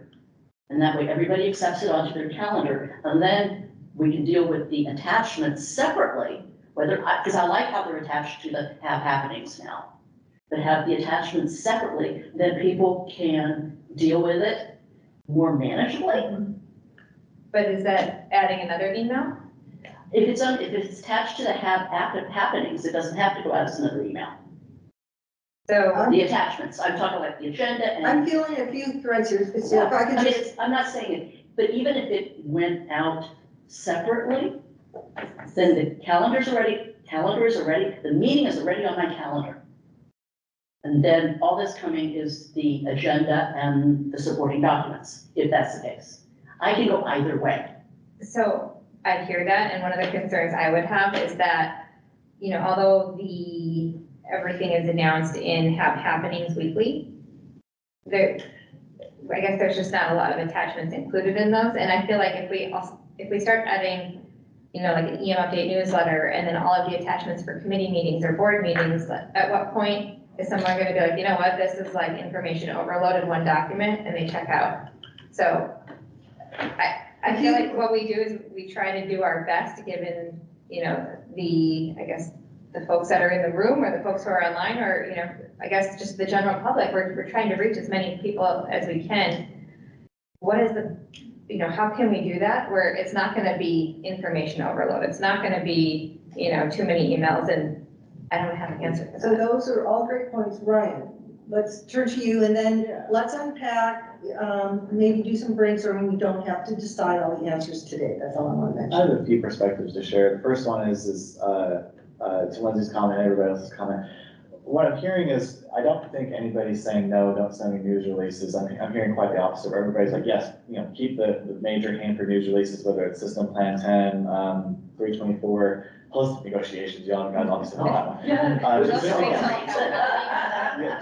and that way everybody accepts it onto their calendar, and then we can deal with the attachments separately, because I like how they're attached to the have happenings now, but have the attachments separately, then people can deal with it more manageably. But is that adding another email? If it's attached to the have happenings, it doesn't have to go out as another email. So the attachments, I'm talking about the agenda and. I'm feeling a few threads here, so if I could just. I'm not saying it, but even if it went out separately, then the calendar is already, the meeting is already on my calendar. And then all that's coming is the agenda and the supporting documents, if that's the case. I can go either way. So I hear that, and one of the concerns I would have is that, although everything is announced in Have Happenings Weekly, I guess there's just not a lot of attachments included in those, and I feel like if we start adding, like an EM update newsletter, and then all of the attachments for committee meetings or board meetings, at what point is someone gonna be like, you know what, this is like information overload in one document, and they check out? So I feel like what we do is we try to do our best, given, the folks that are in the room or the folks who are online, or, I guess just the general public, we're trying to reach as many people as we can. What is how can we do that where it's not gonna be information overload? It's not gonna be, too many emails, and I don't have an answer for that. So those are all great points, Ryan. Let's turn to you and then let's unpack, maybe do some brainstorming. We don't have to decide all the answers today. That's all I want to mention. I have a few perspectives to share. The first one is to Lindsay's comment, everybody else's comment. What I'm hearing is, I don't think anybody's saying no, don't send me news releases. I'm hearing quite the opposite, where everybody's like, yes, keep the major Hanford news releases, whether it's System Plan 10, 324, plus negotiations, y'all guys obviously know that one.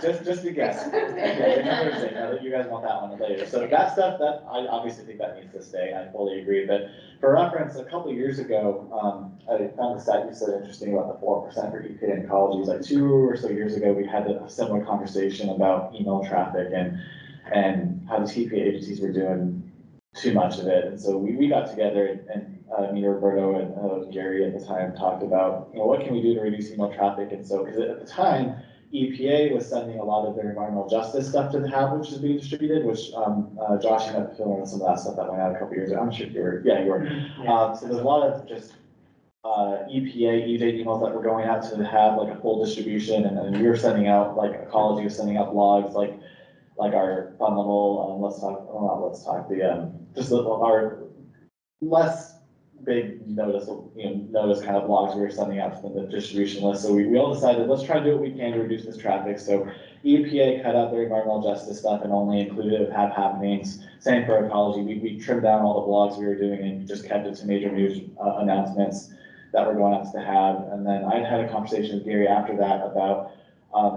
Just a guess. You guys want that one later. So that stuff, that I obviously think that needs to stay. I fully agree. But for reference, a couple of years ago, I found the stat you said interesting about the 4% for EPA oncology. Like 2 or so years ago, we had a similar conversation about email traffic and how the TPA agencies were doing too much of it. And so we got together and me, Roberto, and Gary at the time talked about, what can we do to reduce email traffic? And so, because at the time, EPA was sending a lot of their environmental justice stuff to the Hub, which is being distributed, which Josh ended up filling in some of that stuff that went out a couple years ago. I'm sure you were, you were. So there's a lot of just EPA, EJ emails that were going out to have like a full distribution, and then we were sending out, like Ecology was sending out blogs, like our fundamental, our less big notice kind of blogs we were sending out to the distribution list. So we all decided, let's try to do what we can to reduce this traffic. So EPA cut out their environmental justice stuff and only included have happenings. Same for Ecology. We trimmed down all the blogs we were doing and just kept it to major news announcements that we're going out to have. And then I had a conversation with Gary after that about,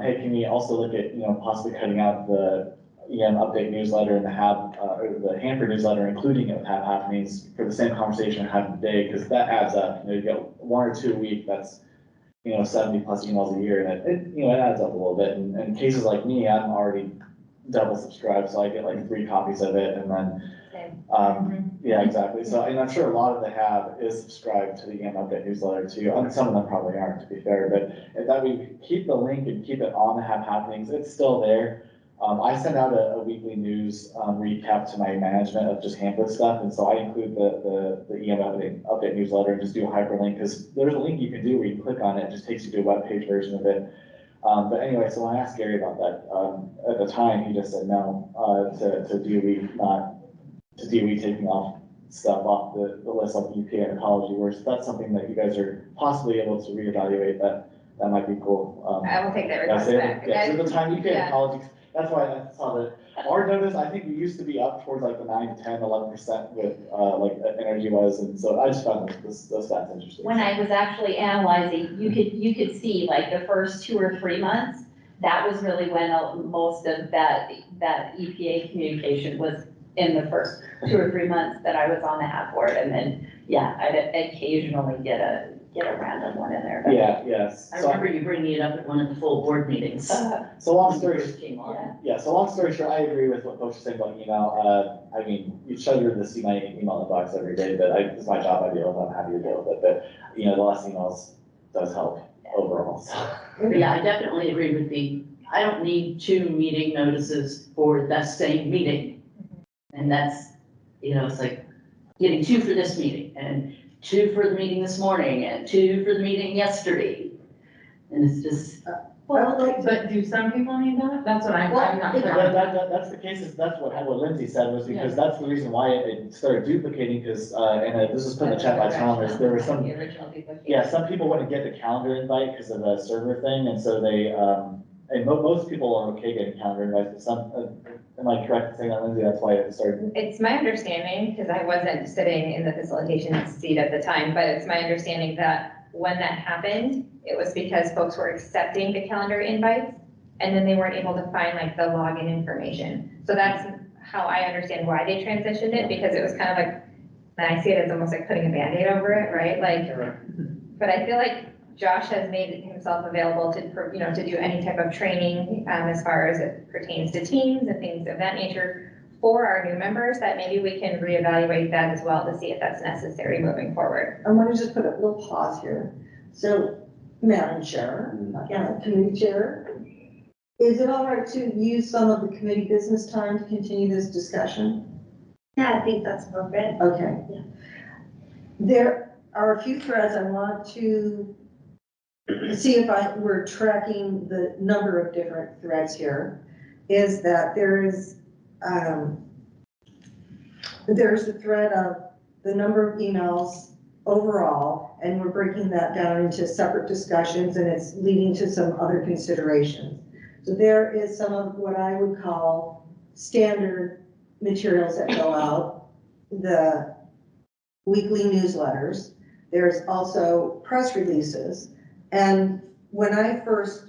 hey, can we also look at, possibly cutting out the EM update newsletter and or the Hanford newsletter, including it with have happenings for the same conversation we're having today, because that adds up. You get 1 or 2 a week, that's 70 plus emails a year, and it adds up a little bit. And cases like me, I'm already double subscribed, so I get like 3 copies of it, and then yeah, exactly. So, and I'm sure a lot of the have is subscribed to the EM update newsletter too. And some of them probably aren't, to be fair, but if that we keep the link and keep it on the have happenings, it's still there. I send out a weekly news recap to my management of just Hanford stuff, and so I include the EM update newsletter and just do a hyperlink, because there's a link you can do where you click on it, it just takes you to a web page version of it. But anyway, so when I asked Gary about that, at the time, he just said no to DOE taking off stuff off the list of EPA and Ecology, whereas that's something that you guys are possibly able to reevaluate. That might be cool. I will take that request back. Yeah, so the time EPA and Yeah. Ecology, that's why I saw that. Our notice, I think we used to be up towards like the 9 to 10, 11% with like energy was, and so I just found those stats interesting. When I was actually analyzing, you could see like the first 2 or 3 months, that was really when most of that EPA communication was in the first 2 or 3 months that I was on the HAB board, and then, yeah, I'd occasionally get a random one in there. But Yeah, yes. I remember you bringing it up at one of the full board meetings. So long story, so long story short, I agree with what folks are saying about email. I mean, you shudder to see my email inbox every day, but it's my job, I deal with it, I'm happy to deal with it, but the less emails does help overall, so. Yeah, I definitely agree with I don't need 2 meeting notices for that same meeting. And that's, it's like getting 2 for this meeting and 2 for the meeting this morning and 2 for the meeting yesterday. And it's just. But do some people need that? That's what I'm not clear. That's the case, that's what Lindsay said, was because that's the reason why it started duplicating, because, and this was put in the chat by Tom, is there were some, some people wouldn't get the calendar invite because of the server thing, and so they, and most people are okay getting calendar invites, but some, am I correct in saying that, Lindsay? That's why it started. It's my understanding, because I wasn't sitting in the facilitation seat at the time, but it's my understanding that when that happened, it was because folks were accepting the calendar invites, and then they weren't able to find like the login information. So that's how I understand why they transitioned it, because it was kind of like, and I see it as almost like putting a Band-Aid over it, right? Like, but I feel like Josh has made himself available to, to do any type of training as far as it pertains to teams and things of that nature for our new members, that maybe we can reevaluate that as well to see if that's necessary moving forward. I want to just put a little pause here. So, Madam Chair, Committee Chair, is it all right to use some of the committee business time to continue this discussion? Yeah, I think that's appropriate. Okay. Yeah. There are a few threads I want to see if we're tracking the number of different threads here. Is that there's the thread of the number of emails overall, and we're breaking that down into separate discussions, and it's leading to some other considerations. So there is some of what I would call standard materials that go out, the weekly newsletters. There's also press releases. And when I first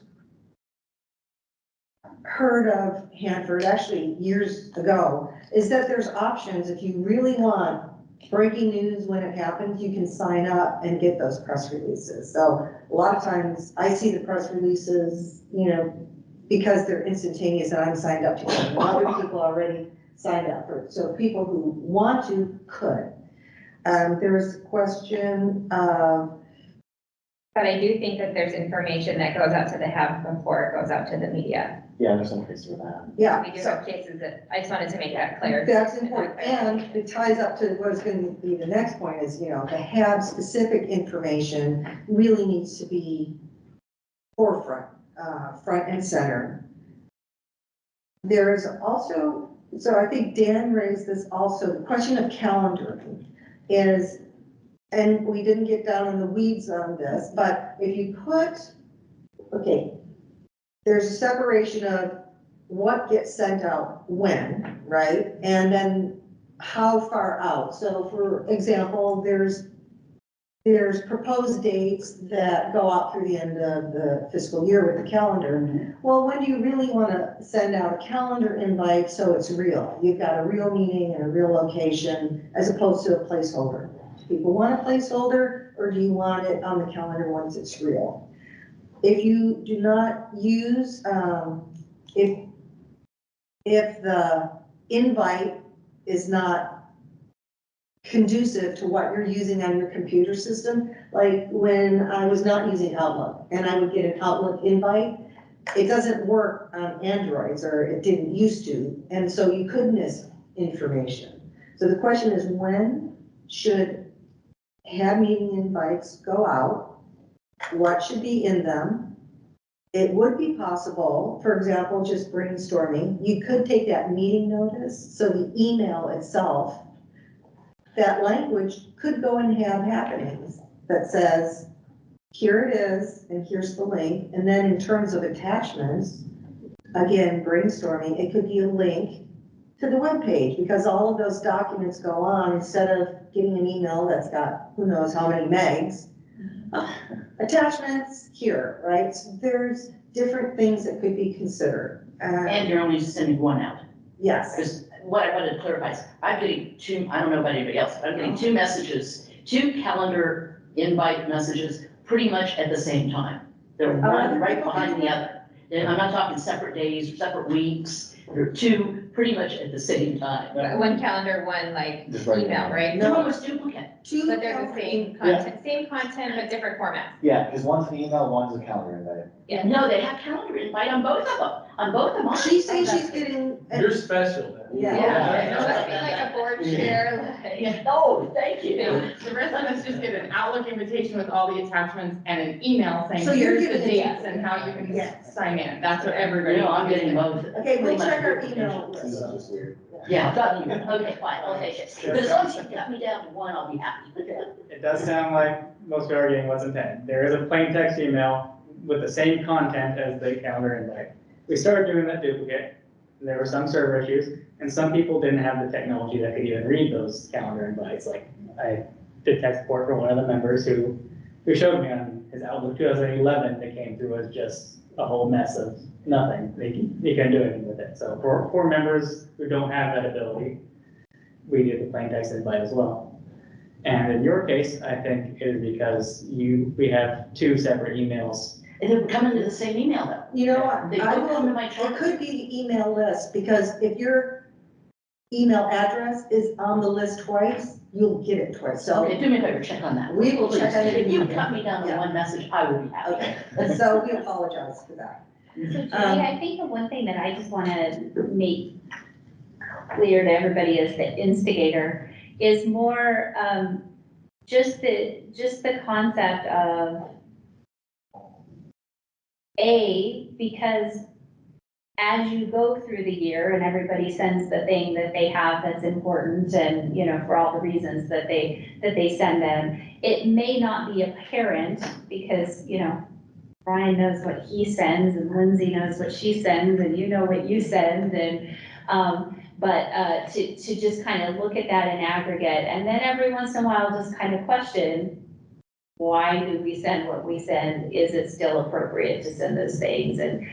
heard of Hanford, actually years ago, is that there's options. If you really want breaking news when it happens, you can sign up and get those press releases. So a lot of times I see the press releases, because they're instantaneous and I'm signed up to them. Other people already signed up for it. So people who want to could. There was a question of. But I do think that there's information that goes out to the HAB before it goes out to the media. Yeah, there's some place for that. Yeah, We do so have cases that, I just wanted to make that clear. that's important. And it ties up to what is going to be the next point is, the HAB specific information really needs to be forefront, front and center. There is also, so I think Dan raised this also, the question of calendaring is, and we didn't get down in the weeds on this, but if you put, okay, there's a separation of what gets sent out when, right? And then how far out. So for example, there's proposed dates that go out through the end of the fiscal year with the calendar. Well, when do you really want to send out a calendar invite so it's real? You've got a real meeting and a real location as opposed to a placeholder. Do people want a placeholder or do you want it on the calendar once it's real? If you do not use, if the invite is not conducive to what you're using on your computer system, like when I was not using Outlook and I would get an Outlook invite, it doesn't work on Androids, or it didn't used to, and so you could miss information. So the question is, when should HAB meeting invites go out? What should be in them? It would be possible, for example, just brainstorming, you could take that meeting notice, so the email itself, that language could go in HAB happenings that says, here it is, and here's the link. And then in terms of attachments, again, brainstorming, it could be a link to the webpage, because all of those documents go on instead of getting an email that's got who knows how many megs. Attachments here, right? So there's different things that could be considered. And you're only sending one out. Yes. Because what I wanted to clarify is, I'm getting two, I don't know about anybody else, but I'm getting two messages, two calendar invite messages pretty much at the same time. They're one right behind the other. And I'm not talking separate days or separate weeks. They're two pretty much at the same time. One calendar, one like Just right email, now. right? No, it's duplicate. But they're the same content, but different formats. Yeah, because one's an email, one's a calendar invite. Yeah, no, they have calendar invite on both of them, mine. She's saying she's getting. You're special, man. Yeah. It must be like a board share, like. Yeah, oh, thank you. The rest of us just get an Outlook invitation with all the attachments and an email saying, So you're here's the getting dates and how you can sign in. That's what everybody. No, I'm getting both. Okay, we'll check our email This list. is just weird. Yeah, got you. Okay, fine, I'll take it. But as long as you got me down to one, I'll be happy. It does sound like most people are getting what's intended. There is a plain text email with the same content as the calendar invite. We started doing that duplicate, and there were some server issues, and some people didn't have the technology that could even read those calendar invites. Like, I did tech support for one of the members who showed me on his Outlook 2011 that came through as just a whole mess of nothing. They couldn't do anything with it. So for members who don't have that ability, we did the plain text invite as well. And in your case, I think it is because we have two separate emails. And they come into the same email though. You know what? They I don't come to my it chart. could be the email list, because if your email address is on the list twice, you'll get it twice. So Okay, do me a favor, check on that. We will check on it. If you cut me down to Yeah. one message, I will be happy. Okay, so we apologize for that. So Julie, I think the one thing that I just want to make clear to everybody as the instigator is more, just the concept of because as you go through the year and everybody sends the thing that they have that's important and, for all the reasons that they send them, it may not be apparent because, Brian knows what he sends and Lindsay knows what she sends and you know what you send and, but to just kind of look at that in aggregate and then every once in a while just kind of question, why do we send what we send? Is it still appropriate to send those things? And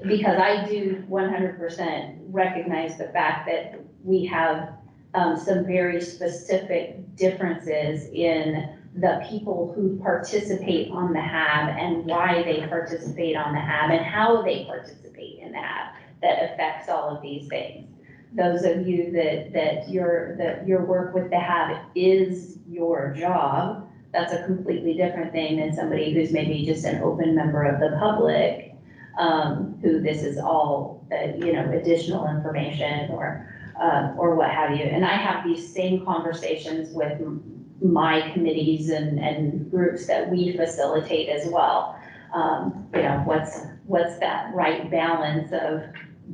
because I do 100% recognize the fact that we have some very specific differences in the people who participate on the HAB and why they participate on the HAB and how they participate in the HAB that affects all of these things. Those of you that your work with the HAB is your job, that's a completely different thing than somebody who's maybe just an open member of the public. who this is all, additional information or what have you. And I have these same conversations with my committees and groups that we facilitate as well. What's that right balance of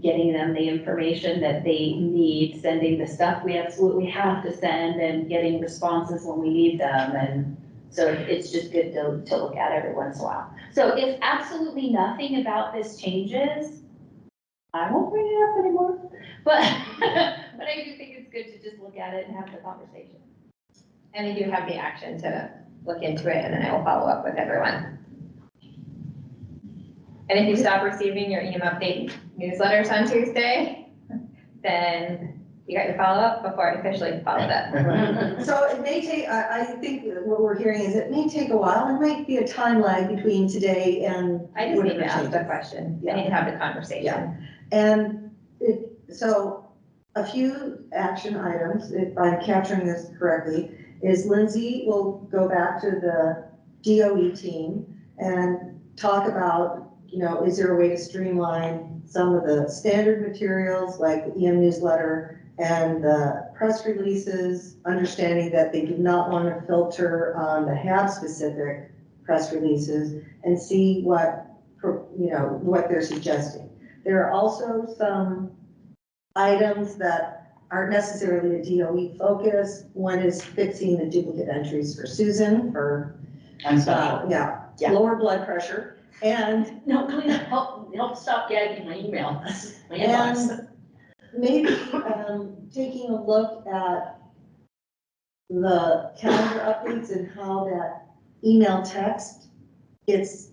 getting them the information that they need, sending the stuff we absolutely have to send, and getting responses when we need them. And so it's just good to look at every once in a while. So if absolutely nothing about this changes, I won't bring it up anymore. But I do think it's good to just look at it and have the conversation. And I do have the action to look into it, and then I will follow up with everyone. And if you stop receiving your EM update newsletters on Tuesday, then you got your follow-up before I officially followed up. So it may take, I think what we're hearing is it may take a while. There might be a time lag between today and. I just need to whatever ask the changes. question. I need to have the conversation. Yeah. And so a few action items, if I'm capturing this correctly, is Lindsay will go back to the DOE team and talk about, is there a way to streamline some of the standard materials like the EM newsletter and the press releases, understanding that they do not want to filter on the HAB specific press releases, and see what they're suggesting. There are also some items that aren't necessarily a DOE focus. One is fixing the duplicate entries for Susan for, lower blood pressure. And No, please help stop gagging my email. My inbox. and maybe taking a look at the calendar updates and how that email text gets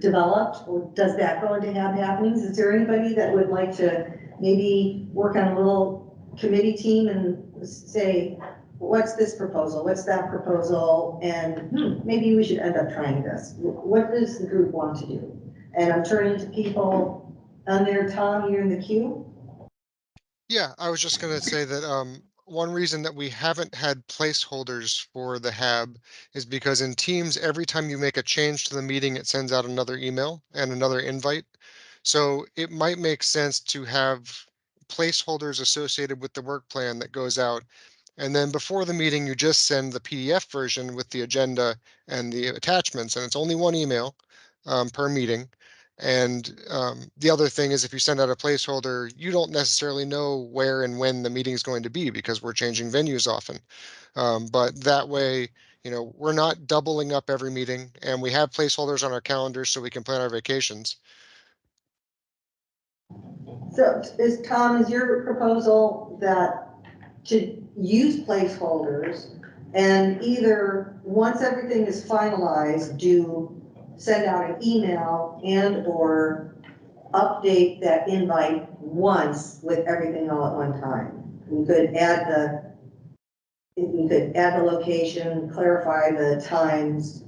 developed, or does that go into HAB happenings? Is there anybody that would like to maybe work on a little committee team and say, what's this proposal? What's that proposal? And maybe we should end up trying this. What does the group want to do? And I'm turning to people on there. Tom, you're in the queue. Yeah, I was just gonna say that one reason that we haven't had placeholders for the HAB is because in Teams, every time you make a change to the meeting, it sends out another email and another invite. So it might make sense to have placeholders associated with the work plan that goes out. And then before the meeting, you just send the PDF version with the agenda and the attachments, and it's only one email per meeting. And the other thing is, if you send out a placeholder, you don't necessarily know where and when the meeting is going to be because we're changing venues often. But that way, we're not doubling up every meeting, and we have placeholders on our calendars so we can plan our vacations. So is your proposal that to use placeholders and either once everything is finalized, send out an email and or update that invite once with everything all at one time? We could add the location, clarify the times.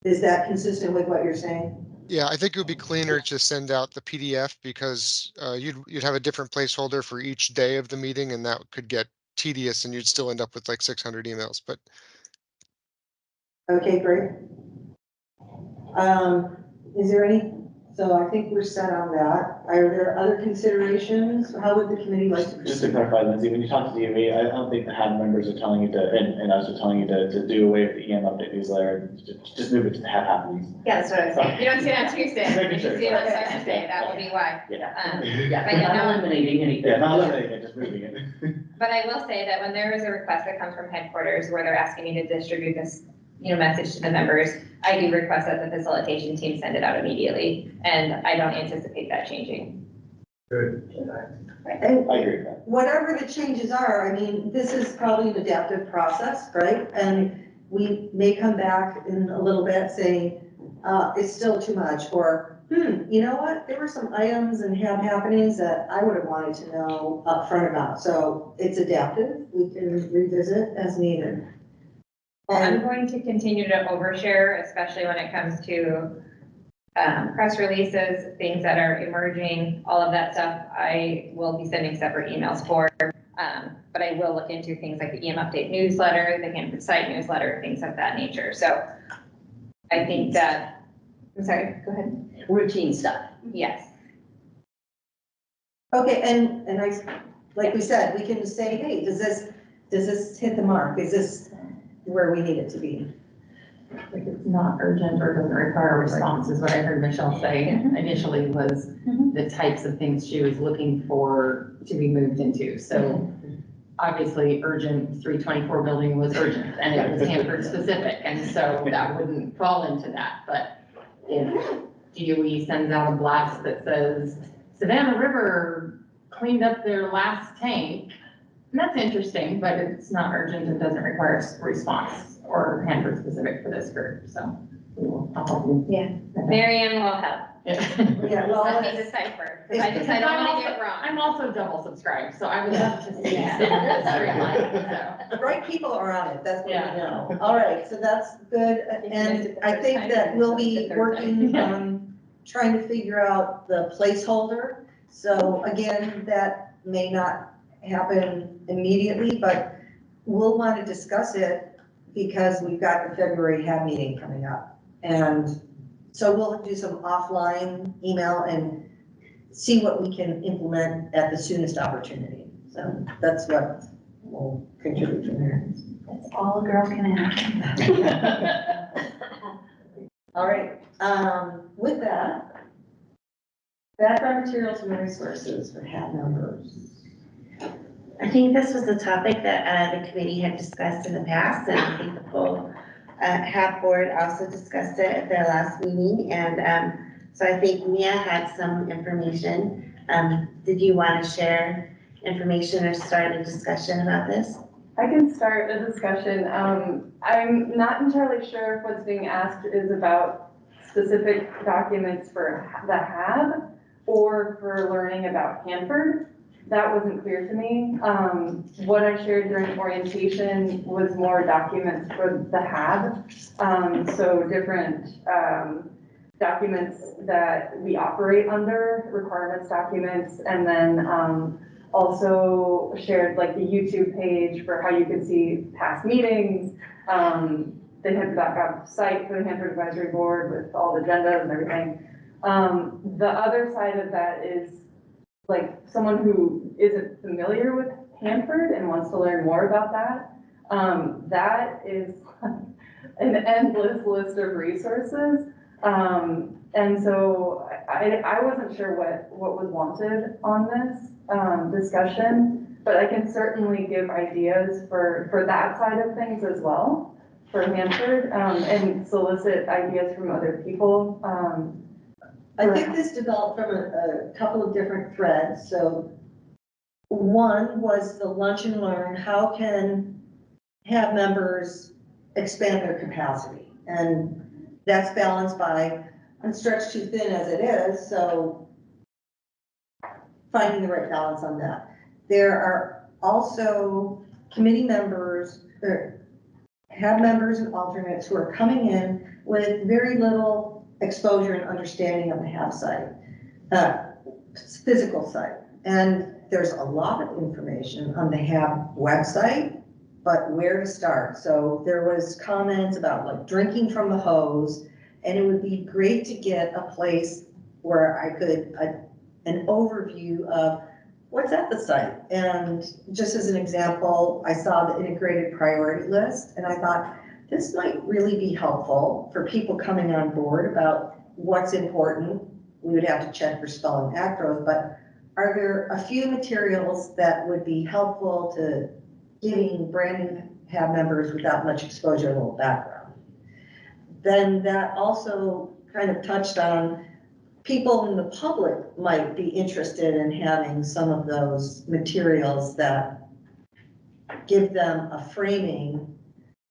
Is that consistent with what you're saying? Yeah, I think it would be cleaner to send out the PDF because you'd have a different placeholder for each day of the meeting, and that could get tedious, and you'd still end up with like 600 emails. But okay, great. Is there any? So I think we're set on that. Are there other considerations? How would the committee like to? Just to clarify, Lindsay, when you talk to DOE, I don't think the HAB members are telling you to, and us are telling you to do away with the EM update newsletter, just move it to the HAB happenings. Yeah, that's what I was saying. You don't see it on Tuesday. Making You sure. see it on Thursday. That will be why. Yeah. Yeah, not eliminating anything. Yeah, not eliminating it, just moving it. But I will say that when there is a request that comes from headquarters where they're asking me to distribute this, message to the members, I do request that the facilitation team send it out immediately, and I don't anticipate that changing. Good. And I agree with that. whatever the changes are, I mean, this is probably an adaptive process, right? And we may come back in a little bit saying, it's still too much, or, you know what? There were some items and happenings that I would have wanted to know upfront about. So it's adaptive. We can revisit as needed. I'm going to continue to overshare, especially when it comes to press releases, things that are emerging, all of that stuff. I will be sending separate emails for, but I will look into things like the EM update newsletter, the Hanford site newsletter, things of that nature. So I think that I'm sorry, go ahead. routine stuff. Yes. Okay, and like we said, we can say, hey, does this hit the mark? Is this where we need it to be? Like it's not urgent or doesn't require a response is what I heard Michelle say initially was the types of things she was looking for to be moved into. So obviously urgent 324 building was urgent and it was Hanford specific. And so that wouldn't fall into that. But if DOE sends out a blast that says Savannah River cleaned up their last tank, and that's interesting, but it's not urgent and doesn't require a response or Hanford specific for this group, so I'll help you. Yeah. Marianne will help. Yeah, well, Let me decipher, because I don't want to get it wrong. I'm also double subscribed, so I would love to see Yeah. some of this streamlined, so. The right people are on it, that's what we Yeah. know. All right, so that's good, and I think that we'll be working on trying to figure out the placeholder. So again, that may not happen immediately, but we'll want to discuss it because we've got the February HAB meeting coming up. And so we'll do some offline email and see what we can implement at the soonest opportunity. So that's what we'll contribute from there. That's all a girl can ask. All right, with that, background materials and resources for HAB members. I think this was a topic that the committee had discussed in the past, and I think the full HAB board also discussed it at their last meeting. And so I think Mia had some information. Did you want to share information or start a discussion about this? I can start a discussion. I'm not entirely sure if what's being asked is about specific documents for the HAB or for learning about Hanford. That wasn't clear to me. What I shared during orientation was more documents for the HAB. So different documents that we operate under, requirements documents, and then also shared like the YouTube page for how you could see past meetings. They had the site for the Hanford Advisory Board with all the agendas and everything. The other side of that is like someone who isn't familiar with Hanford and wants to learn more about that. That is an endless list of resources. And so I wasn't sure what was wanted on this discussion, but I can certainly give ideas for that side of things as well for Hanford, and solicit ideas from other people. I think this developed from a couple of different threads. So one was the lunch and learn. How can HAB members expand their capacity? And that's balanced by, I'm stretched too thin as it is, so finding the right balance on that. There are also committee members, or HAB members and alternates who are coming in with very little exposure and understanding of the HAB site, physical site. And there's a lot of information on the HAB website, but where to start? So there was comments about like drinking from the hose, and it would be great to get a place where I could, an overview of what's at the site. And just as an example, I saw the integrated priority list, and I thought, this might really be helpful for people coming on board about what's important. We would have to check for spelling acros, but are there a few materials that would be helpful to giving brand new HAB members without much exposure, a little background? Then that also kind of touched on people in the public might be interested in having some of those materials that give them a framing.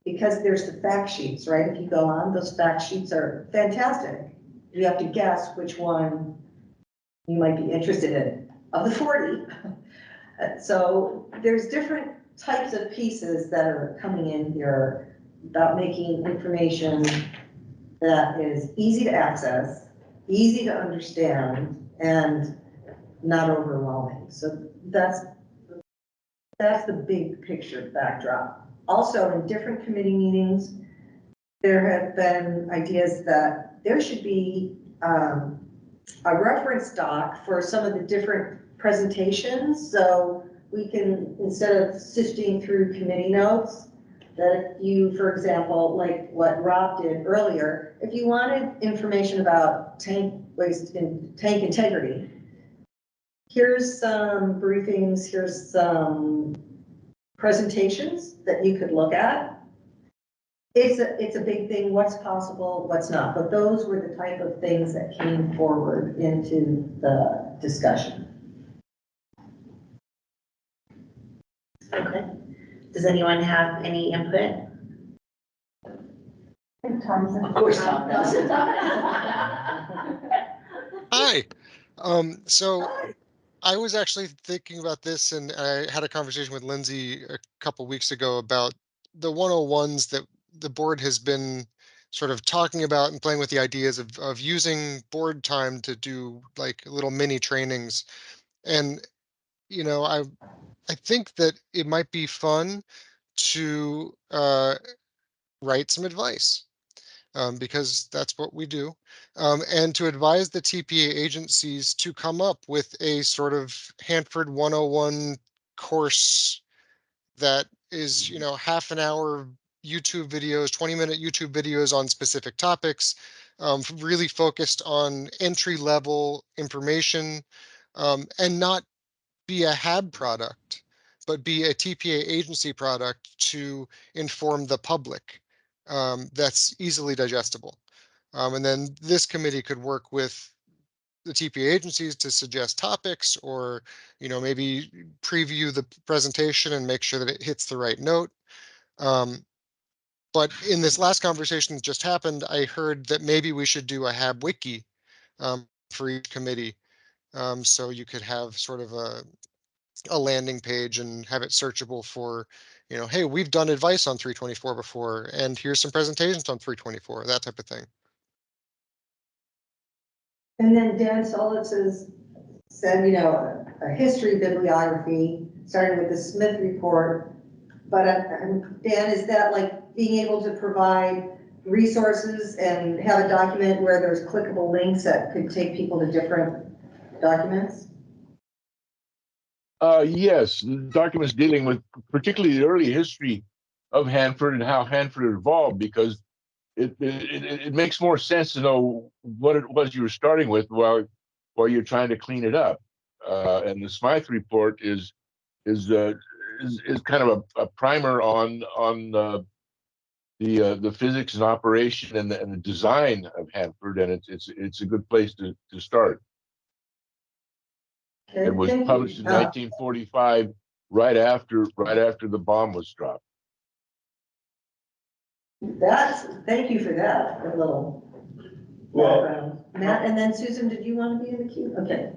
Because there's the fact sheets, right? If you go on, those fact sheets are fantastic. You have to guess which one you might be interested in of the 40. So there's different types of pieces that are coming in here about making information that is easy to access, easy to understand, and not overwhelming. So that's the big picture backdrop. Also, in different committee meetings, there have been ideas that there should be a reference doc for some of the different presentations, so we can, instead of sifting through committee notes, that you, for example, like what Rob did earlier, if you wanted information about tank waste and tank integrity, here's some briefings, here's some presentations that you could look at. It's a big thing, what's possible, what's not, but those were the type of things that came forward into the discussion. Okay. Does anyone have any input? Thompson. Of course Tom does. Hi. So I was actually thinking about this, and I had a conversation with Lindsay a couple weeks ago about the 101s that the board has been sort of talking about and playing with the ideas of using board time to do like little mini trainings. And, you know, I think that it might be fun to write some advice. Because that's what we do, and to advise the TPA agencies to come up with a sort of Hanford 101 course that is, you know, half an hour YouTube videos, 20-minute YouTube videos on specific topics, really focused on entry level information, and not be a HAB product, but be a TPA agency product to inform the public, that's easily digestible. And then this committee could work with the TPA agencies to suggest topics, or, you know, maybe preview the presentation and make sure that it hits the right note. But in this last conversation that just happened, I heard that maybe we should do a HAB wiki for each committee. So you could have sort of a landing page and have it searchable for, you know, hey, we've done advice on 324 before, and here's some presentations on 324, that type of thing. And then Dan Solitz has said, you know, a history bibliography, starting with the Smith report. But Dan, is that like being able to provide resources and have a document where there's clickable links that could take people to different documents? Yes, documents dealing with particularly the early history of Hanford and how Hanford evolved, because it makes more sense to know what it was you were starting with while you're trying to clean it up. And the Smythe report is kind of a primer on the physics and operation and the design of Hanford, and it's a good place to start. It was published in 1945, right after the bomb was dropped. Thank you for that, a little background. Matt, and then Susan, did you want to be in the queue? Okay.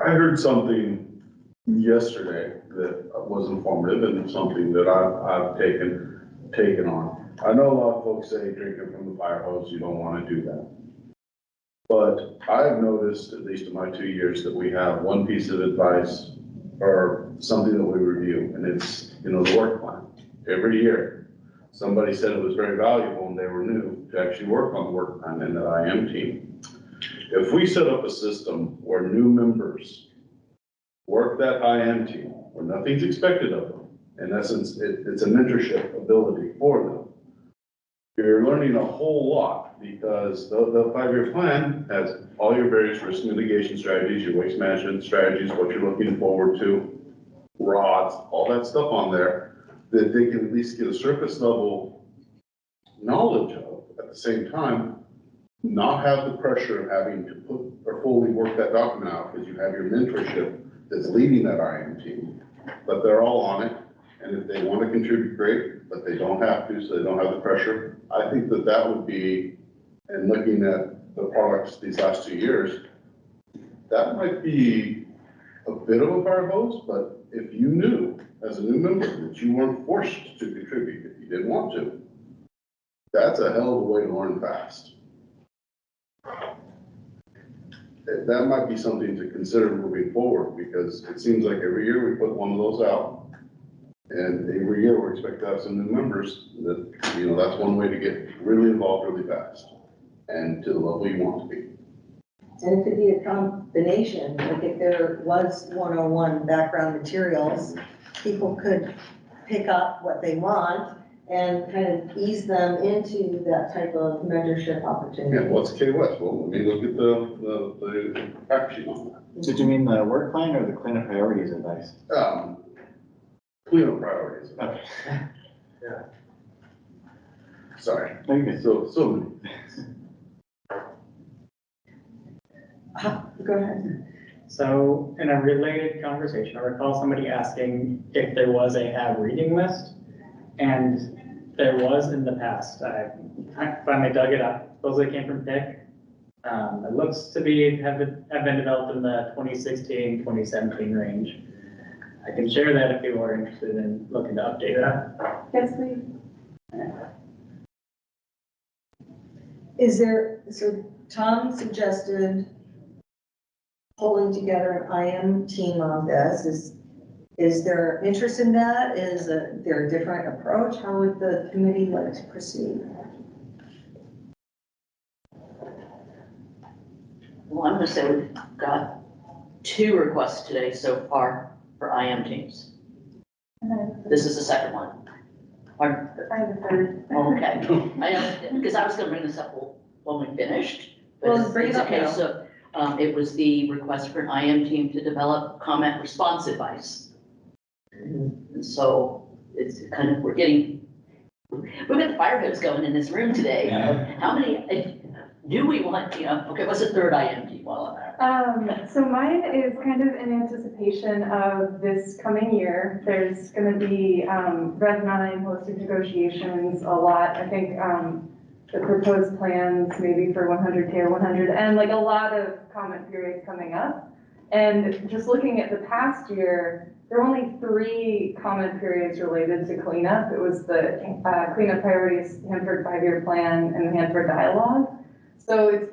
I heard something yesterday that was informative and something that I've taken on. I know a lot of folks say drinking from the fire hose, you don't want to do that. But I've noticed, at least in my 2 years, that we have one piece of advice or something that we review, and it's, you know, the work plan. Every year, somebody said it was very valuable and they were new to actually work on the work plan in that IM team. If we set up a system where new members work that IM team, where nothing's expected of them, in essence, it's a mentorship ability for them, you're learning a whole lot, because the 5-year plan has all your various risk mitigation strategies, your waste management strategies, what you're looking forward to, rods, all that stuff on there, that they can at least get a surface level knowledge of. At the same time, not have the pressure of having to put or fully work that document out, because you have your mentorship that's leading that IM team, but they're all on it. And if they want to contribute, great, but they don't have to, so they don't have the pressure. I think that would be, and looking at the products these last 2 years, that might be a bit of a fire hose, but if you knew as a new member that you weren't forced to contribute if you didn't want to, that's a hell of a way to learn fast. That might be something to consider moving forward, because it seems like every year we put one of those out. And every year we expect to have some new members that, you know, that's one way to get really involved really fast. and to the level you want to be. And it could be a combination, like if there was 101 background materials, people could pick up what they want and kind of ease them into that type of mentorship Yeah, opportunity. what's K West? Well, let me look at the fact sheet on Did you mean the work plan or the cleanup priorities advice? that. Cleanup priorities. Okay. Yeah. Sorry. Okay. So, Go ahead. So in a related conversation, I recall somebody asking if there was a have reading list. And there was in the past. I finally dug it up. Supposedly came from PIC. It looks to have been developed in the 2016, 2017 range. I can share that if people are interested in looking to update that. Yes, please. Is there, so Tom suggested pulling together an IM team on this. Is there interest in that? Is there a different approach? How would the committee like to proceed? Well, I'm gonna say we've got 2 requests today so far for IM teams. This is the second one. Or, I have a third. okay, I know, because I was gonna bring this up when we finished. But Well, bring it it's up okay. now. So, it was the request for an IM team to develop comment response advice. And so it's kind of, we've got the fire hose going in this room today. How many, do we want, okay, what's the third IM team while I'm there? So mine is kind of in anticipation of this coming year. There's gonna be, Rev 9 hosted negotiations a lot. I think, the proposed plans maybe for 100K or 100, and like a lot of comment periods coming up. And just looking at the past year, there were only 3 comment periods related to cleanup. It was the cleanup priorities, Hanford 5-year plan, and the Hanford dialogue. So we've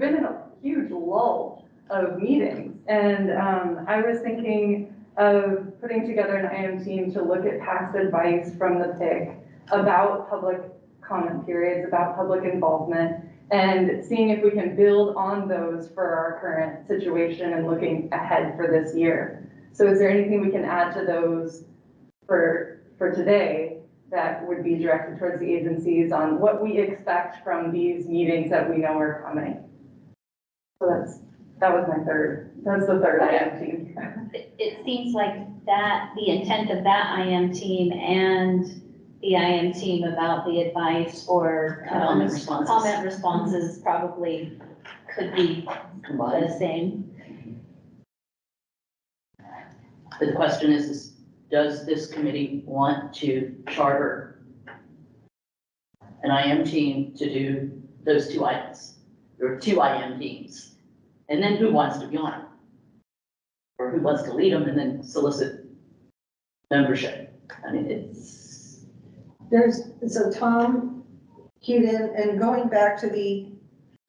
been in a huge lull of meetings. And I was thinking of putting together an IM team to look at past advice from the PIC about public comment periods, about public involvement, and seeing if we can build on those for our current situation and looking ahead for this year. So is there anything we can add to those for today that would be directed towards the agencies on what we expect from these meetings that we know are coming? So that was the third IM team. It seems like that, the intent of that IM team and the IM team about the advice or Comment responses. comment responses probably could be the same. But the question is, does this committee want to charter an IM team to do those 2 items? There are 2 IM teams. And then who wants to be on it? Or who wants to lead them and then solicit membership? I mean, So Tom cued in, and going back to the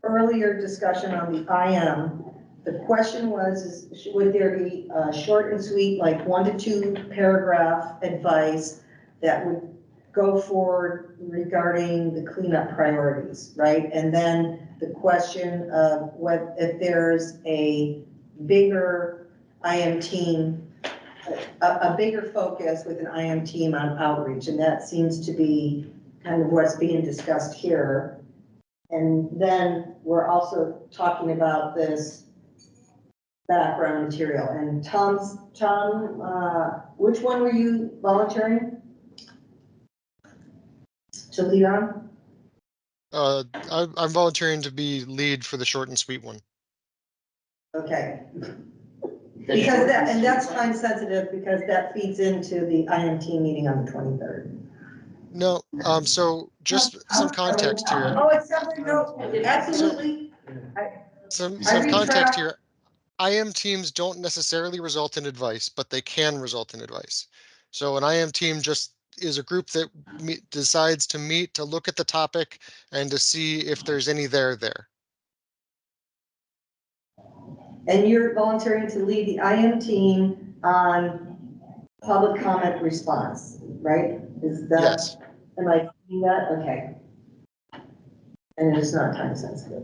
earlier discussion on the IM, the question was, would there be a short and sweet, like 1 to 2 paragraph advice that would go forward regarding the cleanup priorities, right? And then the question of if there's a bigger IM team, a bigger focus with an IM team on outreach, and that seems to be kind of what's being discussed here. And then we're also talking about this background material. And Tom, which one were you volunteering to lead on? I'm volunteering to be lead for the short and sweet one. Okay. Because that's time sensitive, because that feeds into the IMT meeting on the 23rd. No, so just some context here. Oh, it's something, no, absolutely. Some I context retract. here. IM teams don't necessarily result in advice, but they can result in advice. So an IM team just is a group that decides to meet to look at the topic and to see if there's any there. And you're volunteering to lead the IM team on public comment response, right? Is that, Yes. am I seeing that? Okay. and it is not time sensitive.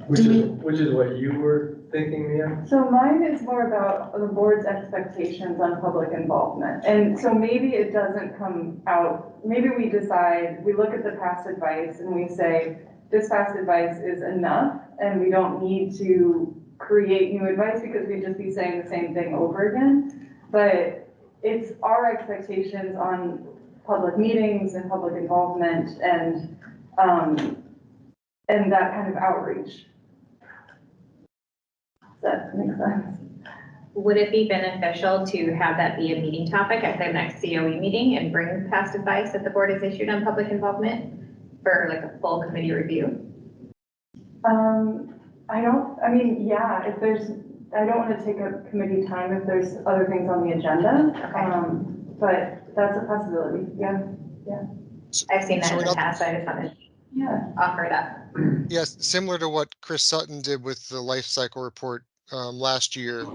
Which is what you were thinking, Mia? So mine is more about the board's expectations on public involvement. And so maybe it doesn't come out, maybe we decide, we look at the past advice and we say, this past advice is enough and we don't need to create new advice because we'd just be saying the same thing over again. But it's our expectations on public meetings and public involvement and that kind of outreach. Does that make sense? Would it be beneficial to have that be a meeting topic at the next COE meeting and bring past advice that the board has issued on public involvement for like a full committee review? Yeah, if there's, I don't want to take up committee time if there's other things on the agenda. But that's a possibility, yeah. I've seen that So in in the oth- past, I just wanted Yeah. to offer it up. Yes, similar to what Chris Sutton did with the life cycle report last year.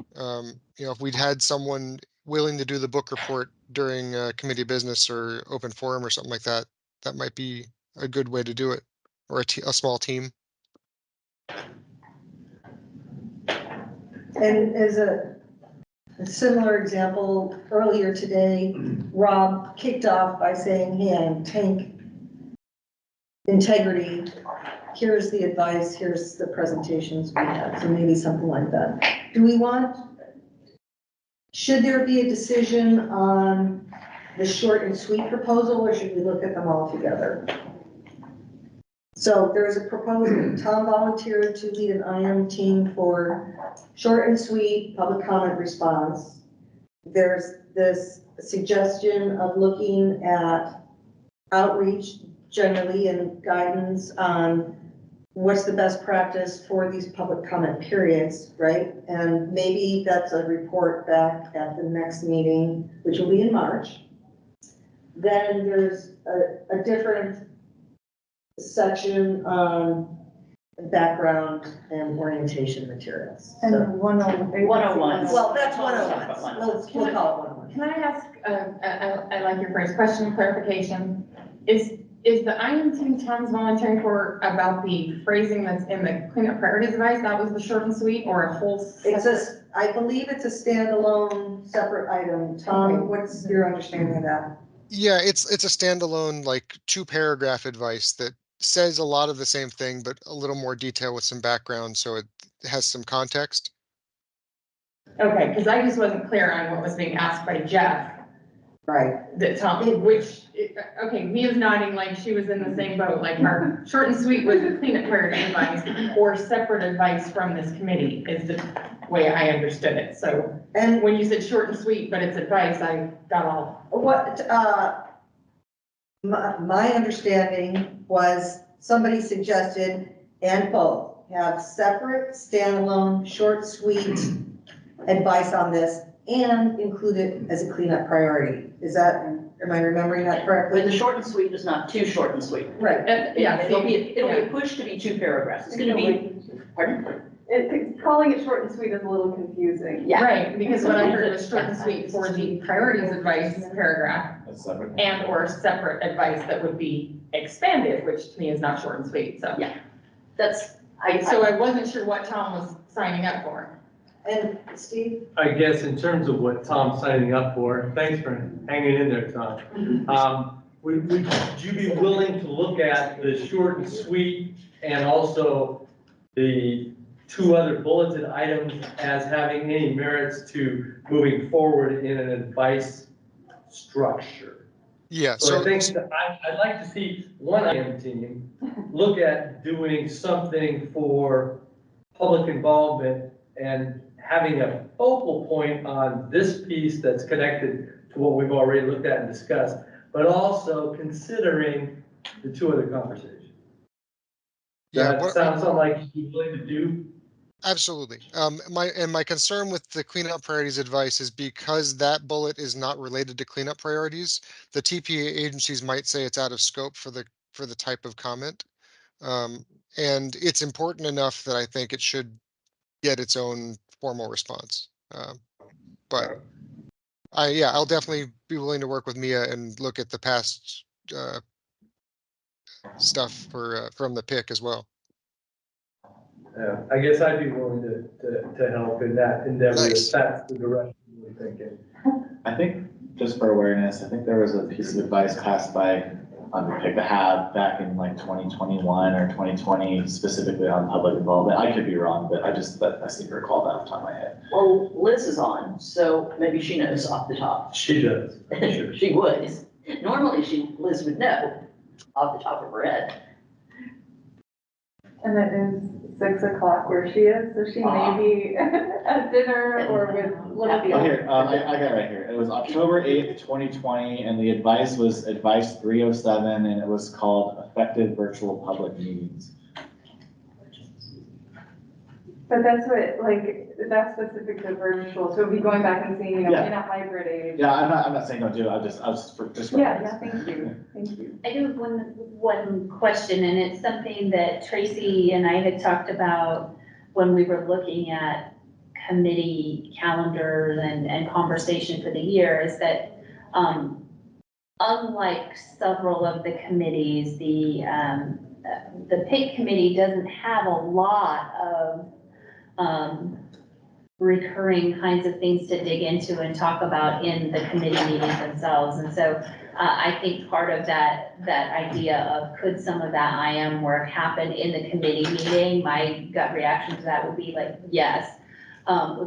If we'd had someone willing to do the book report during committee business or open forum or something like that, that might be a good way to do it, or a small team. And as a similar example, earlier today, Rob kicked off by saying, hey, on tank integrity, here's the advice, here's the presentations we have, so maybe something like that. Should there be a decision on the short and sweet proposal, or should we look at them all together? So there's a proposal, Tom volunteered to lead an IM team for short and sweet public comment response. There's this suggestion of looking at outreach generally and guidance on what's the best practice for these public comment periods, right? And maybe that's a report back at the next meeting, which will be in March. Then there's a different section on background and orientation materials. And So, 101. well, that's 101. We'll call it 101. Can I ask, I like your first question, clarification. Is the IM team Tom's volunteering for about the phrasing that's in the cleanup priorities advice? That was the short and sweet, or a whole? I believe it's a standalone separate item. Tom, what's your understanding of that? Yeah, it's a standalone, like 2-paragraph advice that says a lot of the same thing, but a little more detail with some background, so it has some context. Okay, because I just wasn't clear on what was being asked by Jeff. Right. That Tom, okay, Mia's nodding like she was in the same boat, like our short and sweet was the cleanup priority advice or separate advice from this committee is the way I understood it. So, and when you said short and sweet, but it's advice, I got all. My understanding was somebody suggested, and both, have separate standalone, short, sweet advice on this and include it as a cleanup priority. Am I remembering that correctly? But the short and sweet is not too short and sweet. Right. It'll be a push to be 2 paragraphs. It's gonna be, pardon? Calling it short and sweet is a little confusing. Yeah. Right, because what I heard was short and sweet for the priorities advice paragraph and or separate advice that would be expanded, which to me is not short and sweet, so. Yeah, So I wasn't sure what Tom was signing up for. And Steve? I guess in terms of what Tom's signing up for, thanks for hanging in there, Tom. Would you be willing to look at the short and sweet and also the 2 other bulleted items as having any merits to moving forward in an advice structure? Yeah. So I think that I'd like to see one IM team look at doing something for public involvement and having a focal point on this piece that's connected to what we've already looked at and discussed, but also considering the 2 other conversations. Yeah, That sounds like you're willing to do. Absolutely. My concern with the cleanup priorities advice is because that bullet is not related to cleanup priorities, the TPA agencies might say it's out of scope for the type of comment. And it's important enough that I think it should get its own formal response. But I'll definitely be willing to work with Mia and look at the past stuff for from the PIC as well. Yeah, I guess I'd be willing to help in that endeavor, Nice. if that's the direction we're thinking. I think, just for awareness, I think there was a piece of advice passed by, on the PIC that had back in like 2021 or 2020, specifically on public involvement. I could be wrong, but I seem to recall that off the top of my head. Well, Liz is on, so maybe she knows off the top. She does, sure. She would. Normally Liz would know off the top of her head. And it is 6 o'clock where she is, so she may be at dinner or with little Oh, people. here, I got it right here. It was October 8th, 2020, and the advice was advice 307, and it was called effective virtual public meetings. But that's what, like, that's specific to virtual, so if you going back and seeing, you know, Yeah. in a hybrid age. Yeah, I'm not saying don't do it, I was just. Yeah, thank you. I do have one question, and it's something that Tracy and I had talked about when we were looking at committee calendars and conversation for the year, is that, unlike several of the committees, the PIC committee doesn't have a lot of recurring kinds of things to dig into and talk about in the committee meetings themselves. And so I think part of that idea of could some of that IM work happen in the committee meeting, my gut reaction to that would be like, yes.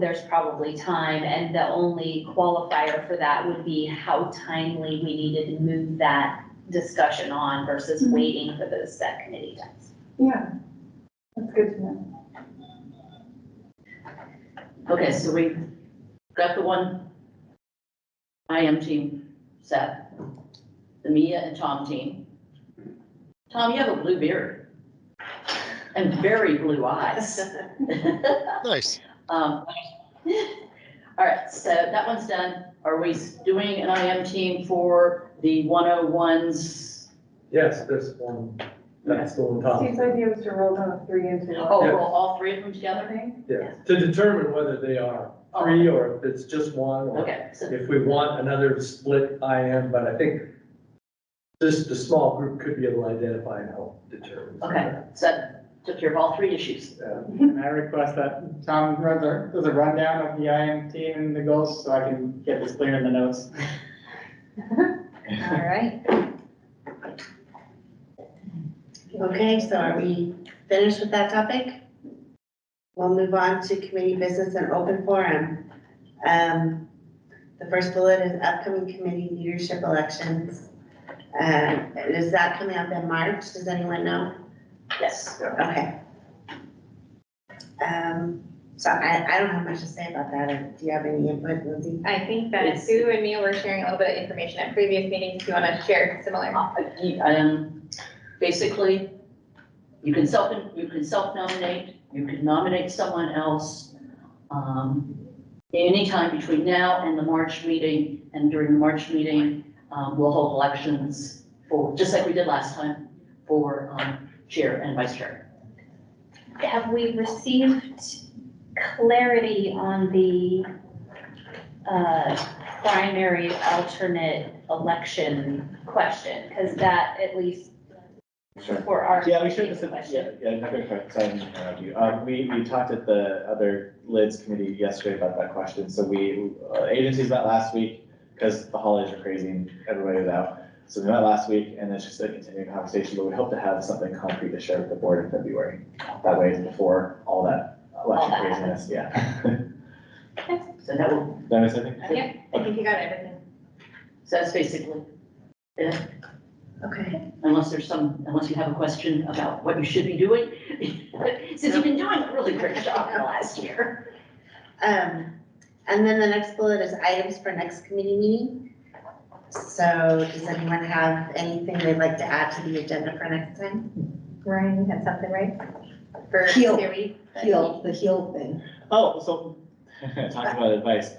There's probably time, and the only qualifier for that would be how timely we needed to move that discussion on versus waiting for those set committee times. Yeah, that's good to know. Okay, so we got the one IM team set, the Mia and Tom team. Tom, you have a blue beard and very blue eyes. Nice. All right, so that one's done. Are we doing an IM team for the 101s? Yes, there's one, that's the one top. Steve's idea was to roll down 3 into. Oh, Yeah. roll all three of them together? Yeah, to determine whether they are three or if it's just one, or Okay, so, if we want another split IM, but I think this, the small group could be able to identify and help determine. okay, so that took care of all three issues. And I request that Tom does a rundown of the IM team and the goals, so I can get this clear in the notes. All right. Okay, so are we finished with that topic? We'll move on to committee business and open forum. The first bullet is upcoming committee leadership elections. Is that coming up in March? Does anyone know? Yes. Okay. So I don't have much to say about that. Do you have any input, Lindsay? I think that Sue and Mia were sharing a little bit of information at previous meetings. If you want to share similar. Basically, you can self-nominate, you can nominate someone else. Anytime between now and the March meeting, and during the March meeting, we'll hold elections for, just like we did last time, for chair and vice chair. have we received clarity on the primary alternate election question? Because that, at least for our. Yeah, we should have, another question, sorry to interrupt you. We talked at the other LIDS committee yesterday about that question. So agencies met last week because the holidays are crazy and everybody was out. So we met last week and it's just a continuing conversation, but we hope to have something concrete to share with the board in February. That way it's before all that election craziness, yeah. So that will. Did I miss anything? Yeah, I think you got everything. So that's basically it. Okay. Unless you have a question about what you should be doing, since you've been doing a really great job in the last year. And then the next bullet is items for next committee meeting. So does anyone have anything they'd like to add to the agenda for next time? Ryan, you had something, right? For Heal. theory. the heel thing. Oh, so, talking about advice.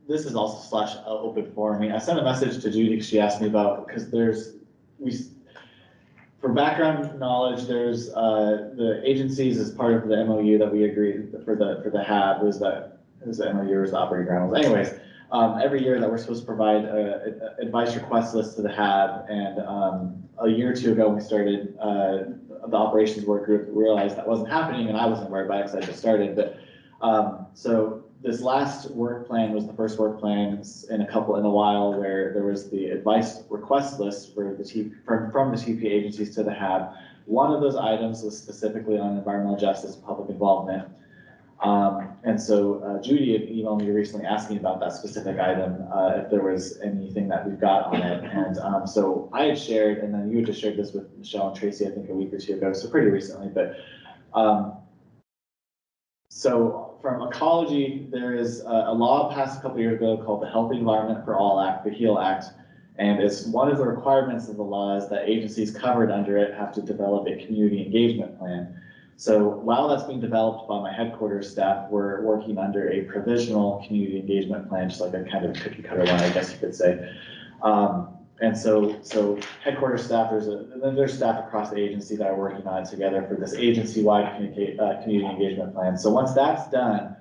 This is also / open forum. I mean, I sent a message to Judy, she asked me about, because for background knowledge, there's, the agencies as part of the MOU that we agreed for the HAB was the MOU was the operating grounds. Anyways, every year that we're supposed to provide a advice request list to the HAB, and a year or two ago, when we started the operations work group, we realized that wasn't happening, and I wasn't aware about it because I just started, but so this last work plan was the first work plan in a while where there was the advice request list for from the TP agencies to the HAB. One of those items was specifically on environmental justice and public involvement. And so Judy had emailed me recently asking about that specific item, if there was anything that we've got on it. And so I had shared, and then you had just shared this with Michelle and Tracy, I think a week or two ago, so pretty recently, but so from ecology, there is a law passed a couple years ago called the Healthy Environment for All Act, the HEAL Act. And it's one of the requirements of the law is that agencies covered under it have to develop a community engagement plan. So while that's being developed by my headquarters staff, we're working under a provisional community engagement plan, just like a kind of cookie cutter one, I guess you could say. And so headquarters staff, there's staff across the agency that are working on it together for this agency-wide community engagement plan. So once that's done,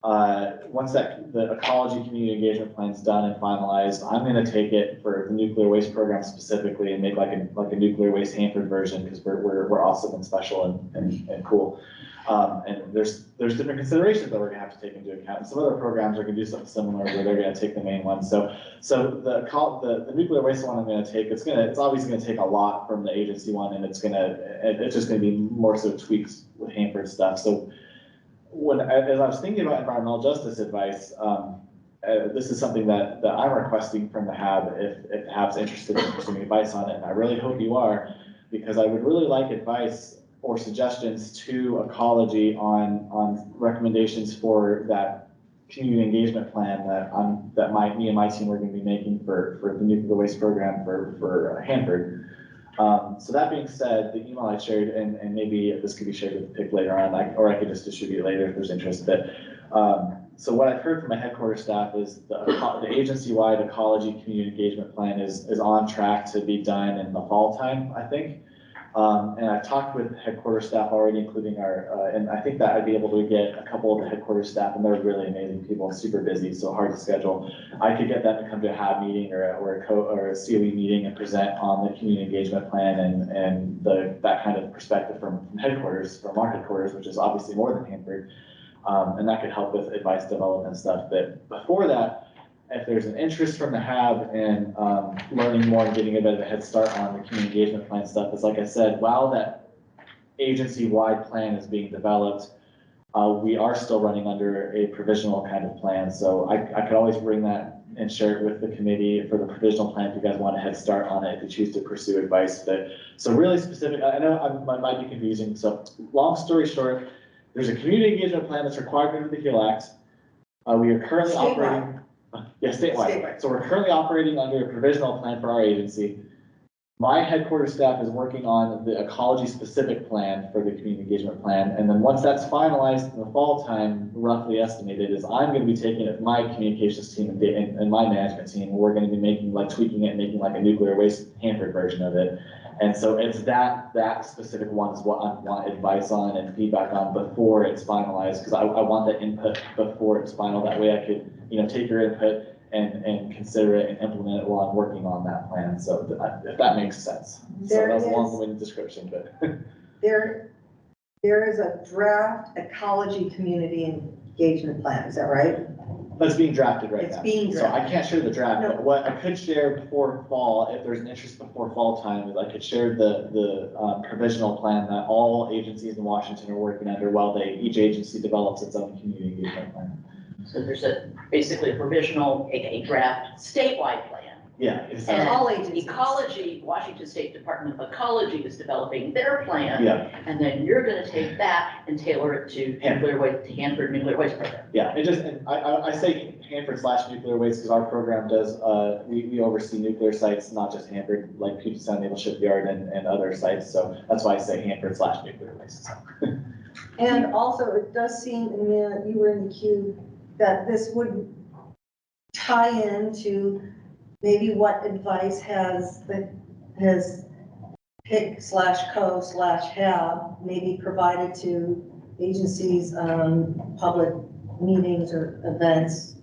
once the ecology community engagement plan is done and finalized, I'm going to take it for the nuclear waste program specifically and make like a nuclear waste Hanford version, because we're awesome and special and cool. And there's different considerations that we're going to have to take into account. And some other programs are going to do something similar where they're going to take the main one. So the nuclear waste one I'm going to take, it's obviously going to take a lot from the agency one, and it's just going to be more so tweaks with Hanford stuff. So as I was thinking about environmental justice advice, this is something that I'm requesting from the HAB if the HAB's interested in pursuing advice on it, and I really hope you are, because I would really like advice or suggestions to ecology on recommendations for that community engagement plan that me and my team are going to be making for the nuclear waste program for Hanford. So that being said, the email I shared, and maybe this could be shared with PIC later on, or I could just distribute it later if there's interest. But so what I've heard from my headquarters staff is the agency-wide ecology community engagement plan is on track to be done in the fall time, I think. And I've talked with headquarters staff already, including and I think that I'd be able to get a couple of the headquarters staff, and they're really amazing people, super busy, so hard to schedule. I could get them to come to a HAB meeting or a COE meeting and present on the community engagement plan and that kind of perspective from headquarters, from our headquarters, which is obviously more than Hanford. And that could help with advice development stuff. But before that, if there's an interest from the HAB in learning more and getting a bit of a head start on the community engagement plan stuff, is like I said, while that agency-wide plan is being developed, we are still running under a provisional kind of plan. So I could always bring that and share it with the committee for the provisional plan if you guys want a head start on it, if you choose to pursue advice. But so really specific, I know I might be confusing. So long story short, there's a community engagement plan that's required under the HEAL Act. We are currently operating. Yeah, statewide. So we're currently operating under a provisional plan for our agency. My headquarters staff is working on the ecology specific plan for the community engagement plan. And then once that's finalized in the fall time, roughly estimated, is I'm going to be taking it, my communications team and my management team, we're going to be tweaking it, making like a nuclear waste Hanford version of it. And so it's that specific one is what I want advice on and feedback on before it's finalized, because I want that input before it's final. That way I could, take your input and consider it and implement it while I'm working on that plan. So if that makes sense. So that was a long-winded description, but. There is a draft ecology community engagement plan, is that right? That's being drafted right now. It's being So drafted. I can't share the draft, No. but what I could share before fall, if there's an interest before fall time, is I could share the provisional plan that all agencies in Washington are working under while each agency develops its own community engagement plan. So there's basically a provisional, a draft statewide plan. Yeah. And all agencies. Ecology, Washington State Department of Ecology is developing their plan. Yeah. And then you're gonna take that and tailor it to Hanford Nuclear Waste Program. Yeah, I say Hanford / nuclear waste because our program does, we oversee nuclear sites, not just Hanford, like Puget Sound Naval Shipyard and other sites. So that's why I say Hanford / nuclear waste. And also, it does seem, and you were in the queue, that this would tie into maybe what advice has PIC / CO / HAB maybe provided to agencies, public meetings or events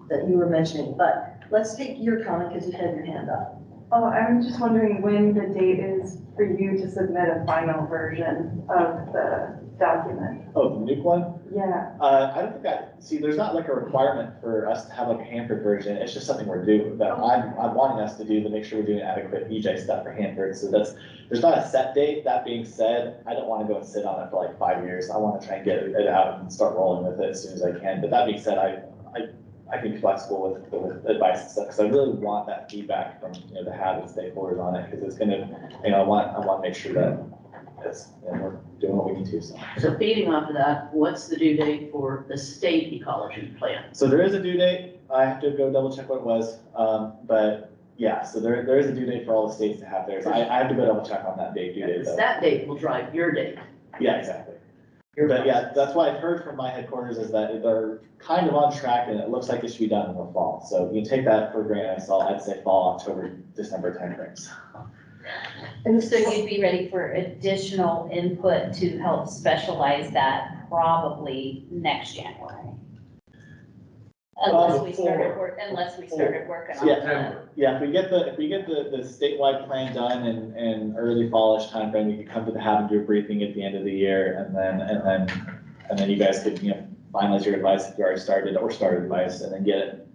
that you were mentioning, but let's take your comment because you had your hand up. Oh, I'm just wondering when the date is for you to submit a final version of the document. Oh, the nuke one? Yeah. I don't think see, there's not like a requirement for us to have like a Hanford version. It's just something we're doing, that I'm wanting us to do to make sure we're doing adequate EJ stuff for Hanford. So there's not a set date. That being said, I don't want to go and sit on it for like 5 years. I want to try and get it out and start rolling with it as soon as I can. But that being said, I can be flexible with advice and stuff, because I really want that feedback from, the HAB and stakeholders on it, because it's gonna, I want to make sure that it's, we're doing what we need to, so. So feeding off of that, what's the due date for the state ecology plan? So there is a due date. I have to go double check what it was, but yeah, so there is a due date for all the states to have theirs. I have to go double check on that due date Because though. that date will drive your date. Yeah, exactly. But yeah, that's what I've heard from my headquarters, is that they're kind of on track and it looks like it should be done in the fall. So you take that for granted. I'd say fall, October, December timeframes. And so you'd be ready for additional input to help specialize that probably next January? Unless we started working on that. Yeah, if we get the statewide plan done in early fallish timeframe, we could come to the HAB and do a briefing at the end of the year, and then you guys could, finalize your advice if you already started advice, and then get it,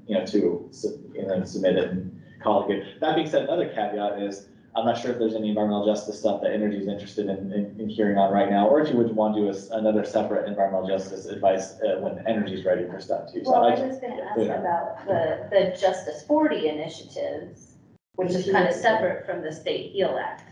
submit it and call it good. That being said, another caveat is, I'm not sure if there's any environmental justice stuff that Energy is interested in hearing on right now, or if you would want to do another separate environmental justice advice when Energy is ready for stuff too. Well, I was gonna ask about the Justice 40 initiatives, which is kind of separate from the State HEAL Act.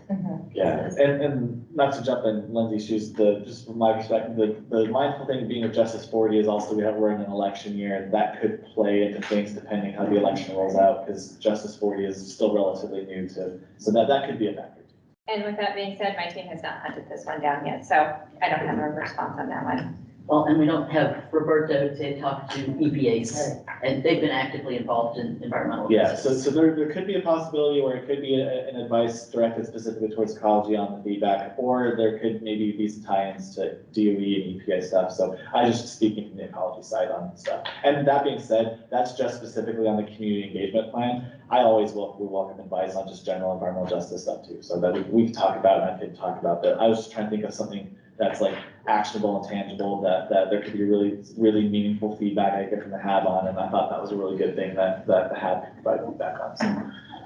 Yeah, and not to jump in Lindsay's shoes, just from my perspective, the mindful thing being of Justice 40 is also we're in an election year, and that could play into things depending how the election rolls out, because Justice 40 is still relatively new so that could be a factor. And with that being said, my team has not hunted this one down yet, so I don't have a response on that one. Well, and we don't have Roberto to talk to EPAs, and they've been actively involved in environmental. Yeah, so there could be a possibility where it could be an advice directed specifically towards ecology on the feedback, or there could maybe be some tie-ins to DOE and EPA stuff. So I just speaking from the ecology side on stuff. And that being said, that's just specifically on the community engagement plan. I always will welcome advice on just general environmental justice stuff too. So that we can talk about, and I can talk about that. I was just trying to think of something that's like actionable and tangible, that there could be really, really meaningful feedback I get from the HAB on, and I thought that was a really good thing that the HAB could provide feedback on.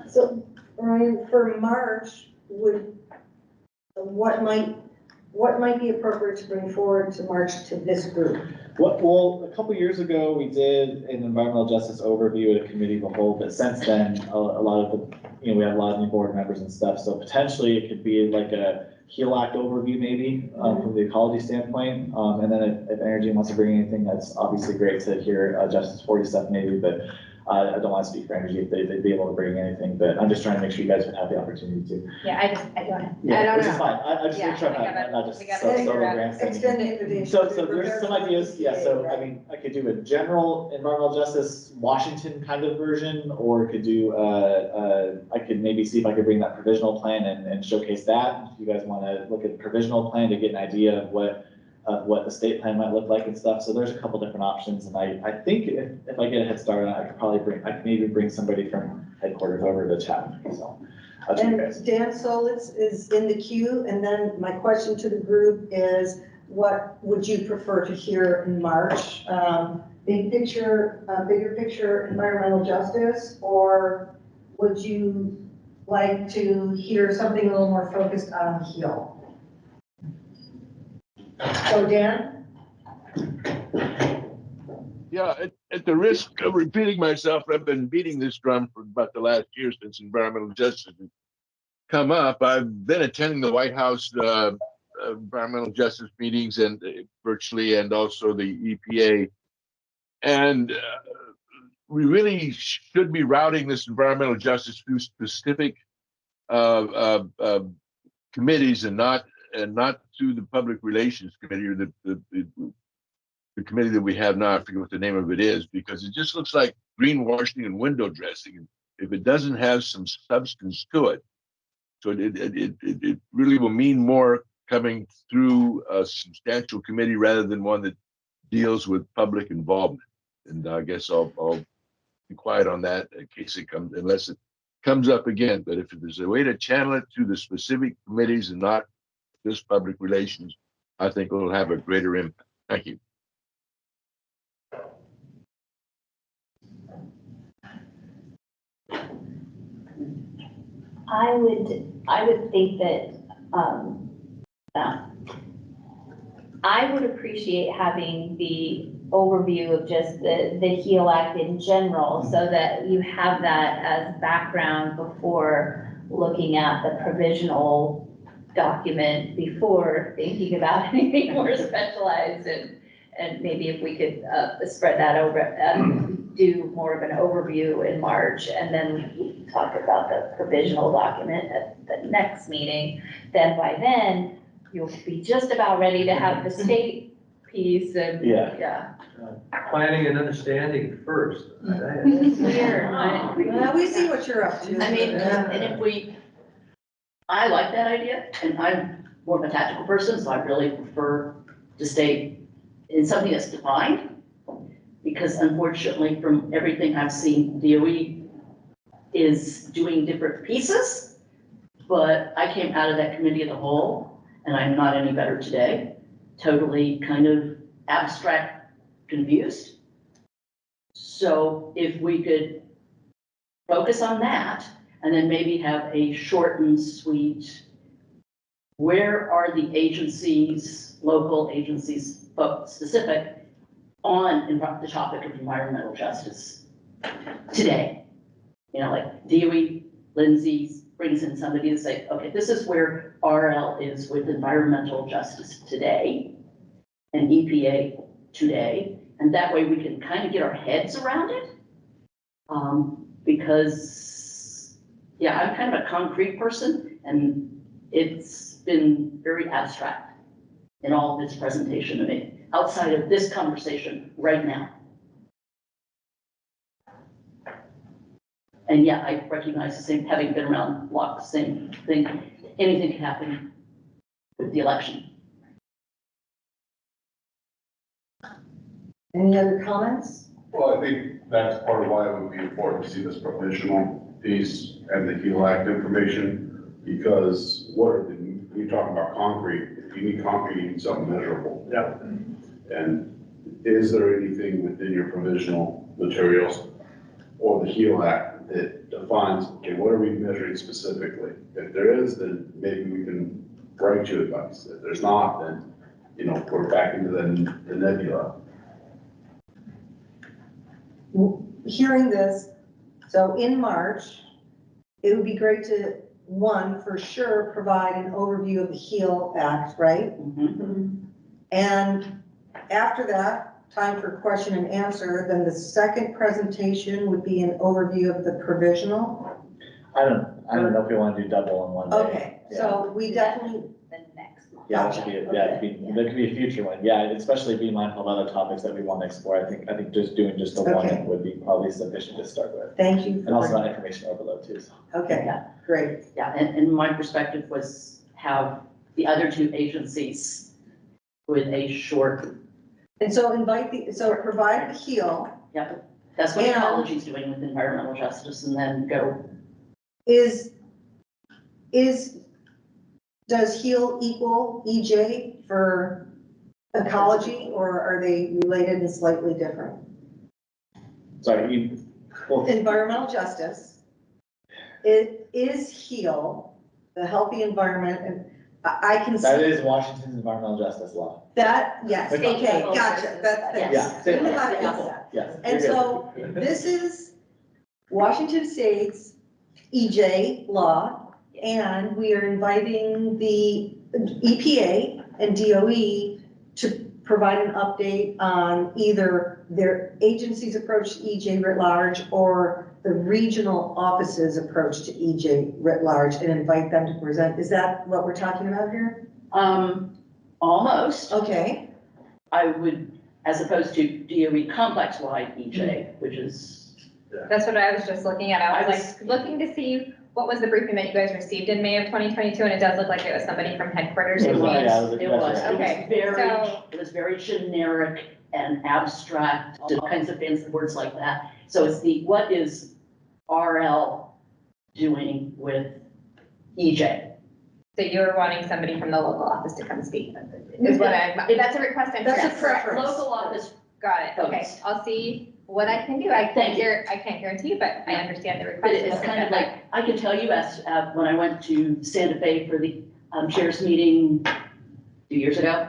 So, Ryan, for March, what might be appropriate to bring forward to March to this group? Well, a couple years ago, we did an environmental justice overview at a committee of the whole, but since then, a lot of the, we have a lot of new board members and stuff, so potentially it could be like a HEAL Act overview maybe, from the ecology standpoint, and then if Energy wants to bring anything, that's obviously great to hear Justice 40 stuff maybe, but I don't want to speak for Energy if they'd be able to bring anything, but I'm just trying to make sure you guys would have the opportunity to. Yeah, I don't Yeah, which is know. fine. I just make sure I'm not just solo grandstanding. Extend the invitation. So there's some ideas, yeah, so I mean, I could do a general environmental justice Washington kind of version, or could do, I could maybe see if I could bring that provisional plan and showcase that. If you guys want to look at the provisional plan to get an idea of what the state plan might look like and stuff. So there's a couple different options, and I think if I get a head start on it, I could maybe bring somebody from headquarters over to chat with me, so. I'll check you guys. And Dan Solitz is in the queue, and then my question to the group is, what would you prefer to hear in March? Bigger picture environmental justice, or would you like to hear something a little more focused on HEAL? So Dan? Yeah, at the risk of repeating myself, I've been beating this drum for about the last year since environmental justice has come up. I've been attending the White House environmental justice meetings and virtually, and also the EPA. And we really should be routing this environmental justice through specific committees, and not through the public relations committee, or the committee that we have now. I forget what the name of it is, because it just looks like greenwashing and window dressing. And if it doesn't have some substance to it, so it really will mean more coming through a substantial committee rather than one that deals with public involvement. And I guess I'll clarified on that in case it comes, unless it comes up again. But if there's a way to channel it to the specific committees and not just public relations, I think it'll have a greater impact. Thank you. I would think that, I would appreciate having the overview of just the HEAL Act in general, so that you have that as background before looking at the provisional document, before thinking about anything more specialized, and maybe if we could, spread that over, do more of an overview in March, and then talk about the provisional document at the next meeting, then by then, you'll be just about ready to have the state piece and, yeah. Planning and understanding first. It's weird, right? Well, we see what you're up to. I mean, and if we, I like that idea, and I'm more of a tactical person, so I really prefer to stay in something that's defined. Because unfortunately, from everything I've seen, DOE is doing different pieces. But I came out of that committee of the whole, and I'm not any better today. Totally kind of abstract, confused. So if we could focus on that, and then maybe have a short and sweet, where are the agencies, local agencies, specific, on the topic of environmental justice today? You know, like DOE, Lindsay brings in somebody to say, okay, this is where RL is with environmental justice today and EPA today. And that way we can kind of get our heads around it. Because, yeah, I'm kind of a concrete person, and it's been very abstract in all of this presentation to me, outside of this conversation right now. And yeah, I recognize the same, having been around the block, the same thing, anything can happen with the election. Any other comments? Well, I think that's part of why it would be important to see this provisional piece and the HEAL Act information, because when you're talking about concrete, if you need concrete, you need something measurable. Yeah. And is there anything within your provisional materials or the HEAL Act that defines, okay, what are we measuring specifically? If there is, then maybe we can write you advice. If there's not, then, you know, we're back into the nebula. Hearing this, so in March, it would be great to, one, for sure, provide an overview of the HEAL Act, right? And after that, time for question and answer, then the second presentation would be an overview of the provisional. I don't know if we want to do double in one day. Okay, so we definitely, The next month. Yeah, that should be, that could be a future one, yeah, especially being mindful of other topics that we want to explore. I think just doing just the one Okay. would be probably sufficient to start with. thank you. And also not information overload too, so. Okay, great. Yeah, and my perspective was have the other two agencies with a short, And so provide the HEAL. yep, that's what Yeah. ecology's doing with environmental justice, and then go. Does HEAL equal EJ for ecology, or are they related and slightly different? Sorry, Environmental justice, it is HEAL, the healthy environment, and I can that see is Washington's environmental justice law. that, yes, Okay. okay, gotcha, that's, Yeah. Yes. And you're so good. this is Washington State's EJ law, and we are inviting the EPA and DOE to provide an update on either their agency's approach to EJ writ large or the regional office's approach to EJ writ large, and invite them to present. Is that what we're talking about here? Almost. Okay. I would, as opposed to DOE complex-wide EJ, which is. That's what I was just looking at. I was like looking to see what was the briefing that you guys received in May of 2022, and it does look like it was somebody from headquarters. It who was, came. it was Okay, very, it was very generic and abstract, all kinds of fancy words like that. So it's what is RL doing with EJ? So you're wanting somebody from the local office to come speak, is what that's a request I'm That's a hearing. preference. Local office. Got it, okay, I'll see what I can do. I can't guarantee, but I understand the But request. it's kind of like, I can tell you as, when I went to Santa Fe for the chairs meeting 2 years ago,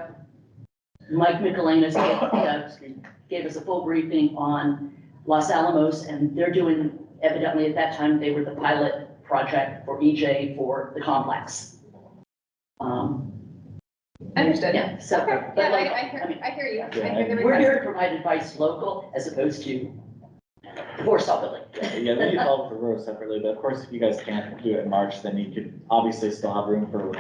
Mike Michelanis gave us a full briefing on Los Alamos, and they're doing, evidently at that time, they were the pilot project for EJ for the complex. Understood. Yeah, so. Okay, but yeah, like, I hear you. I hear the We're here request. to provide advice local as opposed to Warsaw building. Yeah, we can follow for Rose separately, but of course, if you guys can't do it in March, then you could obviously still have room for,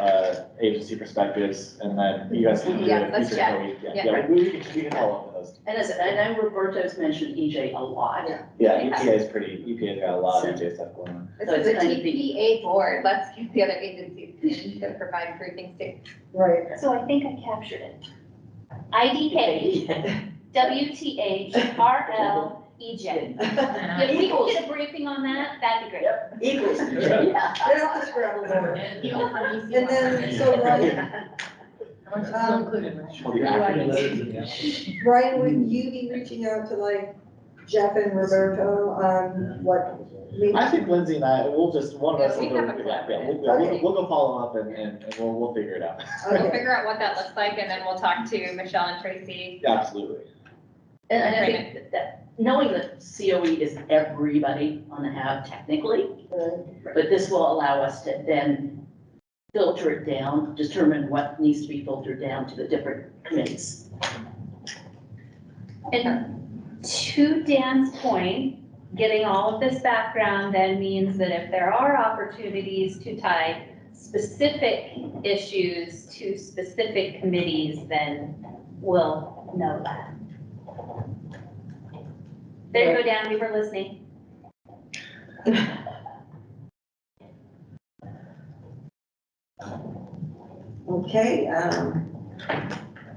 agency perspectives, and then you guys can do Yeah, it. let's future chat. week. Yeah. Yeah, we can follow up with those. And I know Roberto's mentioned EJ a lot. Yeah, EPA's got a lot of EPA stuff going on. This So is it's a kind of the- TPA board, let's get the other agencies in to provide briefings too. Right. So I think I captured it. IDK, WTH, RL, EJ. If we can get a briefing on that, that'd be great. Equals. Get off the Scrabble board. And then, so Ryan, would you be reaching out to like Jeff and Roberto on what? I think Lindsay and I, we'll just, one of us. Yeah, we will have go- a plan. Yeah, Okay. we'll go follow up and we'll figure it out. We'll Okay. figure out what that looks like and then we'll talk to Michelle and Tracy. Absolutely. And I think that knowing that COE is everybody on the HAB technically, but this will allow us to then filter it down, determine what needs to be filtered down to the different committees. And to Dan's point, getting all of this background then means that if there are opportunities to tie specific issues to specific committees, then we'll know that. There you go, Dan, we were listening. Okay,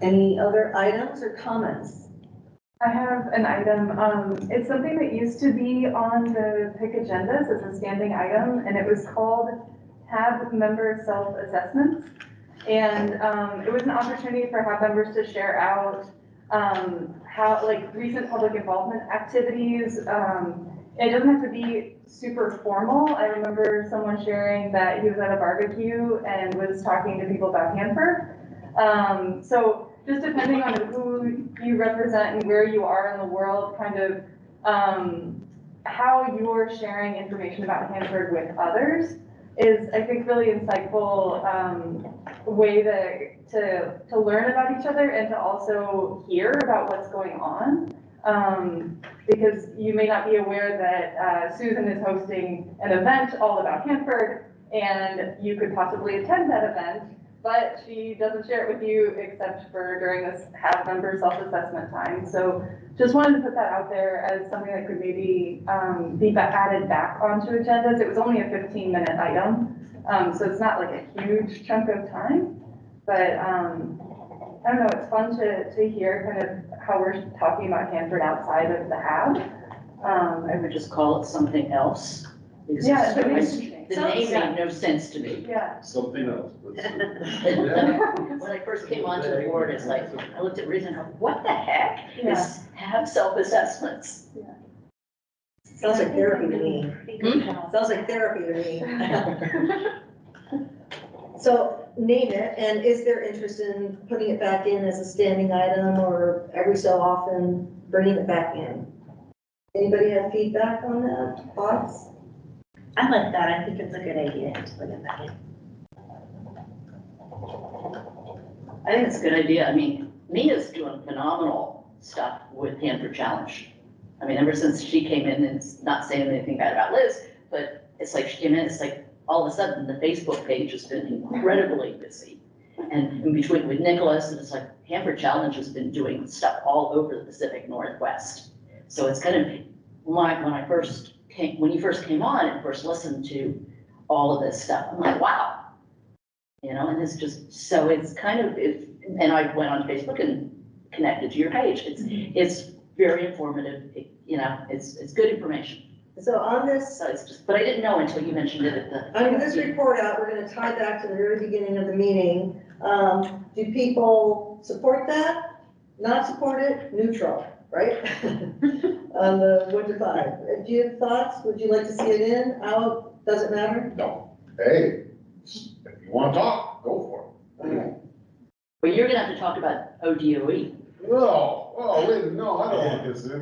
any other items or comments? I have an item, it's something that used to be on the PIC agendas as a standing item, and it was called HAB member self-assessments. And, it was an opportunity for HAB members to share out, how, like, recent public involvement activities. It doesn't have to be super formal. I remember someone sharing that he was at a barbecue and was talking to people about Hanford. So just depending on who you represent and where you are in the world, kind of, how you're sharing information about Hanford with others is, I think, really insightful, way to learn about each other and to also hear about what's going on. Because you may not be aware that, Susan is hosting an event all about Hanford, and you could possibly attend that event, but she doesn't share it with you except for during this HAB member self-assessment time. So just wanted to put that out there as something that could maybe be added back onto agendas. It was only a 15-minute item, so it's not like a huge chunk of time. But I don't know, it's fun to hear kind of how we're talking about Hanford outside of the HAB. I would just call it something else. because Yeah, the the name made no sense to me. Yeah. Something else. When I first came onto the board, it's like, I looked at Reason, what the heck is HAB self-assessments? Sounds like therapy to me. Sounds like therapy to me. So name it, and is there interest in putting it back in as a standing item or every so often bringing it back in? Anybody have feedback on that, thoughts? I like that. I think it's a good idea to look at that. I think it's a good idea. I mean, Mia's doing phenomenal stuff with Hanford Challenge. I mean, ever since she came in, and it's not saying anything bad about Liz, but it's like she came in, it's like all of a sudden the Facebook page has been incredibly busy. And in between with Nicholas, and it's like Hanford Challenge has been doing stuff all over the Pacific Northwest. So it's kind of, when you first came on and first listened to all of this stuff, I'm like, wow. You know, and it's just, so it's kind of, and I went on Facebook and connected to your page. It's very informative. it's good information. So on this, So it's just, but I didn't know until you mentioned it at the. under this report out, we're gonna tie back to the very beginning of the meeting. Do people support that? Not support it? Neutral, right? On the 1 to 5. Do you have thoughts? Would you like to see it in? Out? Doesn't matter? No. Hey, if you want to talk, go for All right. Well, you're gonna have to talk about ODOE. it. No, oh, wait, no, I don't want this in.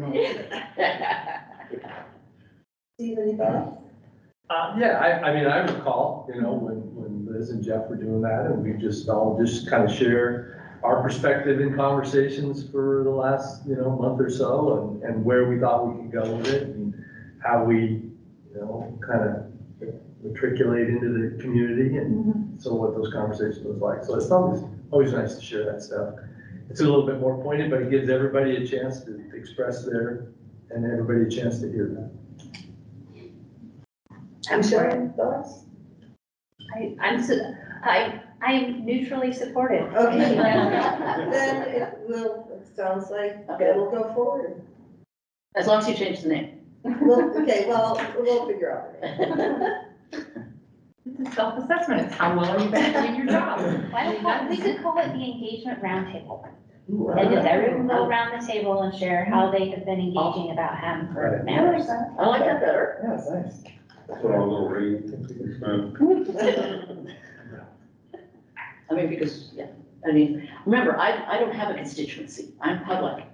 Steve, any thoughts? Yeah, I mean, I recall, when Liz and Jeff were doing that, and we just all just kind of share our perspective in conversations for the last, month or so, and where we thought we could go with it, and how we, kind of matriculate into the community, and so what those conversations was like. So it's always nice to share that stuff. It's a little bit more pointed, but it gives everybody a chance to express and everybody a chance to hear that. I'm sure. Thoughts? I'm neutrally supportive. Okay. Then it sounds like it'll go forward. As long as you change the name. Well, we'll figure out. It's a self-assessment. It's how well are you doing your job? We could call it the engagement roundtable. And just everyone go around the table and share how they have been engaging about Hanford matters. I like that better. Yeah, it's nice. Put on a little ring. I mean, because, remember, I don't have a constituency. I'm public.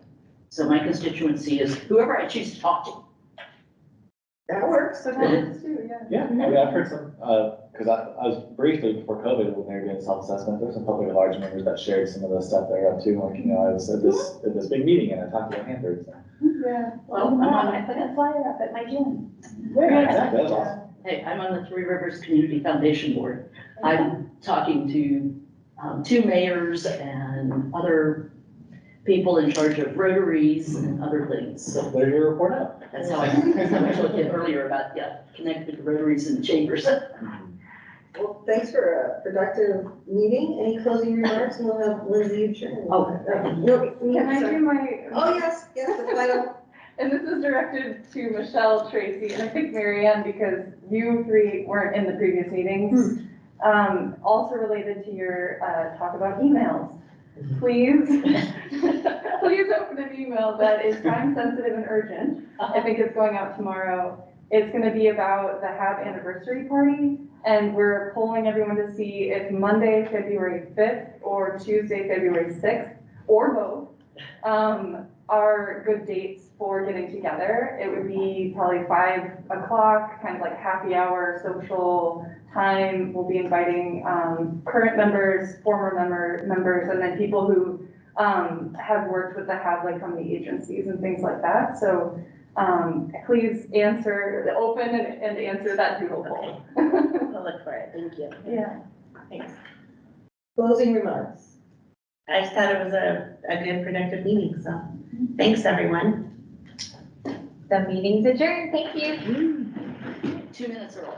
So my constituency is whoever I choose to talk to. That works. So that too, yeah. Yeah, I mean, I've heard some, because I was briefly before COVID, when they were doing self-assessment, there were some public at large members that shared some of the stuff they're up to, like, I was at this big meeting and I talked about Hanford. So. Yeah. Well, I put a flyer up at my gym. Yeah, exactly, that's awesome. Hey, I'm on the Three Rivers Community Foundation Board. I'm talking to 2 mayors and other people in charge of rotaries and other things. So there's your report out. that's how I told you earlier about, connected to rotaries and chambers. Well, thanks for a productive meeting. Any closing remarks? And we'll have Lindsay adjourn. Oh. No, Can I do my? Oh, yes, the final. And this is directed to Michelle, Tracy, and I think Marianne, because you 3 weren't in the previous meetings. Also related to your talk about emails. Please open an email that is time sensitive and urgent. I think it's going out tomorrow. It's gonna be about the HAB anniversary party, and we're polling everyone to see if Monday, February 5th, or Tuesday, February 6th, or both, are good dates for getting together. It would be probably 5 o'clock, kind of like happy hour, social time. We'll be inviting current members, former members, and then people who have worked with the HAB, like from the agencies and things like that. So please open and answer that doodle poll. I'll look for it. Thank you. Yeah. Thanks. Closing remarks. I just thought it was a good productive meeting, so thanks, everyone. The meeting's adjourned. Thank you. 2 minutes early.